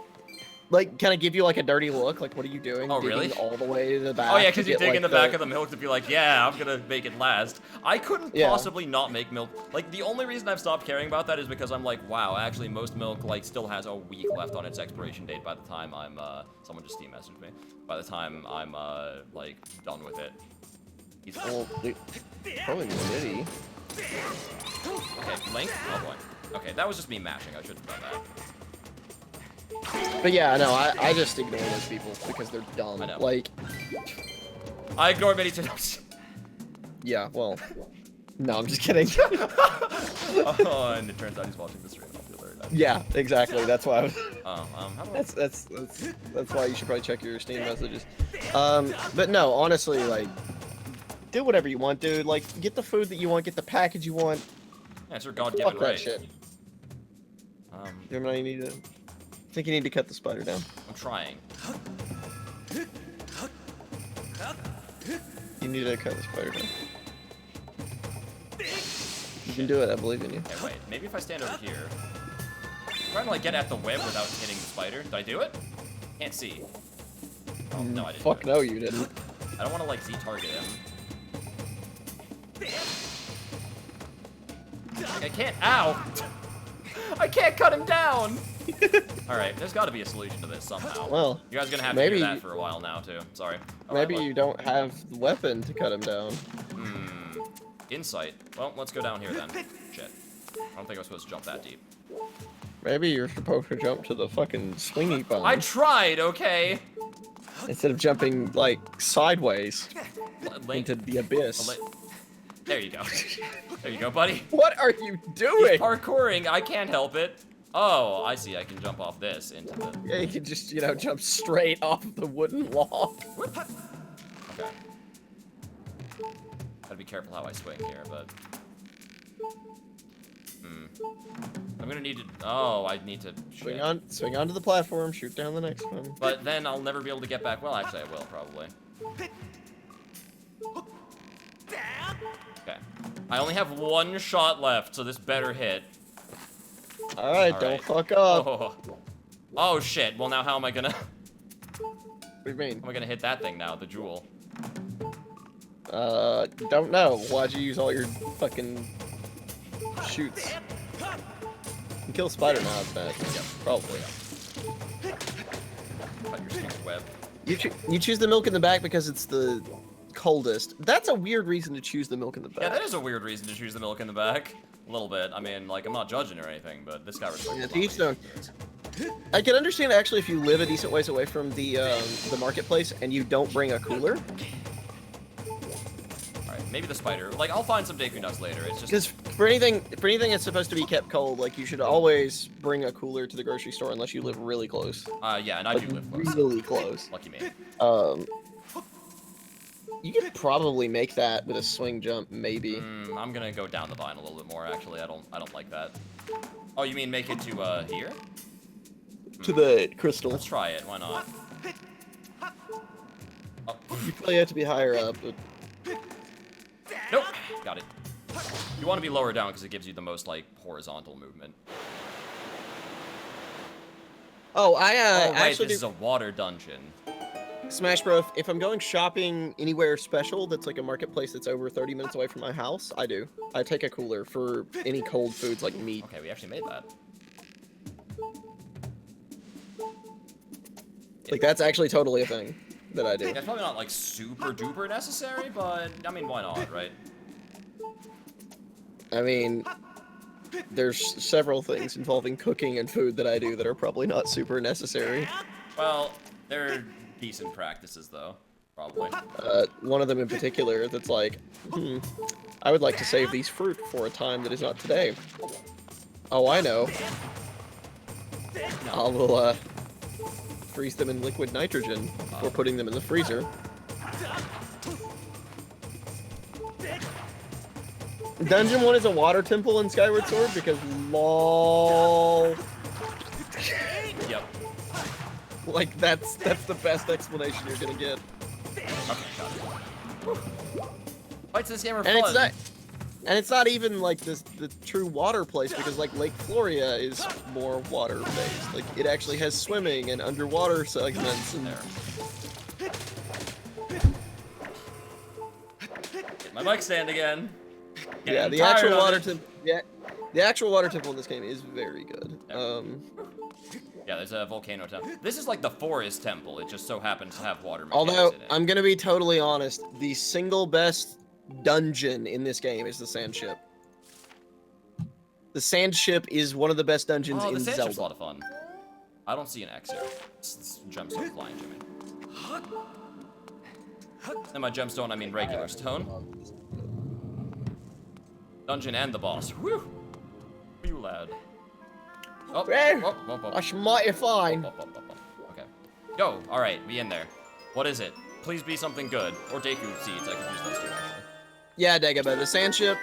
like, kind of give you, like, a dirty look, like, what are you doing? Oh, really? Digging all the way to the back. Oh, yeah, because you dig like, in the back of the milk to be like, yeah, I'm gonna make it last. I couldn't Yeah. possibly not make milk. Like, the only reason I've stopped caring about that is because I'm like, wow, actually, most milk, like, still has a week left on its expiration date by the time I'm, someone just Steam messaged me. By the time I'm, like, done with it. He's Well, probably nitty. Okay, Link? Oh, boy. Okay, that was just me mashing. I shouldn't have done that. But yeah, no, I just ignore those people because they're dumb. I know. Like, I ignore many times. yeah, well, no, I'm just kidding. Oh, and it turns out he's watching the stream. I'll feel very bad. Yeah, exactly. That's why I was. How do I... That's why you should probably check your Steam messages. But no, honestly, like, do whatever you want, dude. Like, get the food that you want, get the package you want. Yeah, it's your God-given Fuck that right. shit. Gemini, you need to. I think you need to cut the spider down. I'm trying. You need to cut the spider down. You can do it. I believe in you. Okay, wait. Maybe if I stand over here. I'm trying to, like, get at the web without hitting the spider. Did I do it? Can't see. Oh, no, I didn't. Fuck no, you didn't. I don't want to, like, Z-target him. I can't. Ow! I can't cut him down! Alright, there's got to be a solution to this somehow. Well, you guys are going to have maybe, to do that for a while now, too. Sorry. Maybe you don't have the weapon to cut him down. Insight. Well, let's go down here then. Shit. I don't think I was supposed to jump that deep. Maybe you're supposed to jump to the fucking swingy bone. I tried, okay? Instead of jumping, like, sideways Link. into the abyss. There you go. There you go, buddy. What are you doing? He's parkouring. I can't help it. Oh, I see. I can jump off this into the... Yeah, you can just, you know, jump straight off of the wooden log. Okay. Gotta be careful how I swing here, but... I'm gonna need to... Oh, I need to... Swing onto the platform, shoot down the next one. But then I'll never be able to get back. Well, actually, I will, probably. Okay. I only have one shot left, so this better hit. Alright, don't fuck up. Oh, shit. Well, now how am I gonna... What do you mean? How am I gonna hit that thing now, the jewel? Don't know. Why'd you use all your fucking shoots? You can kill Spider now, it's bad. Yep. Probably. Cut your stupid web. You choose the milk in the back because it's the coldest. That's a weird reason to choose the milk in the back. Yeah, that is a weird reason to choose the milk in the back. A little bit. I mean, like, I'm not judging or anything, but this guy was like... Yeah, to each their own. I can understand, actually, if you live a decent ways away from the marketplace and you don't bring a cooler. Alright, maybe the spider. Like, I'll find some Deku Nuts later. It's just... Because for anything that's supposed to be kept cold, like, you should always bring a cooler to the grocery store unless you live really close. Yeah, and I do live close. Really close. Lucky me. You could probably make that with a swing jump, maybe. I'm gonna go down the vine a little bit more, actually. I don't like that. Oh, you mean make it to, here? To the crystal. Let's try it. Why not? Oh. You probably have to be higher up, but... Nope. Got it. You want to be lower down because it gives you the most, like, horizontal movement. Oh, I Oh, wait, actually this is a water dungeon. Smash Bro. If I'm going shopping anywhere special that's like a marketplace that's over 30 minutes away from my house, I do. I take a cooler for any cold foods like meat. Okay, we actually made that. Like that's actually totally a thing that I do. Yeah, it's probably not like super duper necessary, but I mean, why not, right? I mean, there's several things involving cooking and food that I do that are probably not super necessary. Well, they're decent practices, though. Probably. One of them in particular that's like, I would like to save these fruit for a time that is not today. Oh, I know. I will, freeze them in liquid nitrogen before putting them in the freezer. Dungeon 1 is a water temple in Skyward Sword because LOL. Yep. Like that's the best explanation you're gonna get. Okay, got it. Fights in this game are And fun. it's not even like the true water place because like Lake Floria is more water based. Like it actually has swimming and underwater segments and There. Get my mic stand again. yeah, the actual water temple. Yeah, the actual water temple in this game is very good. Yep. Yeah, there's a volcano temple. This is like the forest temple. It just so happens to have water mechanics Although in it. I'm gonna be totally honest, the single best dungeon in this game is the sand ship. The sand ship is one of the best dungeons Oh, in the sand ship's a lot Zelda. of fun. I don't see an X here. It's gemstone flying, Jimmy. And by gemstone, I mean regular stone. Dungeon and the boss. Whew! You lad. Oh, Hey, oh, oh, oh. that's mighty fine. Oh, oh, oh, oh. Okay. Go. All right, be in there. What is it? Please be something good. Or Deku seeds. I could use those too, actually. Yeah, Dagobah, the sand ship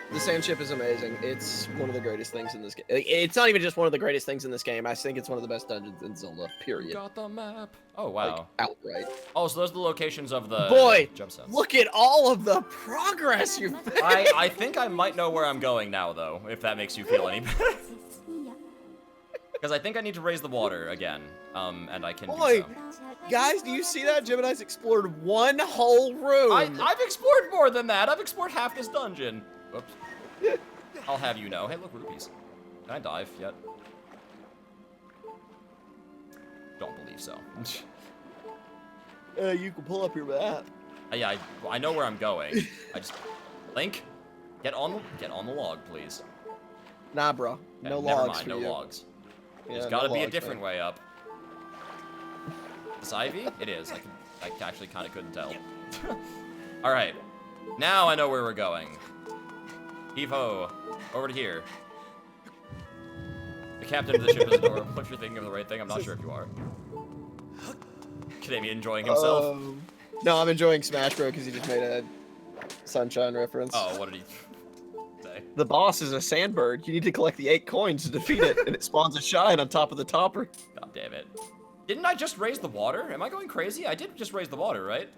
is amazing. It's one of the greatest things in this game. It's not even just one of the greatest things in this game. I think it's one of the best dungeons in Zelda, period. Got the map. Oh, wow. Like, outright. Oh, so those are the locations of the Boy, gemstones. look at all of the progress you've made. I think I might know where I'm going now, though, if that makes you feel any better. Because I think I need to raise the water again, and I can do Boy, so. guys, do you see that? Gemini's explored one whole room. I've explored more than that. I've explored half this dungeon. Whoops. I'll have you know. Hey, look, rupees. Can I dive yet? Don't believe so. You can pull up your map. Yeah, I know where I'm going. I just Link, get on the log, please. Nah, bro. Okay, No never logs mind, for no you. logs. Yeah, There's no gotta be a logs, different man. way up. This ivy? It is. I actually kind of couldn't tell. All right, now I know where we're going. Heave-ho, over to here. The captain of the ship is adorable. If you're thinking of the right thing, I'm not sure if you are. Kademi enjoying himself. No, I'm enjoying Smash Bro because he just made a Sunshine reference. Oh, what did he say? The boss is a sandbird. You need to collect the 8 coins to defeat it, and it spawns a shine on top of the topper. God damn it. Didn't I just raise the water? Am I going crazy? I did just raise the water, right?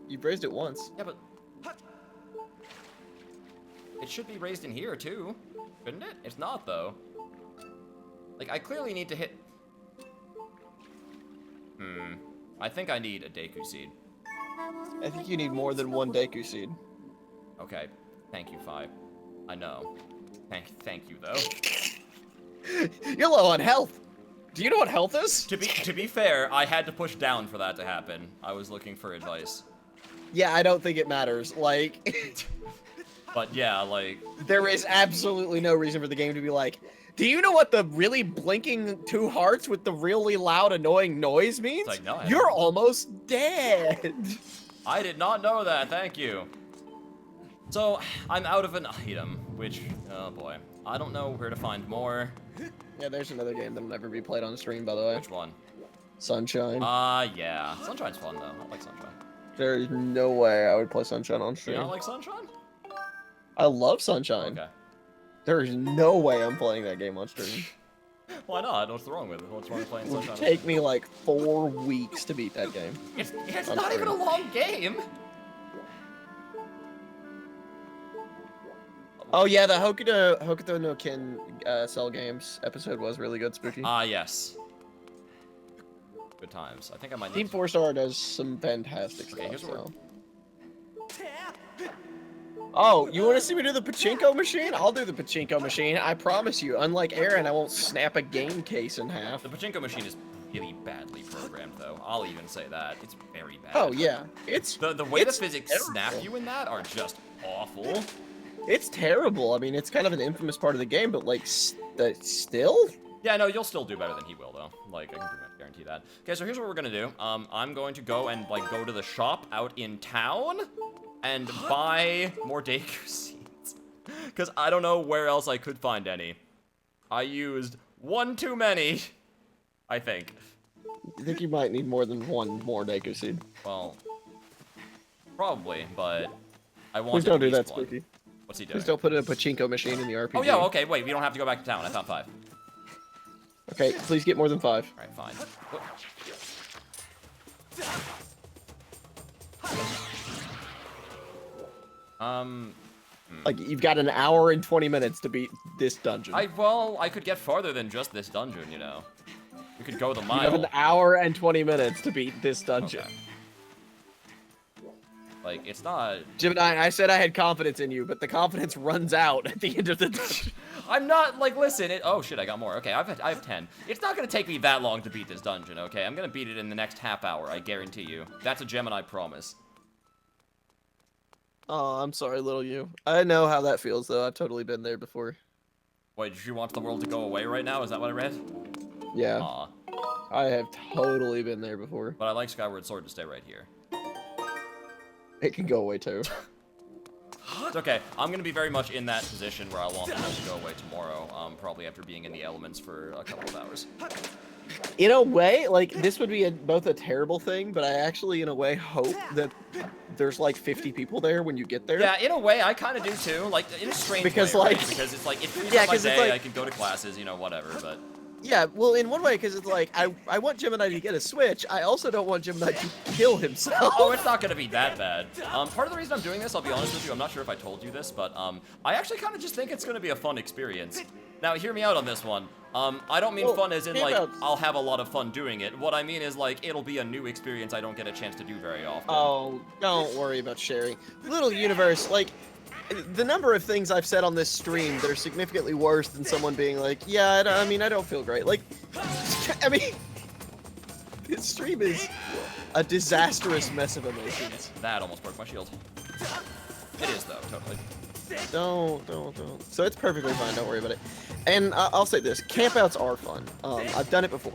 You've raised it once. Yeah, but it should be raised in here too, shouldn't it? It's not though. Like I clearly need to hit. I think I need a Deku seed. I think you need more than one Deku seed. Okay, thank you, Fi. I know. Thank you though. You're low on health. Do you know what health is? To be fair, I had to push down for that to happen. I was looking for advice. Yeah, I don't think it matters. Like, But yeah, like there is absolutely no reason for the game to be like, do you know what the really blinking 2 hearts with the really loud, annoying noise means? It's like, no, I You're don't. almost dead. I did not know that. Thank you. So I'm out of an item, which oh boy, I don't know where to find more. Yeah, there's another game that'll never be played on stream, by the way. Which one? Sunshine. Yeah. Sunshine's fun though. I like Sunshine. There's no way I would play Sunshine on Do stream. you not like Sunshine? I love Sunshine. Okay. There is no way I'm playing that game on stream. Why not? What's wrong with it? What's wrong with playing It would Sunshine? take me like 4 weeks to beat that game. It's I'm not even a sorry. long game. Oh yeah, the Hokuto no Ken Cell Games episode was really good, Spooky. Ah, yes. Good times. I think I might need Team 4-Star does some fantastic Okay, stuff. here's what So. Oh, you want to see me do the pachinko machine? I'll do the pachinko machine. I promise you. Unlike Aaron, I won't snap a game case in half. The pachinko machine is really badly programmed, though. I'll even say that. It's very bad. Oh yeah, it's The way the it's physics terrible. snap you in that are just awful. It's terrible. I mean, it's kind of an infamous part of the game, but like, still. Yeah, no, you'll still do better than he will, though. Like, I can pretty much guarantee that. Okay, so here's what we're gonna do. I'm going to go and, like, go to the shop out in town and buy more Deku seeds. Because I don't know where else I could find any. I used one too many, I think. I think you might need more than one more Deku seed. Well, probably, but I want Please don't do that, one. Spooky. What's he doing? Please don't put a pachinko machine in the RPG. Oh, yeah, okay, wait, we don't have to go back to town. I found 5. Okay, please get more than 5. Alright, fine. Like, you've got an hour and 20 minutes to beat this dungeon. Well, I could get farther than just this dungeon, you know. We could go the You mile. have an hour and 20 minutes to beat this dungeon. Okay. Like, it's not... Gemini, I said I had confidence in you, but the confidence runs out at the end of the dungeon. I'm not, like, listen, oh shit, I got more. Okay, I have 10. It's not gonna take me that long to beat this dungeon, okay? I'm gonna beat it in the next half hour, I guarantee you. That's a Gemini promise. Oh, I'm sorry, little you. I know how that feels, though. I've totally been there before. Wait, did you want the world to go away right now? Is that what I read? Yeah, Aw. I have totally been there before. But I like Skyward Sword to stay right here. It can go away, too. It's okay. I'm gonna be very much in that position where I want the world to go away tomorrow, probably after being in the elements for a couple of hours. In a way, like, this would be both a terrible thing, but I actually, in a way, hope that there's, like, 50 people there when you get there. Yeah, in a way, I kind of do too. Like, in a strange Because, way, like- right? Because it's like, it frees Yeah, up my 'cause it's day, like- I can go to classes, you know, whatever, but... Yeah, well, in one way, because it's like, I want Gemini to get a Switch. I also don't want Gemini to kill himself. Oh, it's not gonna be that bad. Part of the reason I'm doing this, I'll be honest with you, I'm not sure if I told you this, but, I actually kind of just think it's gonna be a fun experience. Now, hear me out on this one. I don't mean Well, fun as in, like, campouts- I'll have a lot of fun doing it. What I mean is, like, it'll be a new experience I don't get a chance to do very often. Oh, don't worry about sharing. Little universe, like, the number of things I've said on this stream that are significantly worse than someone being like, yeah, I don't feel great. Like, I mean, this stream is a disastrous mess of emotions. That almost broke my shield. It is, though, totally. Don't. So it's perfectly fine, don't worry about it. And I'll say this, campouts are fun. I've done it before.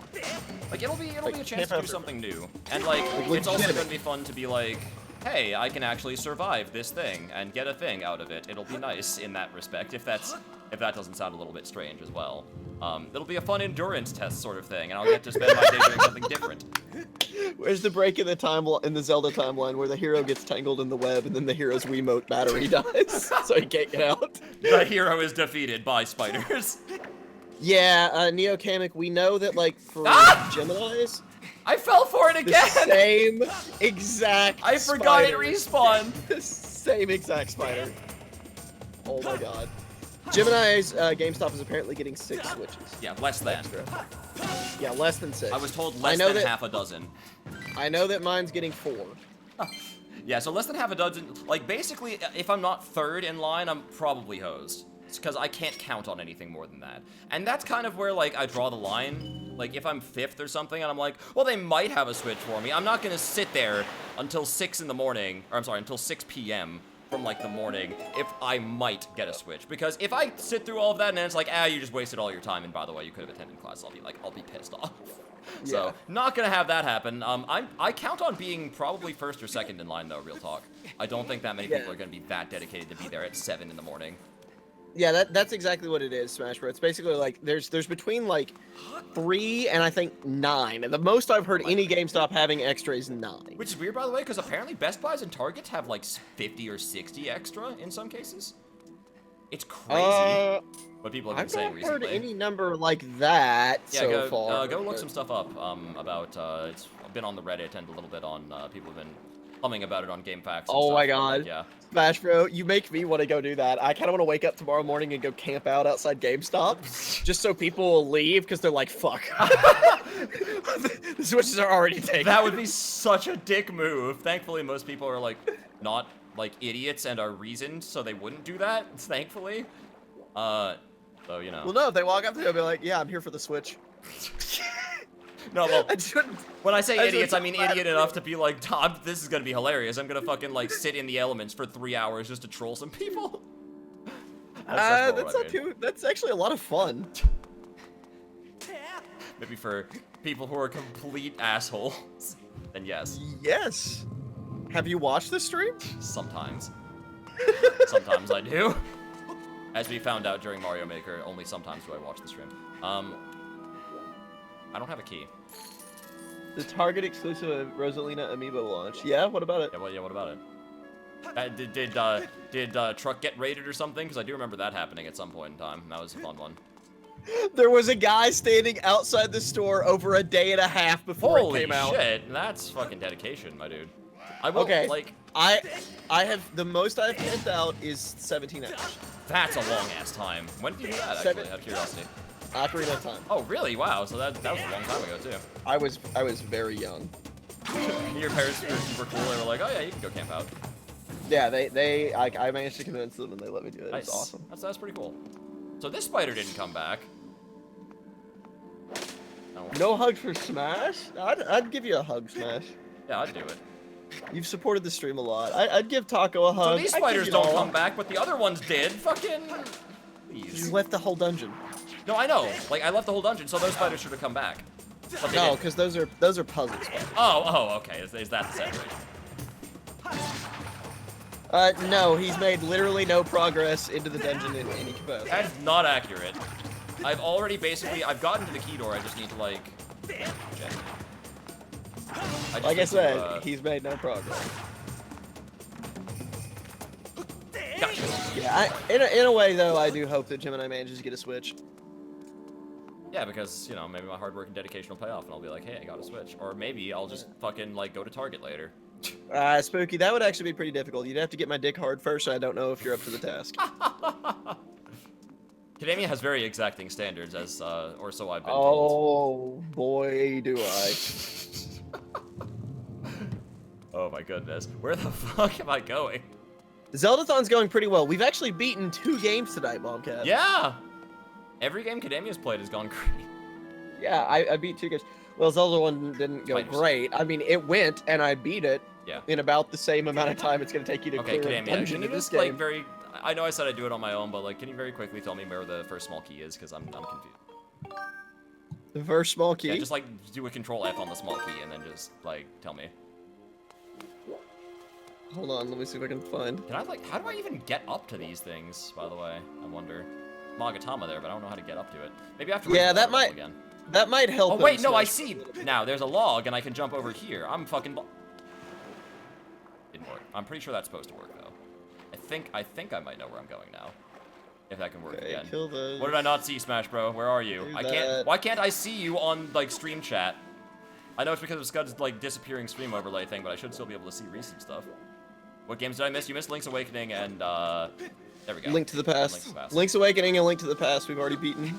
Like, it'll be Like, a chance to do campouts are something new. And, like, it's also gonna be fun to be like, hey, I can actually survive this thing and get a thing out of it. It'll be nice in that respect, if that doesn't sound a little bit strange as well. It'll be a fun endurance test sort of thing, and I'll get to spend my day doing something different. Where's the break in the Zelda timeline where the hero gets tangled in the web and then the hero's Wiimote battery dies, so he can't get out? The hero is defeated by spiders. Yeah, Neo Kamek, we know that, like, for Geminis, I fell for it the again! same exact I forgot it spider. respawned! The same exact spider. Oh my god. Gemini's GameStop is apparently getting 6 Switches. Yeah, less than. Extra. Yeah, less than 6. I was told I less know than that- half a dozen. I know that mine's getting 4. Yeah, so less than half a dozen. Like, basically, if I'm not third in line, I'm probably hosed. It's because I can't count on anything more than that. And that's kind of where, like, I draw the line. Like, if I'm 5th or something, and I'm like, well, they might have a Switch for me. I'm not gonna sit there until 6 in the morning, or I'm sorry, until 6 p.m. from, like, the morning, if I might get a Switch. Because if I sit through all of that and then it's like, you just wasted all your time, and by the way, you could have attended class, I'll be pissed off. So, Yeah. not gonna have that happen. I count on being probably 1st or 2nd in line, though, real talk. I don't think that many Yeah. people are gonna be that dedicated to be there at 7 in the morning. Yeah, that's exactly what it is, Smash Bro. It's basically like there's between like 3 and I think 9. And the most I've heard any GameStop having extra is 9. Which is weird, by the way, because apparently Best Buys and Targets have like 50 or 60 extra in some cases. It's crazy what people have been I've saying not recently. heard any number like that Yeah, so go, far. go look but- some stuff up about, it's been on the Reddit and a little bit on, people have been humming about it on Game Facts. Oh my god. Like, yeah. Smash Bro, you make me want to go do that. I kind of want to wake up tomorrow morning and go camp out outside GameStop, just so people will leave because they're like, fuck. The Switches are already taken. That would be such a dick move. Thankfully, most people are like not like idiots and are reasoned, so they wouldn't do that. Thankfully, so you know. Well, no, if they walk up to you, they'll be like, yeah, I'm here for the Switch. No, well, I shouldn't. when I say I idiots, I mean shouldn't- idiot enough to be like, this is gonna be hilarious. I'm gonna fucking like sit in the elements for 3 hours just to troll some people. That's more That's what I not mean. too. That's actually a lot of fun. Maybe for people who are complete assholes, then yes, Yes. Have you watched this stream? sometimes. Sometimes I do. As we found out during Mario Maker, only sometimes do I watch the stream. I don't have a key. The Target exclusive Rosalina amiibo launch. Yeah, what about it? Yeah, what about it? Did Truck get raided or something? Because I do remember that happening at some point in time. That was a fun one. There was a guy standing outside the store over a day and a half before it Holy came out. shit, that's fucking dedication, my dude. I will, Okay. like, I have the most I've camped out is 17 hours. that's a long ass time. When did you do that, actually, out of curiosity? Ocarina of Time. Oh, really? Wow, so that was a long time ago, too. I was very young. Your parents were super cool, they were like, oh yeah, you can go camp out. Yeah, I managed to convince them and they let me do it. Nice. It's awesome. That's pretty cool. So this spider didn't come back. No hug for Smash? I'd give you a hug, Smash. Yeah, I'd do it. You've supported the stream a lot. I'd give Taco a hug. So these I'd give spiders you don't all. come back, but the other ones did. Fucking... You Please. left the whole dungeon. No, I know. Like, I left the whole dungeon, so those spiders should have come back. But they No, didn't. because those are puzzle spiders. Oh, okay. Is that the separation? No, he's made literally no progress into the dungeon in any capacity. That's not accurate. I've gotten to the key door, I just need to, like... check. Like I need said, to, he's made no progress. Gotcha. Yeah, in a way though, I do hope that Gemini manages to get a Switch. Yeah, because, you know, maybe my hard work and dedication will pay off, and I'll be like, hey, I got a Switch. Or maybe I'll just fucking, like, go to Target later. Spooky, that would actually be pretty difficult. You'd have to get my dick hard first, and I don't know if you're up to the task. Academia has very exacting standards, as, or so I've been told. Oh, boy, do I. Oh my goodness. Where the fuck am I going? Zeldathon's going pretty well. We've actually beaten 2 games tonight, Bombcat. Yeah! Every game Academia's played has gone great. Yeah, I beat 2 games. Well, Zelda 1 didn't go Spiders. great. I mean, it went, and I beat it Yeah. in about the same amount of time it's going to take you to Okay, clear a Academia, dungeon can in you this just, game. like, very... I know I said I'd do it on my own, but, like, can you very quickly tell me where the first small key is? Because I'm confused. The first small key? Yeah, just, like, do a Control F on the small key, and then just, like, tell me. Hold on, let me see if I can find. Can I, like... How do I even get up to these things, by the way? I wonder. Magatama there, but I don't know how to get up to it. Maybe I have to Yeah, read the that level might- again. That might help. Oh, wait, him no, I switch. see. Now, there's a log, and I can jump over here. I'm fucking... Didn't work. I'm pretty sure that's supposed to work, though. I think I might know where I'm going now. If that can work Okay, again. kill those. What did I not see, Smash Bro? Where are you? Do I can't... that. Why can't I see you on, like, stream chat? I know it's because of Scud's, like, disappearing stream overlay thing, but I should still be able to see recent stuff. What games did I miss? You missed Link's Awakening and, there we go. Link to the Past. Link to the Past. Link's Awakening and Link to the Past we've already beaten.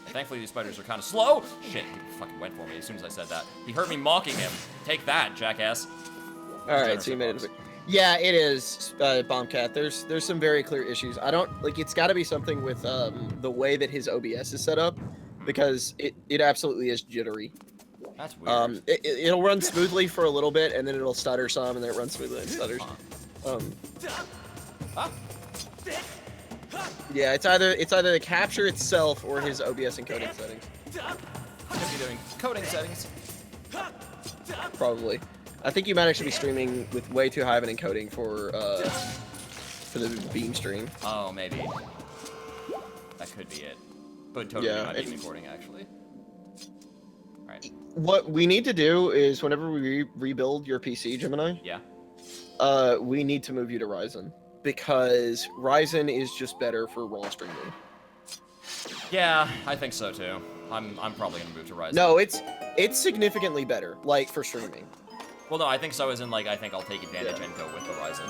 Thankfully, these spiders are kind of slow. Shit, he fucking went for me as soon as I said that. He heard me mocking him. Take that, jackass. Alright, so you made it. Yeah, it is, Bombcat. There's some very clear issues. I don't, like, it's gotta be something with, the way that his OBS is set up, because it absolutely is jittery. That's weird. It'll run smoothly for a little bit, and then it'll stutter some, and then it runs smoothly and stutters. Ah. Yeah, it's either the capture itself or his OBS encoding settings. Could be doing coding settings. Probably. I think you might actually be streaming with way too high of an encoding for the beam stream. Oh, maybe. That could be it. Could totally Yeah, be my it's- beam recording, actually. Alright. What we need to do is whenever we rebuild your PC, Gemini, Yeah. we need to move you to Ryzen. Because Ryzen is just better for raw streaming. Yeah, I think so too. I'm probably gonna move to Ryzen. No, it's significantly better, like for streaming. Well, no, I think so. As in, like, I think I'll take advantage and go with Horizon.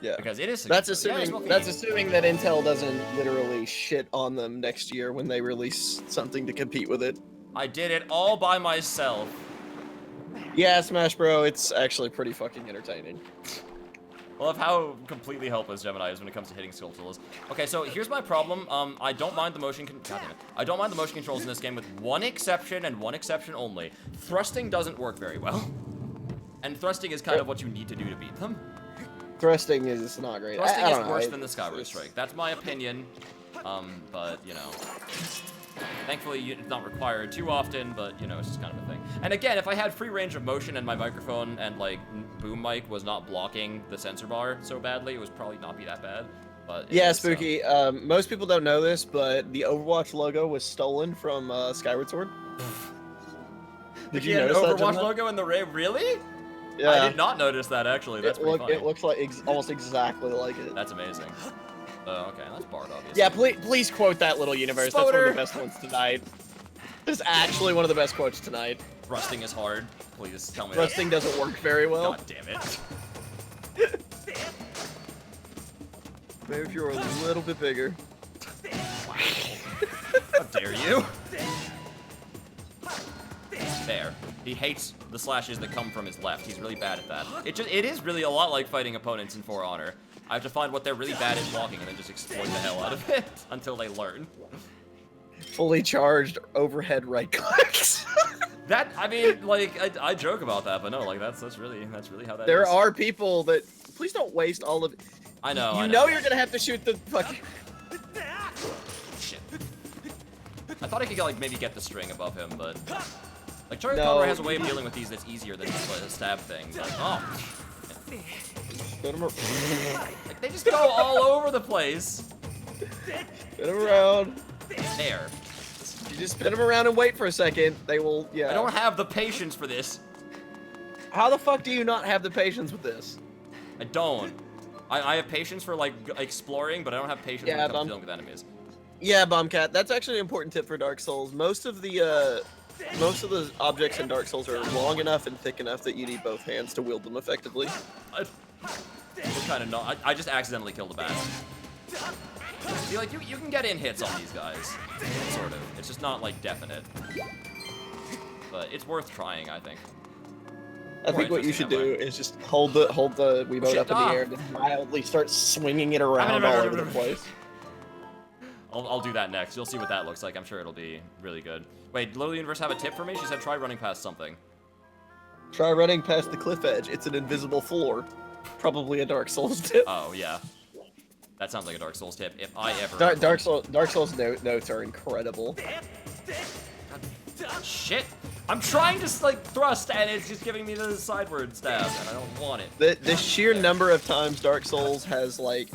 Yeah. Because it is. That's significant. assuming Yeah, that's assuming that Intel doesn't literally shit on them next year when they release something to compete with it. I did it all by myself. Yeah, Smash Bro, it's actually pretty fucking entertaining. I love how completely helpless Gemini is when it comes to hitting skill tools. Okay, so here's my problem. I don't mind the motion. God damn it. I don't mind the motion controls in this game with one exception and one exception only. Thrusting doesn't work very well, and thrusting is kind of what you need to do to beat them. Thrusting is not great. Thrusting I is don't know. worse than the Skyward Strike. That's my opinion. But you know, thankfully it's not required too often. But you know, it's just kind of a thing. And again, if I had free range of motion and my microphone and like boom mic was not blocking the sensor bar so badly, it would probably not be that bad. But Yeah, is, Spooky. Most people don't know this, but the Overwatch logo was stolen from Skyward Sword. Did you notice that? Overwatch Gemini? logo in the Really? Yeah. I did not notice that actually. That's pretty funny. It looks like almost exactly like it. That's amazing. Okay, that's Bard, obviously. Yeah, please quote that little universe. That's one of the best ones tonight. It's actually one of the best quotes tonight. Thrusting is hard. Please tell me Thrusting doesn't work very well. God damn it. Maybe if you were a little bit bigger. How dare you? There. He hates the slashes that come from his left. He's really bad at that. It is really a lot like fighting opponents in For Honor. I have to find what they're really bad at blocking and then just exploit the hell out of it until they learn. Fully charged overhead right clicks. That, I mean, like, I joke about that, but no, like, that's really how that is. There are people that... Please don't waste all of it. I know, You know you're gonna have to shoot the fucking... Shit. I thought I could, like, maybe get the string above him, but... Like, Charlie No. Conroy has a way of dealing with these that's easier than just like, a stab thing. Like, oh. Like, they just go all over the place. Spin them around. There. You just spin them around and wait for a second. They will, yeah. I don't have the patience for this. How the fuck do you not have the patience with this? I don't. I have patience for, like, exploring, but I don't have patience when it comes to dealing with enemies. Yeah, Bombcat, that's actually an important tip for Dark Souls. Most of the objects in Dark Souls are long enough and thick enough that you need both hands to wield them effectively. I kind of know. I just accidentally killed a bat. See, like, you can get in hits on these guys. Sort of. It's just not, like, definite. But it's worth trying, I think. I think what you should do is just hold the Wiimote up in the air and just mildly start swinging it around all over the place. I'll do that next. You'll see what that looks like. I'm sure it'll be really good. Wait, Little Universe have a tip for me? She said try running past something. Try running past the cliff edge. It's an invisible floor. Probably a Dark Souls tip. Oh, yeah. That sounds like a Dark Souls tip, if I ever... Dark Souls notes are incredible. Shit! I'm trying to, like, thrust, and it's just giving me the sideward stab, and I don't want it. The sheer number of times Dark Souls has, like,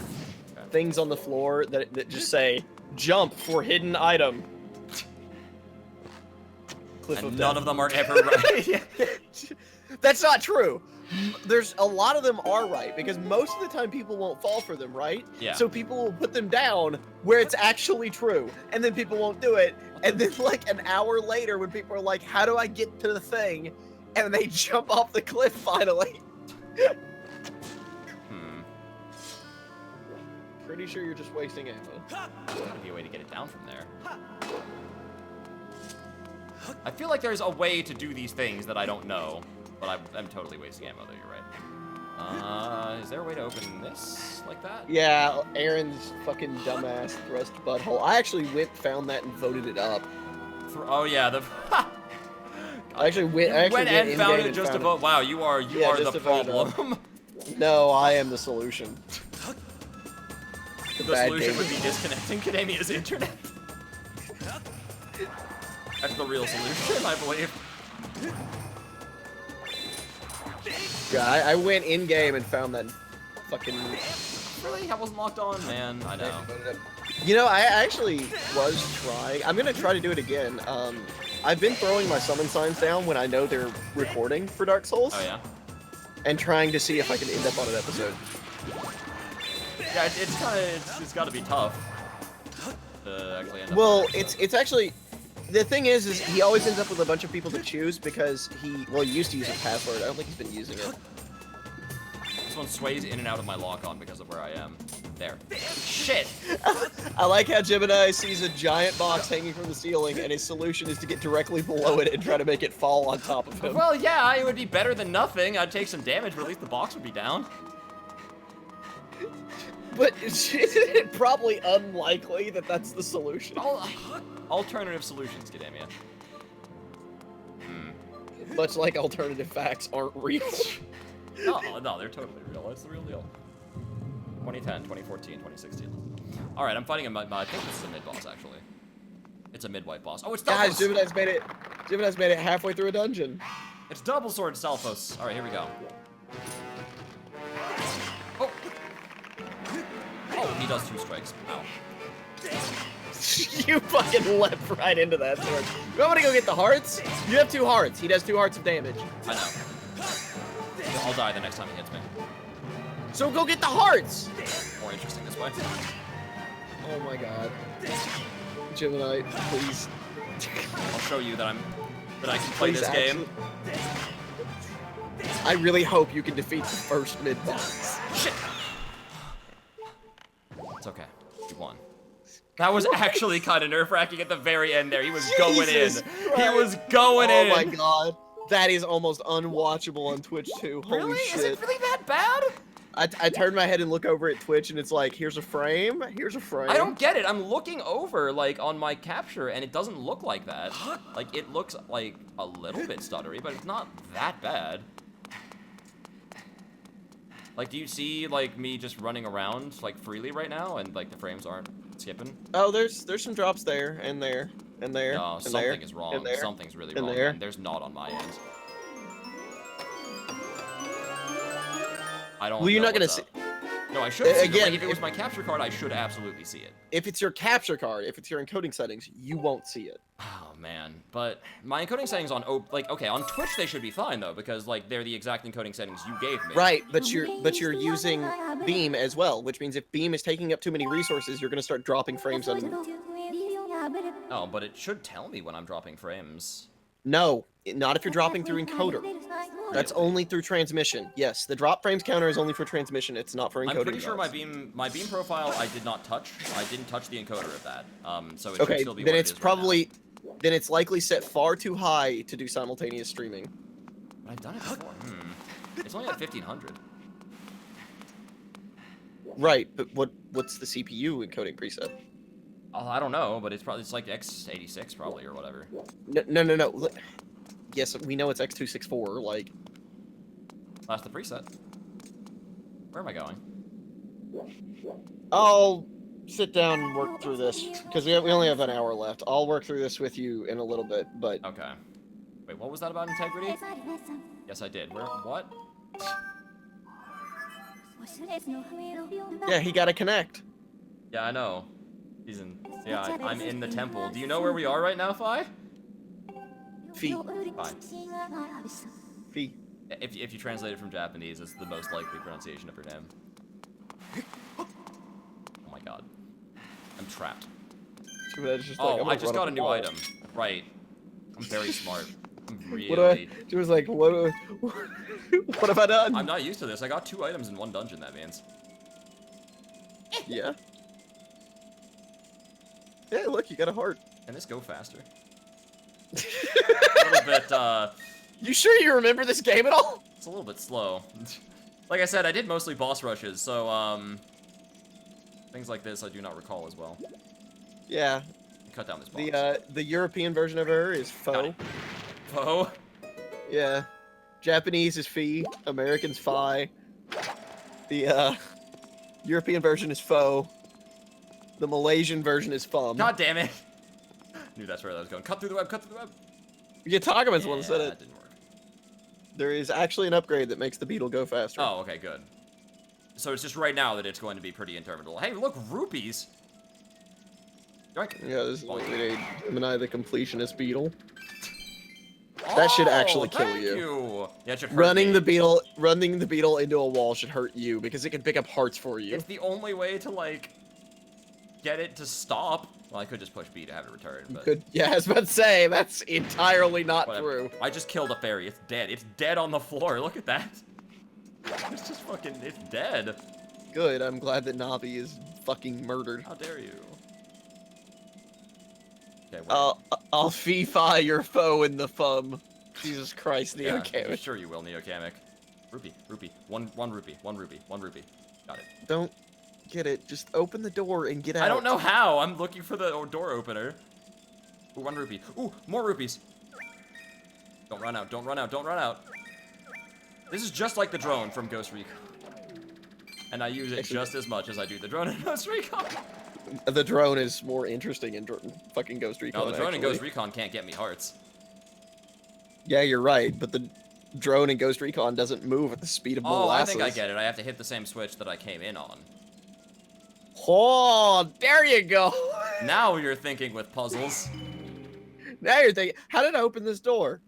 things on the floor that just say, jump for hidden item. Cliff And of none Death. of them are ever right. That's not true. There's a lot of them are right, because most of the time people won't fall for them, right? Yeah. So people will put them down where it's actually true, and then people won't do it. And then like an hour later when people are like, how do I get to the thing? And they jump off the cliff finally. Pretty sure you're just wasting ammo. There's gotta be a way to get it down from there. I feel like there's a way to do these things that I don't know, but I'm totally wasting ammo, though, you're right. Is there a way to open this like that? Yeah, Aaron's fucking dumbass thrust butthole. I actually found that and voted it up. Oh yeah, the... I actually went and found it just to vote. Wow, you are the problem. No, I am the solution. The solution would be disconnecting Kademia's internet. That's the real solution, I believe. Yeah, I went in game and found that fucking. Really? I wasn't locked on, man. I know. You know, I actually was trying. I'm gonna try to do it again. I've been throwing my summon signs down when I know they're recording for Dark Souls. Oh yeah. And trying to see if I can end up on an episode. Yeah, it's got to be tough to actually end up. Well, it's actually The thing is he always ends up with a bunch of people to choose because he used to use a password. I don't think he's been using it. This one sways in and out of my lock-on because of where I am. There. Shit! I like how Gemini sees a giant box hanging from the ceiling, and his solution is to get directly below it and try to make it fall on top of him. Well, yeah, it would be better than nothing. I'd take some damage, but at least the box would be down. But isn't it probably unlikely that that's the solution? Alternative solutions, Gadamia. Much like alternative facts aren't real. No, they're totally real. That's the real deal. 2010, 2014, 2016. Alright, I'm fighting I think this is a mid-boss, actually. It's a mid-white boss. Oh, it's Double Guys, Gemini's made it halfway through a dungeon. It's Double Sword Salphos. Alright, here we go. Oh! Oh, he does 2 strikes. Ow. You fucking leapt right into that sword. You want me to go get the hearts? You have 2 hearts. He does 2 hearts of damage. I know. I'll die the next time he hits me. So go get the hearts! More interesting this way. Oh my god. Gemini, please. I'll show you that I can play this game. I really hope you can defeat the first mid-boss. Shit! It's okay. You won. That was actually kind of nerve-wracking at the very end there. He was going in. He was going in. Oh my god. That is almost unwatchable on Twitch too. Holy really? shit. Is it really that bad? I turn my head and look over at Twitch and it's like, here's a frame, here's a frame. I don't get it. I'm looking over, like, on my capture, and it doesn't look like that. Like, it looks, like, a little bit stuttery, but it's not that bad. Like, do you see, like, me just running around, like, freely right now, and, like, the frames aren't skipping? Oh, there's some drops there, and there, and there, No, and something there, is wrong. and there, Something's really and wrong, there. man. There's not on my end. I don't Well, you're know not gonna what's see. up. No, I should see it. Again, Like, if it was my capture card, I should absolutely see it. If it's your capture card, if it's your encoding settings, you won't see it. Oh, man. But my encoding settings on, okay, on Twitch they should be fine, though, because, like, they're the exact encoding settings you gave me. Right, but you're using Beam as well, which means if Beam is taking up too many resources, you're gonna start dropping frames on. Oh, but it should tell me when I'm dropping frames. No, not if you're dropping through encoder. That's only through transmission. Yes, the drop frames counter is only for transmission. It's not for encoding. I'm pretty sure drops. my beam profile I did not touch. I didn't touch the encoder of that. So it should Okay, still be then what it's it is probably, then it's likely set far too high to do simultaneous streaming. right now. But I've done it before. It's only at 1500. Right, but what's the CPU encoding preset? Oh, I don't know, but it's like x86 probably or whatever. No. Yes, we know it's x264. Like, That's the preset. Where am I going? I'll sit down and work through this because we only have an hour left. I'll work through this with you in a little bit, but Okay. Wait, what was that about integrity? Yes, I did. Where? What? yeah, he got to connect. Yeah, I know. He's in. Yeah, I'm in the temple. Do you know where we are right now, Fi? Fee. Fine. Fee. If you translate it from Japanese, it's the most likely pronunciation of her name. Oh my god. I'm trapped. Oh, I just got a new item. Right. I'm very smart. I'm really... She was like, what have I done? I'm not used to this. I got 2 items in one dungeon, that means. Yeah. Yeah, look, you got a heart. Can this go faster? A little bit, You sure you remember this game at all? It's a little bit slow. Like I said, I did mostly boss rushes, so, things like this I do not recall as well. Yeah. Cut down this boss. The European version of her is Foe. Foe? Yeah. Japanese is Fee. American's Fi. The, European version is Foe. The Malaysian version is Fum. God damn it! Knew that's where I was going. Cut through the web, cut through the web! Yatagaman's the one that said that it. didn't work. There is actually an upgrade that makes the beetle go faster. Oh, okay, good. So it's just right now that it's going to be pretty interminable. Hey, look, rupees! Yoink. Yeah, this is what we need. Gemini the completionist beetle. That should actually kill thank you. Yeah, it should hurt Running me. the beetle into a wall should hurt you because it can pick up hearts for you. It's the only way to, like... get it to stop. Well, I could just push B to have it return, but... Good. Yeah, I was about to say, that's entirely not whatever. true. I just killed a fairy. It's dead. It's dead on the floor. Look at that. It's just fucking... It's dead. Good, I'm glad that Navi is fucking murdered. How dare you? Okay, wait. I'll fee-fi your foe in the thumb. Jesus Christ, Yeah, Neokamic. sure you will, Neokamic. Rupee. One rupee. Got it. Don't get it. Just open the door and get out. I don't know how. I'm looking for the door opener. Ooh, 1 rupee. Ooh, more rupees. Don't run out. Don't run out. This is just like the drone from Ghost Recon. And I use it just as much as I do the drone in Ghost Recon. The drone is more interesting in fucking Ghost Recon. No, the drone in Ghost actually. Recon can't get me hearts. Yeah, you're right, but the drone in Ghost Recon doesn't move at the speed of molasses. I think I get it. I have to hit the same switch that I came in on. Oh, there you go. Now you're thinking with puzzles. Now you're thinking, how did I open this door?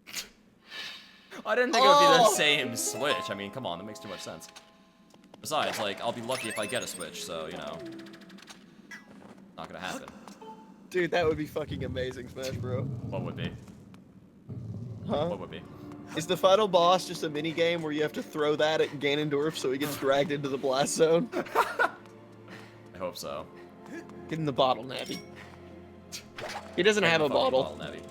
I didn't think it would be the same switch. I mean, come on, that makes too much sense. Besides, like, I'll be lucky if I get a switch, so, you know. Not gonna happen. Dude, that would be fucking amazing, Smash Bro. What would be? Huh? What would be? Is the final boss just a mini game where you have to throw that at Ganondorf so he gets dragged into the blast zone? I hope so. Get in the bottle, Navi. He doesn't have a bottle. Navi.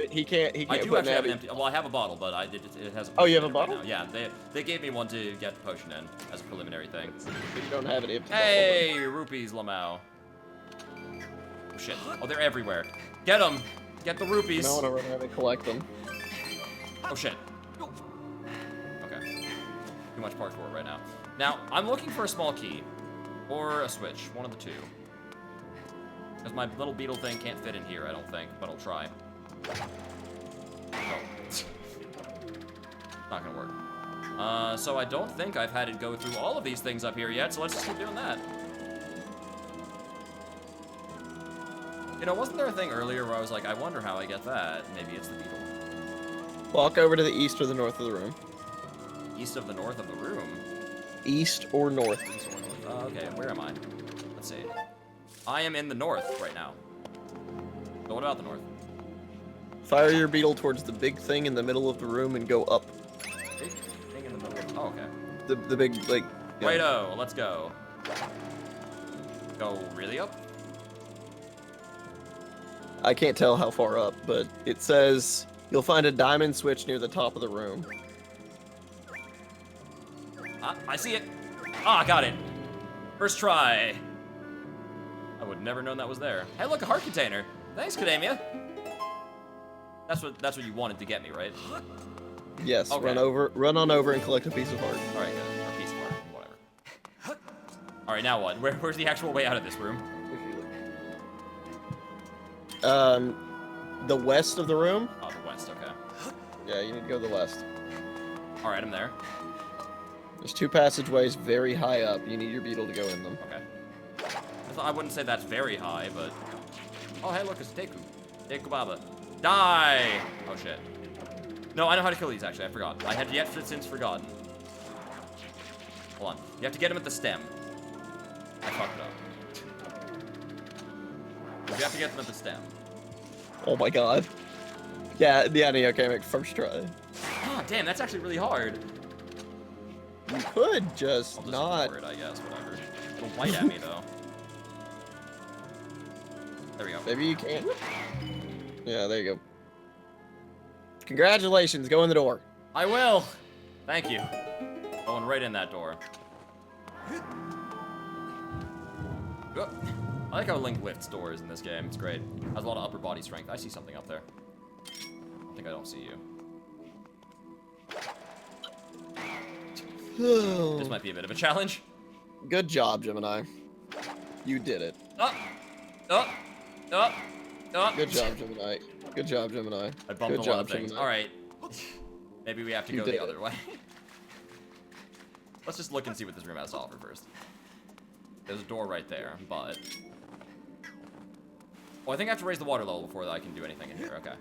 He can't. He I can't do put actually have Navi. an empty. Well, I have a bottle, but it has a. Oh, you have potion a in it bottle? right now. Yeah, they gave me one to get the potion in as a preliminary thing. But you don't have an empty Hey, rupees, Lamau. Oh shit! Oh, they're everywhere. Get them! Get the rupees! bottle. I want to run out and collect them. Oh shit. Okay. Too much parkour right now. Now, I'm looking for a small key. Or a switch. One of the two. Because my little beetle thing can't fit in here, I don't think. But I'll try. Oh. Not gonna work. So I don't think I've had it go through all of these things up here yet, so let's just keep doing that. You know, wasn't there a thing earlier where I was like, I wonder how I get that? Maybe it's the beetle. Walk over to the east or the north of the room. East of the north of the room? East or north. East or north. Okay, where am I? Let's see. I am in the north right now. So what about the north? Fire your beetle towards the big thing in the middle of the room and go up. Big thing in the middle of... Oh, okay. The big, like... yeah. Righto, let's go. Go really up? I can't tell how far up, but it says you'll find a diamond switch near the top of the room. Ah, I see it. Ah, got it. First try. I would never known that was there. Hey, look, a heart container. Thanks, Kadamia. That's what you wanted to get me, right? Yes, Okay. run on over and collect a piece of heart. All right, good. Or piece of heart, whatever. All right, now what? Where's the actual way out of this room? The west of the room? Oh, the west. Okay. Yeah, you need to go to the west. All right, I'm there. There's 2 passageways very high up. You need your beetle to go in them. Okay. I wouldn't say that's very high, but... Oh, hey, look, it's Deku. Deku Baba. Die! Oh, shit. No, I know how to kill these, actually. I forgot. I had yet since forgotten. Hold on. You have to get him at the stem. I fucked it up. You have to get them at the stem. Oh my god. Yeah, okay, make first try. Ah, damn, that's actually really hard. You could just I'll just not. ignore it, I guess, whatever. It'll bite at me, though. There we go. Maybe you can't. Yeah, there you go. Congratulations, go in the door. I will! Thank you. Going right in that door. Oh, I like how Link lifts doors in this game. It's great. Has a lot of upper body strength. I see something up there. I think I don't see you. This might be a bit of a challenge. Good job, Gemini. You did it. Oh! Oh! Oh! Oh! Good job, Gemini. Good job, Gemini. I bumped Good a lot of job, things. Gemini. Alright. Maybe we have to You go did the it. other way. Let's just look and see what this room has to offer first. There's a door right there, but... Oh, I think I have to raise the water level before I can do anything in here. Okay.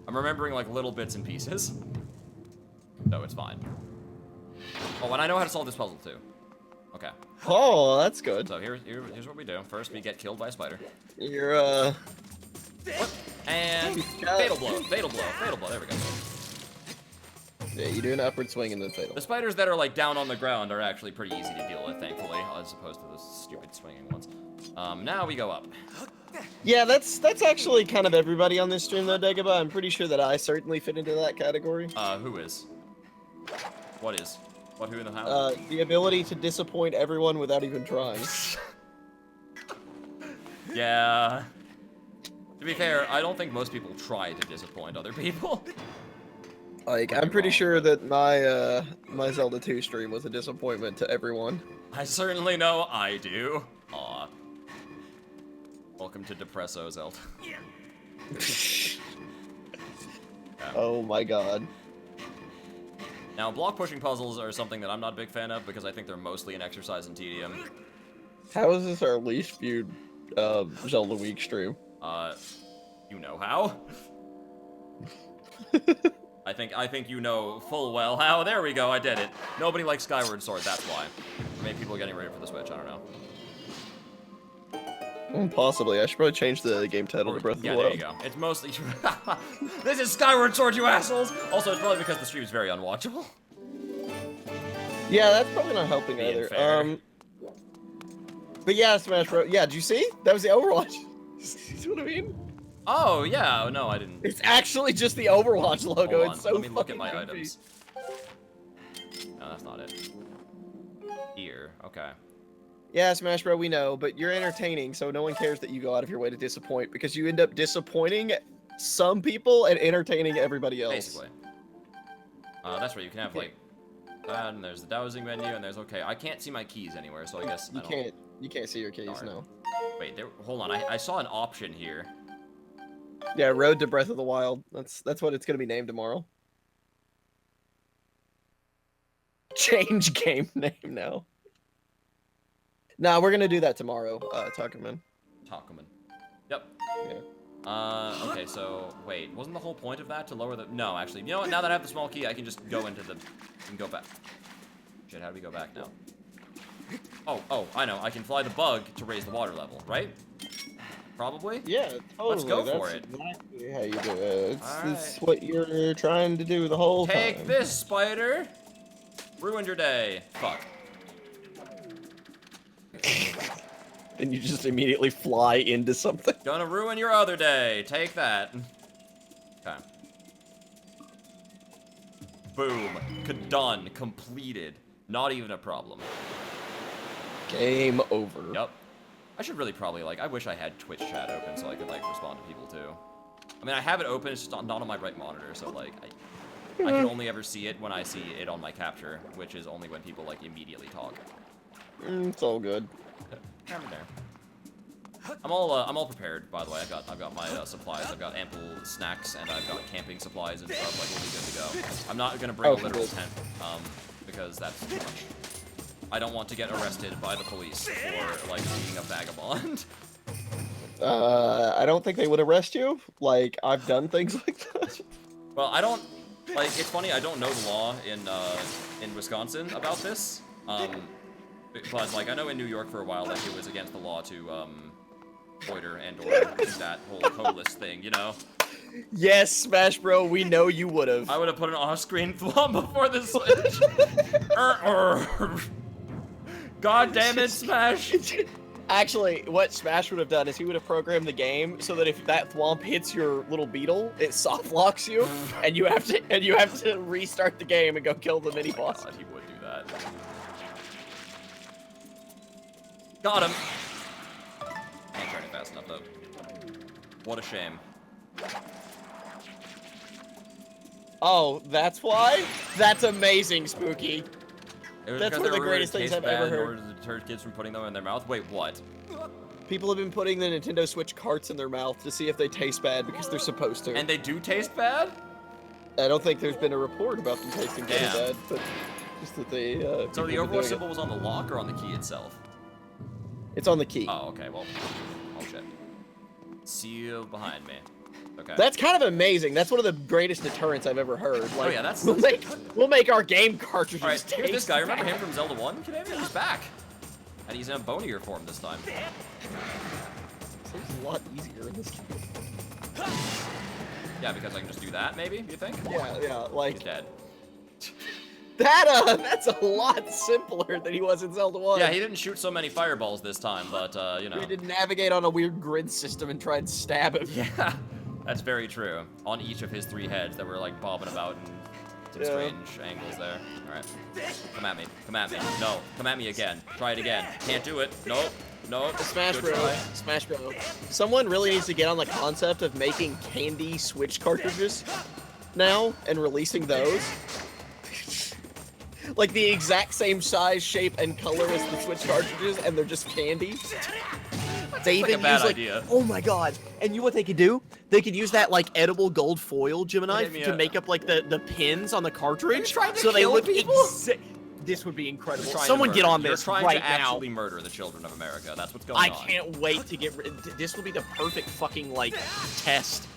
I'm remembering, like, little bits and pieces. So it's fine. Oh, and I know how to solve this puzzle, too. Okay. Oh, that's good. So here's what we do. First, we get killed by a spider. You're And fatal blow, fatal blow, fatal blow. There we go. Yeah, you do an upward swing and then fatal. The spiders that are like down on the ground are actually pretty easy to deal with, thankfully, as opposed to the stupid swinging ones. Now we go up. Yeah, that's actually kind of everybody on this stream though, Dagobah. I'm pretty sure that I certainly fit into that category. Who is? What is? What, who, in the how? The ability to disappoint everyone without even trying. Yeah. To be fair, I don't think most people try to disappoint other people. Like, I'm pretty sure that my my Zelda 2 stream was a disappointment to everyone. I certainly know I do. Aw. Welcome to Depresso, Zelda. Oh my god. Now, block pushing puzzles are something that I'm not a big fan of because I think they're mostly an exercise in tedium. How is this our least viewed Zelda Week stream? You know how? I think you know full well how. There we go, I did it. Nobody likes Skyward Sword, that's why. Maybe people are getting ready for the Switch, I don't know. Possibly. I should probably change the game title to Breath of the Wild. Yeah, there you go. It's mostly... This is Skyward Sword, you assholes! Also, it's probably because the stream is very unwatchable. Yeah, that's probably not helping Being either. fair. But yeah, Smash Bros. Yeah, did you see? That was the Overwatch. See what I mean? Oh, yeah, no, I didn't. It's actually just the Overwatch logo. Hold on, It's so let me look at fucking my goofy. items. No, that's not it. Here, okay. Yeah, Smash Bros. We know, but you're entertaining, so no one cares that you go out of your way to disappoint because you end up disappointing some people and entertaining everybody else. Basically. That's right, you can have, like, that, and there's the dowsing menu, and there's, okay, I can't see my keys anywhere, so I guess I don't... You can't see your keys, Darn. no. Wait, hold on, I saw an option here. Yeah, Road to Breath of the Wild. That's what it's gonna be named tomorrow. Change game name now. Nah, we're gonna do that tomorrow, Tuckerman. Takuman. Yep. Yeah. Okay, so, wait, wasn't the whole point of that to lower the... No, actually, you know what, now that I have the small key, I can just go into the... and go back. Shit, how do we go back now? Oh, I know, I can fly the bug to raise the water level, right? Probably? Yeah, totally. Let's go for That's it. exactly how you do it. It's Alright. what you're trying to do the whole time. Take this, spider! Ruined your day. Fuck. And you just immediately fly into something. Gonna ruin your other day. Take that. Okay. Boom. Done. Completed. Not even a problem. Game over. Yep. I should really probably, like, I wish I had Twitch chat open so I could, like, respond to people, too. I mean, I have it open, it's just not on my right monitor, so, like, I can only ever see it when I see it on my capture, which is only when people, like, immediately talk. It's all good. Down there. I'm all prepared, by the way. I've got my supplies. I've got ample snacks, and I've got camping supplies and stuff. Like, we'll be good to go. I'm not gonna bring a literal tent, because that's too much. I don't want to get arrested by the police for, like, being a vagabond. I don't think they would arrest you. Like, I've done things like that. Well, I don't, like, it's funny, I don't know the law in Wisconsin about this. But, like, I know in New York for a while, like, it was against the law to, loiter and or do that whole homeless thing, you know? Yes, Smash Bro, we know you would have. I would have put an off-screen thwomp before the Switch. God damn it, Smash! Actually, what Smash would have done is he would have programmed the game so that if that thwomp hits your little beetle, it soft locks you, and you have to restart the game and go kill the mini boss. God, he would do that. Got him. Can't turn it fast enough though. What a shame. Oh, that's why? That's amazing, Spooky. It was That's because one of they the were greatest taste things I've ever bad in heard. order to deter kids from putting them in their mouth. Wait, what? People have been putting the Nintendo Switch carts in their mouth to see if they taste bad because they're supposed to. And they do taste bad? I don't think there's been a report about them tasting very Damn. bad, but just that they. So the people have been Overwatch doing symbol was on the lock or on the key itself? it. It's on the key. Oh, okay, well. Oh, shit. Seal behind me. Okay. That's kind of amazing. That's one of the greatest deterrents I've ever heard. Like, yeah, that's we'll make our game cartridges. Alright, here's taste this guy. Remember bad. him from Zelda 1? Canadian? He's back. And he's in a bonier form this time. Seems a lot easier in this game. Yeah, because I can just do that, maybe, you think? Yeah, like... He's dead. That's a lot simpler than he was in Zelda 1. Yeah, he didn't shoot so many fireballs this time, but, you know. We did navigate on a weird grid system and try and stab him. Yeah, that's very true. On each of his 3 heads that were, like, bobbing about in some strange angles there. Alright. Come at me. Come at me. No. Come at me again. Try it again. Can't do it. Nope. Nope. Smash Good Bro. try. Smash Bro. Someone really needs to get on the concept of making candy Switch cartridges now and releasing those. Like the exact same size, shape, and color as the Switch cartridges, and they're just candy. They even like a bad use idea. oh my god! And you know what they could do? They could use that like edible gold foil, Gemini, to make up like the pins on the cartridge, trying to so they kill look people? This would be incredible. Trying to Someone murder. get on You're this trying right to now. actually murder the children of America. That's what's going I on. can't wait to get rid. This will be the perfect fucking like test.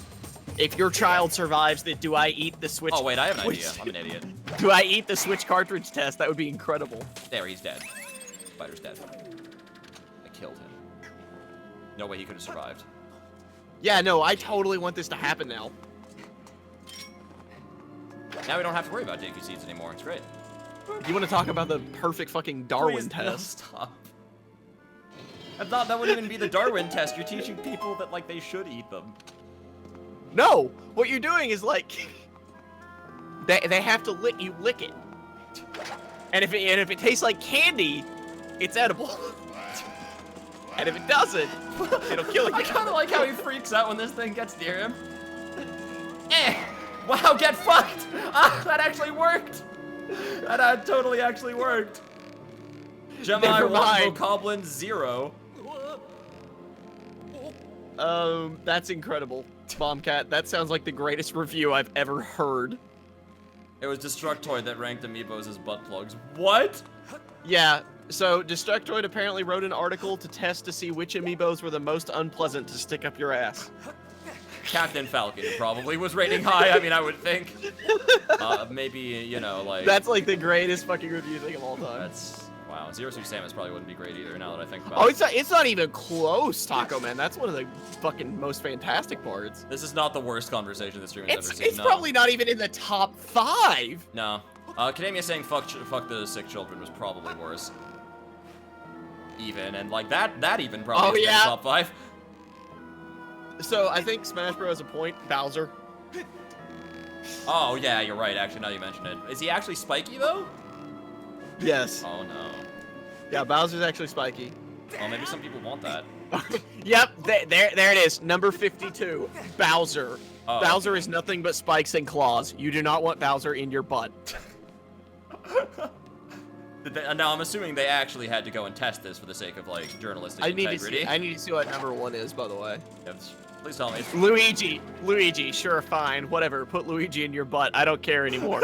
If your child survives, that do I eat the Switch? Oh wait, I have an idea. I'm an idiot. Do I eat the Switch cartridge test? That would be incredible. There, he's dead. Spider's dead. I killed him. No way he could have survived. Yeah, no, I totally want this to happen now. Now we don't have to worry about JQ seeds anymore. It's great. You want to talk about the perfect fucking Darwin Please, no, test? stop. I thought that wouldn't even be the Darwin test. You're teaching people that like they should eat them. No, what you're doing is like they have to lick it, and if it tastes like candy, it's edible. And if it doesn't, it'll kill you. I kind of like how he freaks out when this thing gets near him. Wow, get fucked! Ah, that actually worked. That totally actually worked. Gemini 1, Bokoblin 0. That's incredible, Bombcat. That sounds like the greatest review I've ever heard. It was Destructoid that ranked amiibos as butt plugs. What? Yeah, so Destructoid apparently wrote an article to test to see which amiibos were the most unpleasant to stick up your ass. Captain Falcon probably was rating high. I mean, I would think. Maybe, you know, like... That's like the greatest fucking review thing of all time. That's... Wow, Zero Suit Samus probably wouldn't be great either, now that I think about it. Oh, it's not even close, Taco Man. That's one of the fucking most fantastic parts. This is not the worst conversation the stream has ever seen. It's probably not even in the top 5. No. Kademia saying fuck the sick children was probably worse. Even, and like that even probably is in the top 5. So I think Smash Bros has a point. Bowser. Oh yeah, you're right. Actually, now you mention it, is he actually spiky though? Yes. Oh no. Yeah, Bowser's actually spiky. Well, maybe some people want that. Yep, there it is. Number 52, Bowser. Oh. Bowser is nothing but spikes and claws. You do not want Bowser in your butt. Now I'm assuming they actually had to go and test this for the sake of like journalistic integrity. I need to see what number 1 is, by the way. Yes. Please tell me. Luigi, sure, fine, whatever. Put Luigi in your butt. I don't care anymore.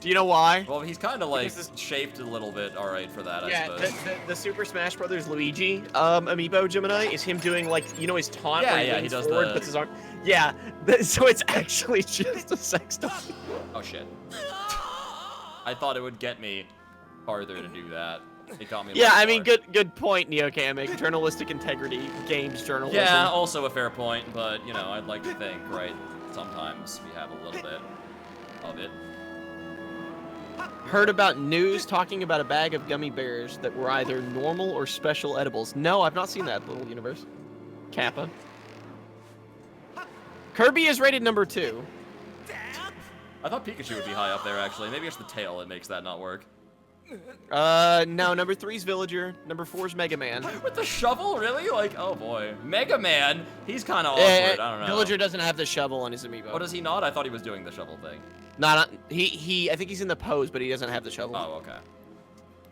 Do you know why? Well, he's kind of like shaped a little bit alright for that, I suppose. The Super Smash Brothers Luigi amiibo Gemini is him doing like, you know, his taunt where he leans forward, puts his arm. Yeah, so it's actually just a sex toy. Oh shit. I thought it would get me farther to do that. It got me. Yeah, I mean, good point, Neokamic. Journalistic integrity, games journalism. Yeah, also a fair point, but you know, I'd like to think, right? Sometimes we have a little bit of it. Heard about news talking about a bag of gummy bears that were either normal or special edibles. No, I've not seen that, Little Universe. Kappa. Kirby is rated number 2. I thought Pikachu would be high up there, actually. Maybe it's the tail that makes that not work. No, number 3 is Villager. Number 4 is Mega Man. With the shovel, really? Like, oh boy. Mega Man? He's kind of awkward, I don't know. Villager doesn't have the shovel on his amiibo. Oh, does he not? I thought he was doing the shovel thing. Not he I think he's in the pose, but he doesn't have the shovel. Oh,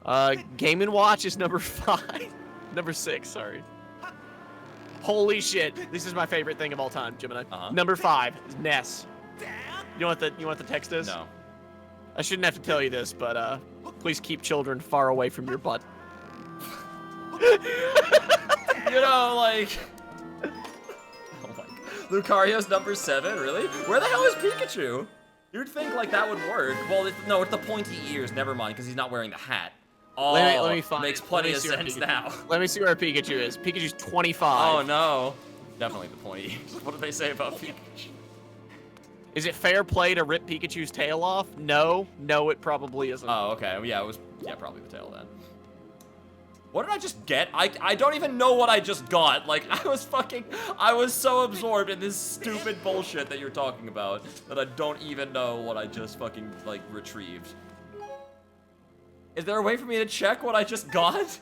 okay. Game & Watch is number 5. Number 6, sorry. Holy shit. This is my favorite thing of all time, Gemini. Number 5 is Ness. You know what the text is? No. I shouldn't have to tell you this, but please keep children far away from your butt. You know, like... Oh my... Lucario's number 7, really? Where the hell is Pikachu? You'd think, like, that would work. Well, no, it's the pointy ears. Never mind, because he's not wearing the hat. Oh, let me find. makes plenty of see where sense Pikachu- now. Let me see where Pikachu is. Pikachu's 25. Oh no. Definitely the point. What did they say about Pikachu? Is it fair play to rip Pikachu's tail off? No, it probably isn't. Oh, okay. Yeah, it was. Yeah, probably the tail then. What did I just get? I don't even know what I just got. Like, I was so absorbed in this stupid bullshit that you're talking about that I don't even know what I just fucking, like, retrieved. Is there a way for me to check what I just got?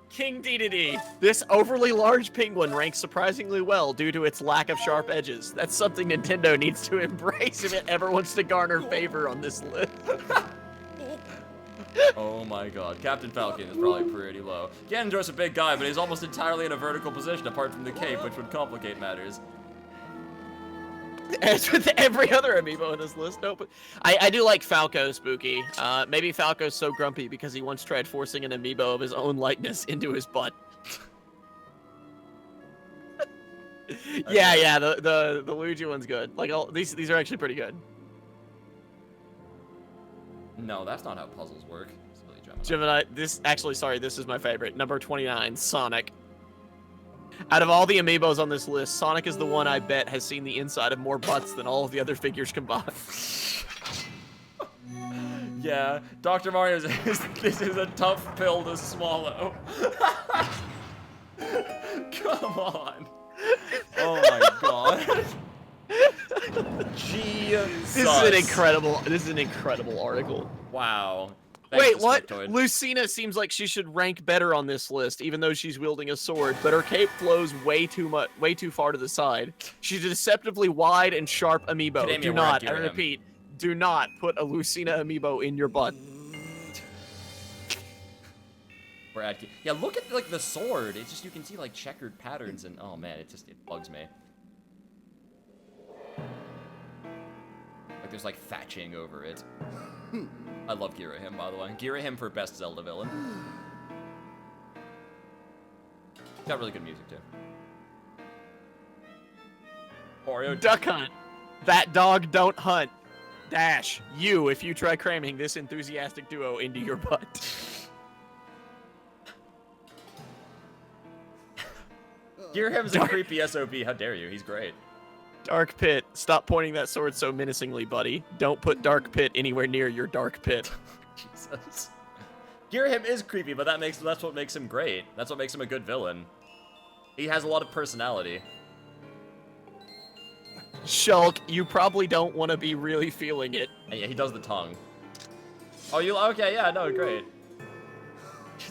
King Dedede. This overly large penguin ranks surprisingly well due to its lack of sharp edges. That's something Nintendo needs to embrace if it ever wants to garner favor on this list. Oh my god. Captain Falcon is probably pretty low. Ganondorf's a big guy, but he's almost entirely in a vertical position apart from the cape, which would complicate matters. As with every other amiibo in this list, no, but I do like Falco, Spooky. Maybe Falco's so grumpy because he once tried forcing an amiibo of his own likeness into his butt. yeah, the Luigi one's good. Like these are actually pretty good. No, that's not how puzzles work. It's really Gemini, this is my favorite. Number 29, Sonic. Out of all the amiibos on this list, Sonic is the one I bet has seen the inside of more butts than all of the other figures combined. Yeah, Dr. Mario this is a tough pill to swallow. Come on. Oh my god. Jesus. This is an incredible article. Wow. Wait, what? Lucina seems like she should rank better on this list, even though she's wielding a sword, but her cape flows way too far to the side. She's a deceptively wide and sharp amiibo. Academia, Do not, I repeat, do not put a Lucina amiibo in your butt. Yeah, look at like the sword. It's just you can see like checkered patterns and oh man, it bugs me. Like there's like thatching over it. I love Girahim, by the way. Girahim for best Zelda villain. Got really good music too. Oreo Duck Hunt. That dog don't hunt. Dash. You if you try cramming this enthusiastic duo into your butt. Girahim's a creepy SOB. How dare you? He's great. Dark Pit. Stop pointing that sword so menacingly, buddy. Don't put Dark Pit anywhere near your Dark Pit. Jesus. Girahim is creepy, but that's what makes him great. That's what makes him a good villain. He has a lot of personality. Shulk, you probably don't want to be really feeling it. And yeah, he does the tongue. Oh, you okay? Yeah, no, great.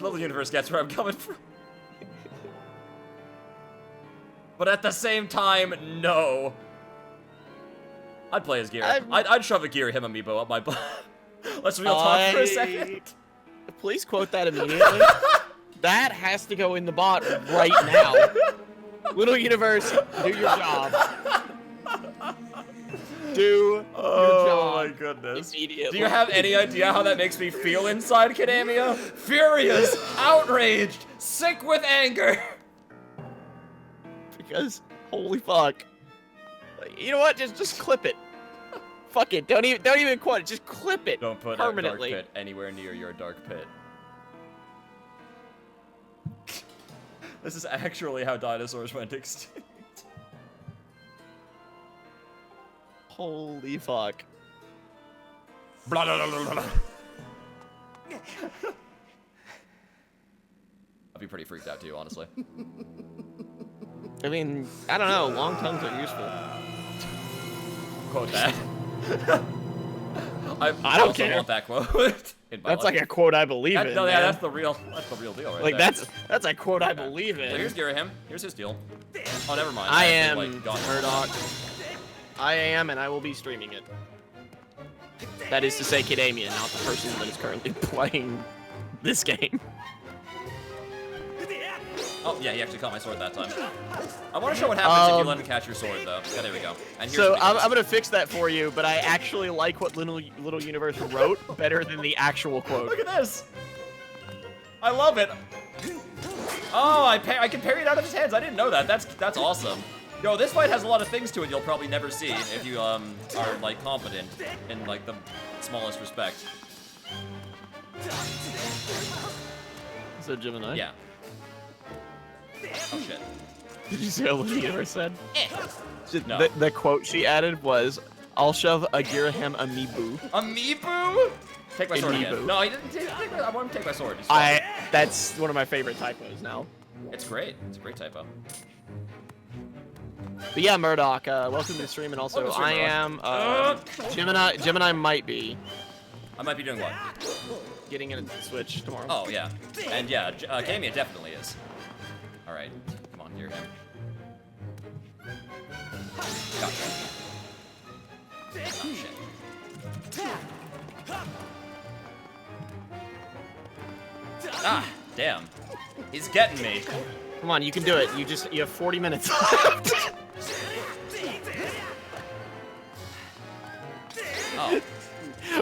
Little Universe gets where I'm coming from. But at the same time, no. I'd play as Girahim. I'd shove a Girahim amiibo up my butt. Let's real talk for a second. Please quote that immediately. That has to go in the bot right now. Little Universe, do your job. Do your job. Oh my goodness. Immediately. Do you have any idea how that makes me feel inside, Kadamia? Furious, outraged, sick with anger. Because, holy fuck. You know what? Just clip it. Fuck it. Don't even quote it. Just clip it. Don't put permanently. a dark pit anywhere near your dark pit. This is actually how dinosaurs went extinct. Holy fuck. Blah, blah, blah, blah, blah. I'd be pretty freaked out too, honestly. I mean, I don't know. Long tongues are useful. Quote that. I don't also care. want that quote. That's like a quote I believe in. No, yeah, man. that's the real deal, right? Like there. that's a quote I believe in. So here's Girahim. Here's his deal. Oh, never mind. I actually, am like, got Murdoch. I am, and I will be streaming it. That is to say, Kadamia, not the person that is currently playing this game. Oh, yeah, he actually caught my sword that time. I want to show what happens if you let him catch your sword, though. Yeah, there we go. And here's So I'm going to fix that for you, but I actually like what Little Universe wrote better than the actual quote. Look at this. I love it. Oh, I can parry it out of his hands. I didn't know that. That's awesome. Yo, this fight has a lot of things to it you'll probably never see if you are like competent in like the smallest respect. So Gemini. Yeah. Oh shit. Did you see what Leader said? No. The quote she added was, "I'll shove a Girahim amiibo." Amiibo? Take my sword Amiibo. again. No, I didn't take my, I want him to take my sword. It's fine. That's one of my favorite typos now. It's great. It's a great typo. But yeah, Murdoch, welcome to the stream, and also Welcome to I stream, am Gemini might be I might be doing what? getting a Switch tomorrow. Oh, yeah. And yeah, Gamia definitely is. Alright. Come on, hear him. Gotcha. Oh, shit. Ah, damn. He's getting me. Come on, you can do it. You have 40 minutes left. Oh.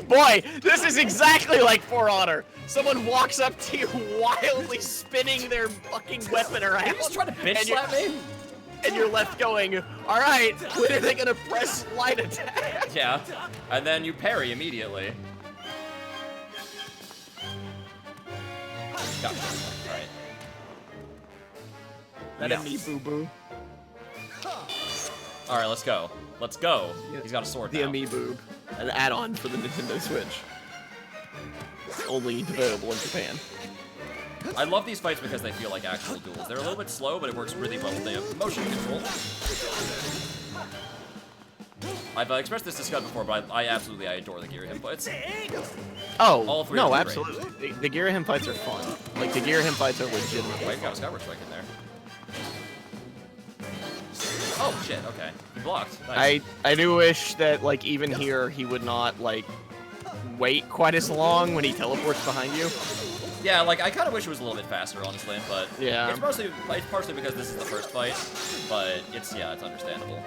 Boy, this is exactly like For Honor. Someone walks up to you wildly spinning their fucking weapon around. Are you just trying to bitch and you're- slap me? And you're left going, all right, when are they gonna press light attack? Yeah. And then you parry immediately. Gotcha. Alright. That Yes. amiibo boo. Alright, let's go. Let's go. He's got a sword The now. amiibo, an add-on for the Nintendo Switch. Only available in Japan. I love these fights because they feel like actual duels. They're a little bit slow, but it works really well with the motion control. I've expressed this to Scud before, but I adore the Girahim fights. Oh, All three no, of them are absolutely. The Girahim fights are fun. Like, the Girahim fights are legitimate. Wait, got a Skyward Strike in there. Oh, shit, okay. He blocked. Nice. I do wish that, like, even here, he would not, like, wait quite as long when he teleports behind you. Yeah, like, I kind of wish it was a little bit faster, honestly, but Yeah. it's partially because this is the first fight, but it's understandable.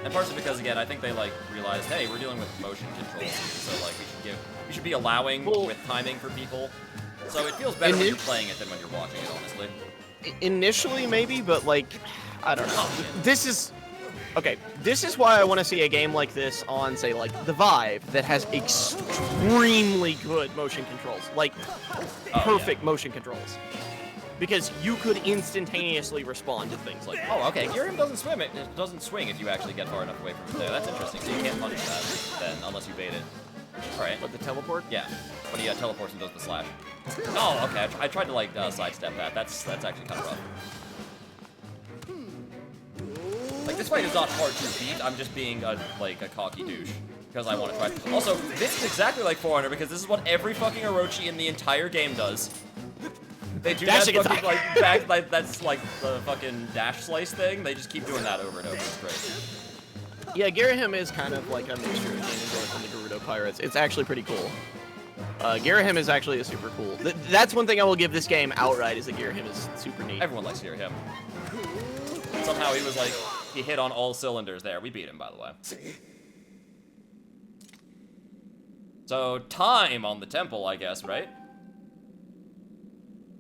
And partially because, again, I think they, like, realized, hey, we're dealing with motion controls, so, like, we should be allowing with timing for people. So it feels better when you're playing it than when you're watching it, honestly. Initially, maybe, but, like, I don't know. Oh, This is... Okay, this is why I want to see a game like this on, say, like, the Vive, that has extremely good motion controls. Like, perfect motion controls. Because you could instantaneously respond to things like that. Oh, okay. Girahim doesn't swim. It doesn't swing if you actually get far enough away from it there. That's interesting. So you can't punish that then, unless you bait it. Alright. But the teleport? Yeah. When he teleports and does the slash. Oh, okay. I tried to, like, sidestep that. That's actually kind of rough. Like, this fight is not hard to beat. I'm just being, a cocky douche. Because I want to try. Also, this is exactly like For Honor, because this is what every fucking Orochi in the entire game does. They do that Dashing fucking, like, that's, like, the fucking dash slice thing. They just keep doing that over and over. It's great. Yeah, Girahim is kind of like a mixture of Ganondorf and the Gerudo Pirates. It's actually pretty cool. Girahim is actually a super cool. That's one thing I will give this game outright, is that Girahim is super neat. Everyone likes Girahim. Somehow he was like, he hit on all cylinders there. We beat him, by the way. So, time on the temple, I guess, right?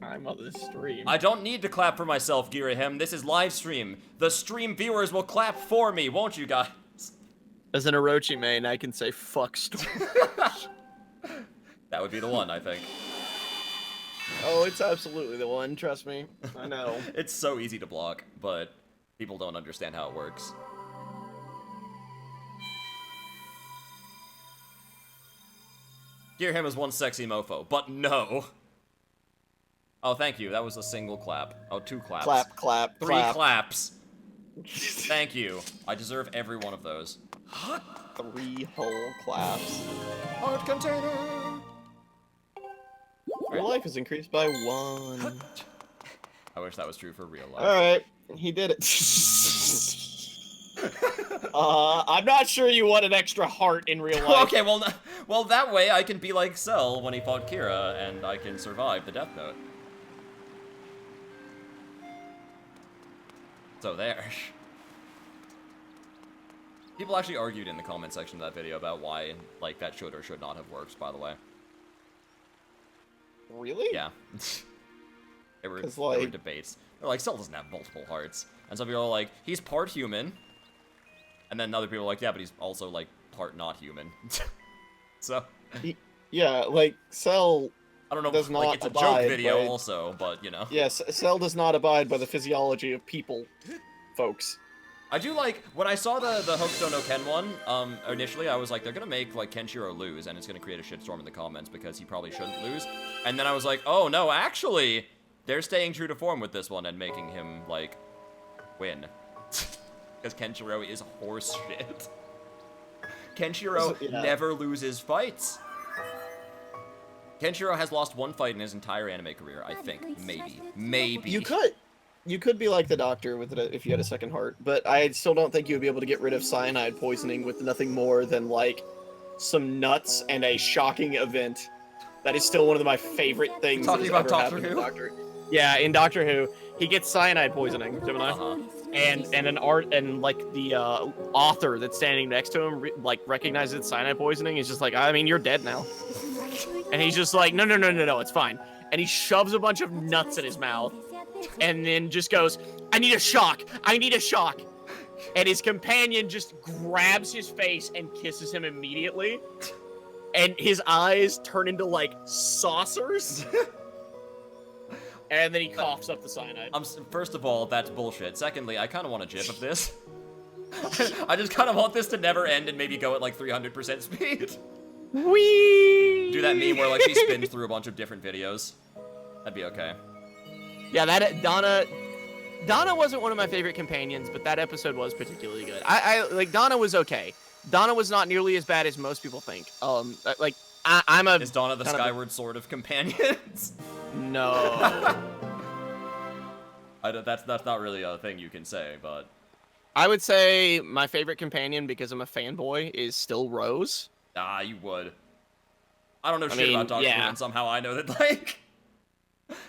I'm on this stream. I don't need to clap for myself, Girahim. This is live stream. The stream viewers will clap for me, won't you guys? As an Orochi main, I can say fuck Storm. That would be the one, I think. Oh, it's absolutely the one, trust me. I know. It's so easy to block, but people don't understand how it works. Girahim is one sexy mofo, but no. Oh, thank you. That was a single clap. Oh, 2 claps. Clap, clap, 3 clap. claps. Thank you. I deserve every one of those. 3 whole claps. Heart container. Your life is increased by 1. I wish that was true for real life. Alright, he did it. I'm not sure you want an extra heart in real life. Okay, well, that way I can be like Cell when he fought Kira, and I can survive the Death Note. So there. People actually argued in the comment section of that video about why, like, that should or should not have worked, by the way. Really? Yeah. There were like... debates. They're like, Cell doesn't have multiple hearts. And some people are like, he's part human. And then other people are like, yeah, but he's also, like, part not human. So... Yeah, like, Cell I don't know, does like, not it's a joke abide video by- also, but, you know. Yes, Cell does not abide by the physiology of people, folks. I do like, when I saw the Hokuto no Ken one, initially I was like, they're gonna make, like, Kenshiro lose, and it's gonna create a shitstorm in the comments because he probably shouldn't lose. And then I was like, oh no, actually, they're staying true to form with this one and making him, like, win. Because Kenshiro is horse shit. Kenshiro Yeah. never loses fights. Kenshiro has lost one fight in his entire anime career, I think. Maybe. You could be like the Doctor with it if you had a second heart, but I still don't think you would be able to get rid of cyanide poisoning with nothing more than, like, some nuts and a shocking event. That is still one of my favorite things that Talking has about ever Doctor happened in Who? Doctor. Yeah, in Doctor Who, he gets cyanide poisoning, Gemini. Uh-huh. And the author that's standing next to him recognizes it's cyanide poisoning. He's just like, I mean, you're dead now. And he's just like, no, it's fine. And he shoves a bunch of nuts in his mouth, and then just goes, I need a shock. And his companion just grabs his face and kisses him immediately, and his eyes turn into like saucers. And then he coughs up the cyanide. First of all, that's bullshit. Secondly, I kind of want a gif of this. I just kind of want this to never end and maybe go at like 300% speed. Whee! Do that meme where like she spins through a bunch of different videos. That'd be okay. Yeah, that Donna wasn't one of my favorite companions, but that episode was particularly good. I like Donna was okay. Donna was not nearly as bad as most people think. I'm a Is Donna the Skyward Sword of companions? no. That's not really a thing you can say, but I would say my favorite companion, because I'm a fanboy, is still Rose. you would. I don't know shit about Doctor Who, and somehow I know that like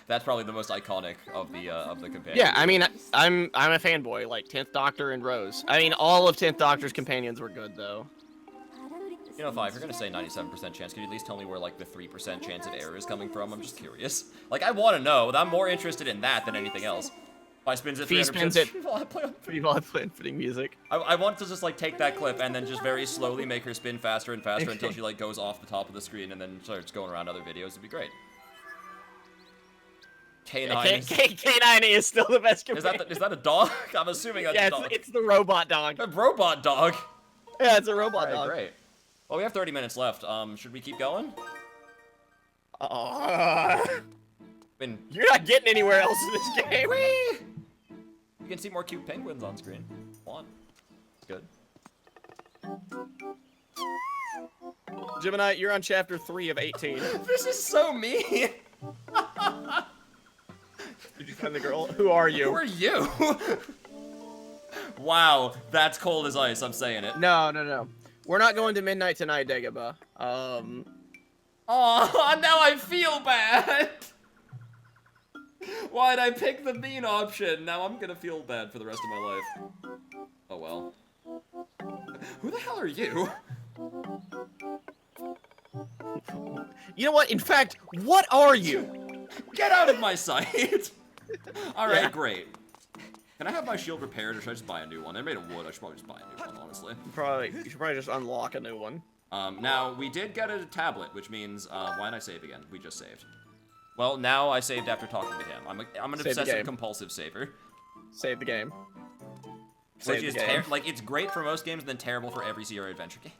that's probably the most iconic of the companions. Yeah, I mean, I'm a fanboy, like 10th Doctor and Rose. I mean, all of 10th Doctor's companions were good though. You know, if you're gonna say 97% chance, could you at least tell me where like the 3% chance of error is coming from? I'm just curious. Like, I want to know. I'm more interested in that than anything else. If I spins it 300%, spins it. Pretty well playing music. I want to just like take that clip and then just very slowly make her spin faster and faster until she like goes off the top of the screen and then starts going around other videos. It'd be great. K9. K9 is still the best companion. Is that a dog? I'm assuming that's a dog. It's the robot dog. A robot dog. Yeah, it's a robot Alright, dog. great. Well, we have 30 minutes left. Should we keep going? You're not getting anywhere else in this game. Whee! You can see more cute penguins on screen. One. It's good. Gemini, you're on chapter 3 of 18. This is so mean. Did you find the girl? Who are you? Who are you? Wow, that's cold as ice. I'm saying it. No. We're not going to midnight tonight, Dagobah. Oh, now I feel bad. Why'd I pick the mean option? Now I'm gonna feel bad for the rest of my life. Oh well. Who the hell are you? You know what? In fact, what are you? Get out of my sight. Alright, Yeah. great. Can I have my shield repaired, or should I just buy a new one? They're made of wood. I should probably just buy a new one, honestly. You should probably just unlock a new one. Now, we did get a tablet, which means, why did I save again? We just saved. Well, now I saved after talking to him. I'm an obsessive compulsive saver. Save the game. Which is, like, it's great for most games and then terrible for every Sierra Adventure game.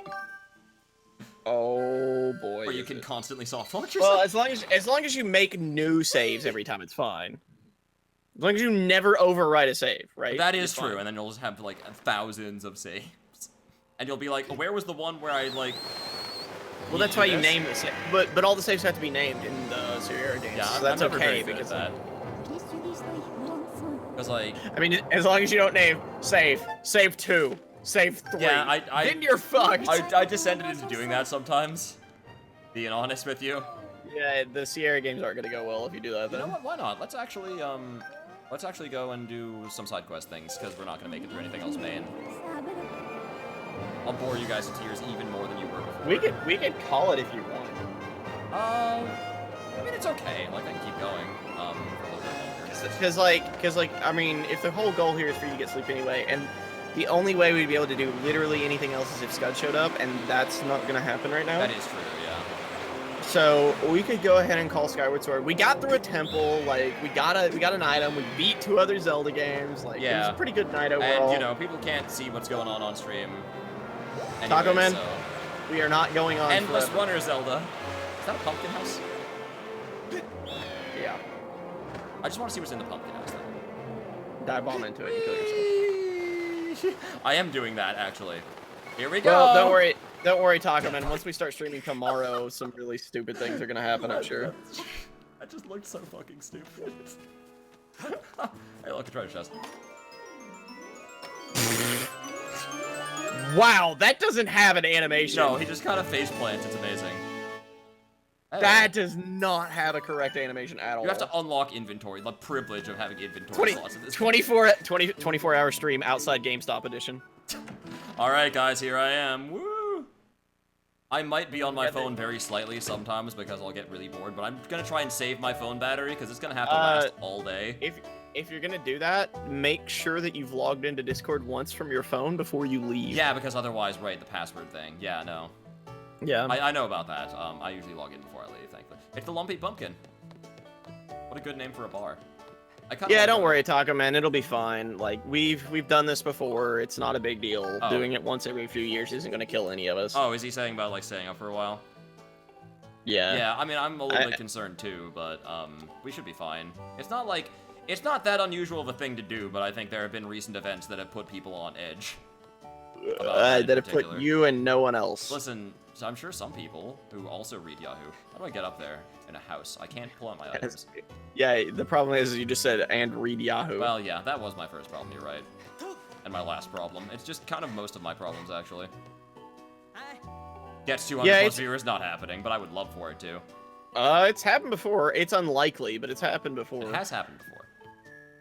Oh boy. Where you can constantly soft launch yourself. Well, as long as you make new saves every time, it's fine. As long as you never overwrite a save, right? That is It's true, fine. and then you'll just have, like, thousands of saves. And you'll be like, where was the one where I, like... Well, that's why you name the save. But all the saves have to be named in the Sierra games. Yeah, so I'm that's never okay very good because at that. Because, like... I mean, as long as you don't name save 2, save 3. Yeah, then you're fucked. I descended into doing that sometimes. Being honest with you. Yeah, the Sierra games aren't gonna go well if you do that. You Then. know what? Why not? Let's actually go and do some side quest things, because we're not gonna make it through anything else main. I'll bore you guys to tears even more than you were before. We could call it if you want. I mean, it's okay. Like, I can keep going, for a little bit longer. Because I mean, if the whole goal here is for you to get sleep anyway, and the only way we'd be able to do literally anything else is if Scud showed up, and that's not gonna happen right now. That is true, yeah. So we could go ahead and call Skyward Sword. We got through a temple, like we got an item. We beat 2 other Zelda games. Like it was a pretty good night overall. And you know, people can't see what's going on stream. Anyway, Taco Man, so. we are not going on. Endless forever. Runner Zelda. Is that a pumpkin house? Yeah. I just want to see what's in the pumpkin house. Then. Dive bomb into it and kill yourself. I am doing that actually. Here we go. Well, don't worry. Don't worry, Taco Man. Once we start streaming tomorrow, some really stupid things are gonna happen, I'm sure. That just looked so fucking stupid. Hey, look, a treasure chest. Wow, that doesn't have an animation. No, he just kind of face plants. It's amazing. Hey. That does not have a correct animation at all. You have to unlock inventory. The privilege of having inventory slots in this. 24-hour stream outside GameStop edition. All right, guys, here I am. Woo! I might be on my phone very slightly sometimes because I'll get really bored, but I'm gonna try and save my phone battery because it's gonna have to last all day. If you're gonna do that, make sure that you've logged into Discord once from your phone before you leave. Yeah, because otherwise, right, the password thing. Yeah, no. Yeah. I know about that. I usually log in before I leave, thankfully. It's the Lumpy Pumpkin. What a good name for a bar. Yeah, don't worry, Taco Man. It'll be fine. Like we've done this before. It's not a big deal. Oh. Doing it once every few years isn't gonna kill any of us. Oh, is he saying about like staying up for a while? Yeah. Yeah, I mean I'm a little bit concerned too, but we should be fine. It's not that unusual of a thing to do, but I think there have been recent events that have put people on edge. That have put you and no one else. Listen, so I'm sure some people who also read Yahoo. How do I get up there in a house? I can't pull out my items. Yeah, the problem is you just said and read Yahoo. Well, yeah, that was my first problem. You're right, and my last problem. It's just kind of most of my problems actually. Gets 200 plus viewers, not happening, but I would love for it to. It's happened before. It's unlikely, but it's happened before. It has happened before.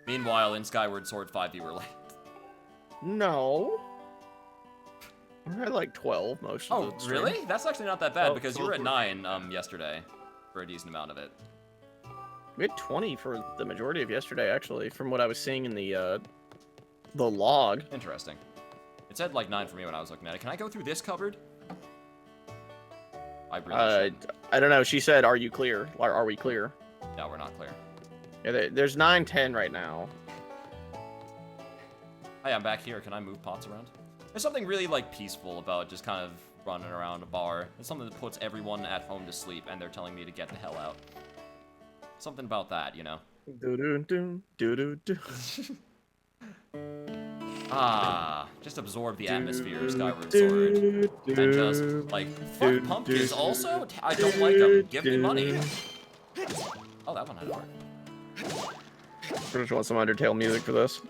Meanwhile, in Skyward Sword 5 viewer late. No. We're at like 12 most of the stream. Really? That's actually not that bad because you were at 9 yesterday for a decent amount of it. We had 20 for the majority of yesterday, actually, from what I was seeing in the log. Interesting. It said like 9 for me when I was looking at it. Can I go through this cupboard? I really should. I don't know. She said, "Are you clear? Are we clear?" No, we're not clear. Yeah, there's 9, 10 right now. Hey, I'm back here. Can I move pots around? There's something really like peaceful about just kind of running around a bar. It's something that puts everyone at home to sleep, and they're telling me to get the hell out. Something about that, you know. Just absorb the atmosphere of Skyward Sword. And just, like, fuck pumpkins also? I don't like them. Give me money. Oh, that one had to work. I just want some Undertale music for this.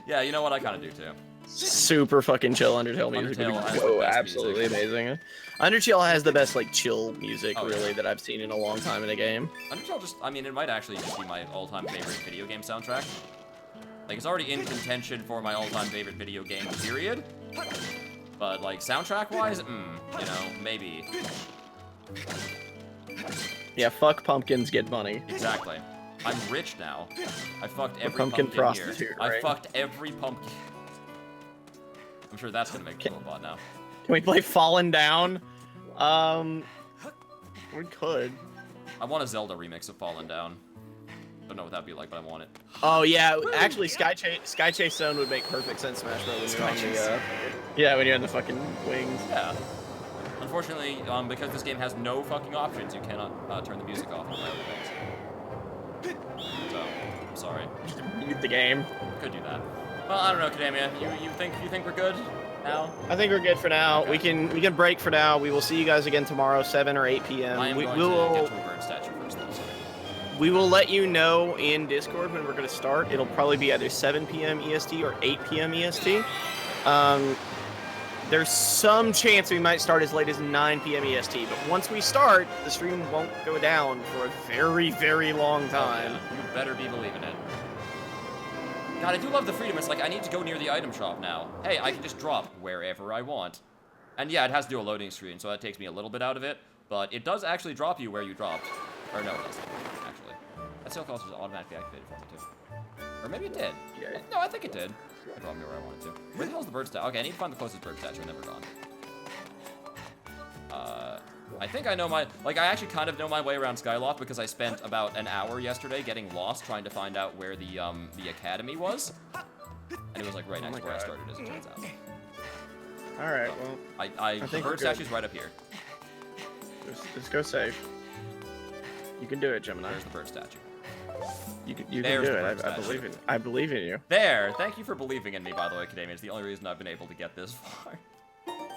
Yeah, you know what? I kind of do, too. Super fucking chill Undertale music. Undertale has absolutely amazing. Undertale has the best, like, chill music, really, that I've seen in a long time in a game. Undertale just, I mean, it might actually just be my all-time favorite video game soundtrack. Like, it's already in contention for my all-time favorite video game, period. But, like, soundtrack-wise, you know, maybe. Yeah, fuck pumpkins, get money. Exactly. I'm rich now. I fucked every pumpkin prostitute here. Right? Right? I fucked every pumpkin. I'm sure that's gonna make a robot now. Can we play Fallen Down? We could. I want a Zelda remix of Fallen Down. Don't know what that'd be like, but I want it. Oh yeah, actually, Sky Chase Zone would make perfect sense. Smash Bros. When when you're in the fucking wings. Yeah. Unfortunately, because this game has no fucking options, you cannot turn the music off on my other things. So, I'm sorry. Just mute the game. Could do that. Well, I don't know, Kadamia. You think we're good now? I think we're good for now. Okay. We can break for now. We will see you guys again tomorrow, 7 or 8 p.m. I am going to get to a bird statue first, though. So. We will let you know in Discord when we're going to start. It'll probably be either 7 p.m. EST or 8 p.m. EST. There's some chance we might start as late as 9 p.m. EST, but once we start, the stream won't go down for a very, very long time. Oh, yeah. You better be believing it. God, I do love the freedom. It's like, I need to go near the item shop now. Hey, I can just drop wherever I want. And yeah, it has to do a loading screen, so that takes me a little bit out of it. But it does actually drop you where you dropped. Or no, it doesn't, actually. That still calls was automatically activated for me, too. Or maybe it did. Yeah. No, I think it did. It brought me where I wanted to. Where the hell's the bird statue? Okay, I need to find the closest bird statue, and then we're gone. I think I know I actually kind of know my way around Skyloft because I spent about an hour yesterday getting lost trying to find out where the academy was. And it was like right next to where I started, as it turns out. Alright, well. The bird statue's right up here. Just go safe. You can do it, Gemini. There's the bird statue. You can do it. I believe in you. There! Thank you for believing in me, by the way, Academia. It's the only reason I've been able to get this far.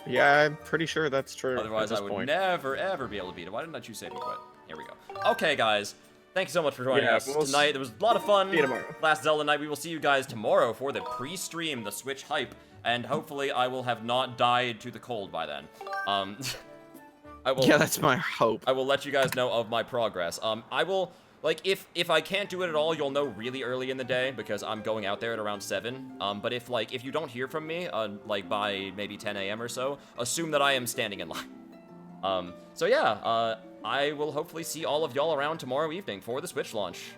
Yeah, I'm pretty sure that's true. Otherwise, I would never, ever be able to beat it. Why didn't I choose Save and Quit? Here we go. Okay, guys. Thank you so much for joining us tonight. It was a lot of fun. See you tomorrow. Last Zelda night. We will see you guys tomorrow for the pre-stream, the Switch hype, and hopefully I will have not died to the cold by then. I will. Yeah, that's my hope. I will let you guys know of my progress. I will. Like, if I can't do it at all, you'll know really early in the day, because I'm going out there at around 7. But if you don't hear from me, like, by maybe 10 a.m. or so, assume that I am standing in line. So yeah, I will hopefully see all of y'all around tomorrow evening for the Switch launch.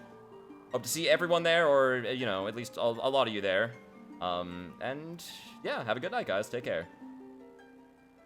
Hope to see everyone there, or, you know, at least a lot of you there. And, yeah, have a good night, guys. Take care.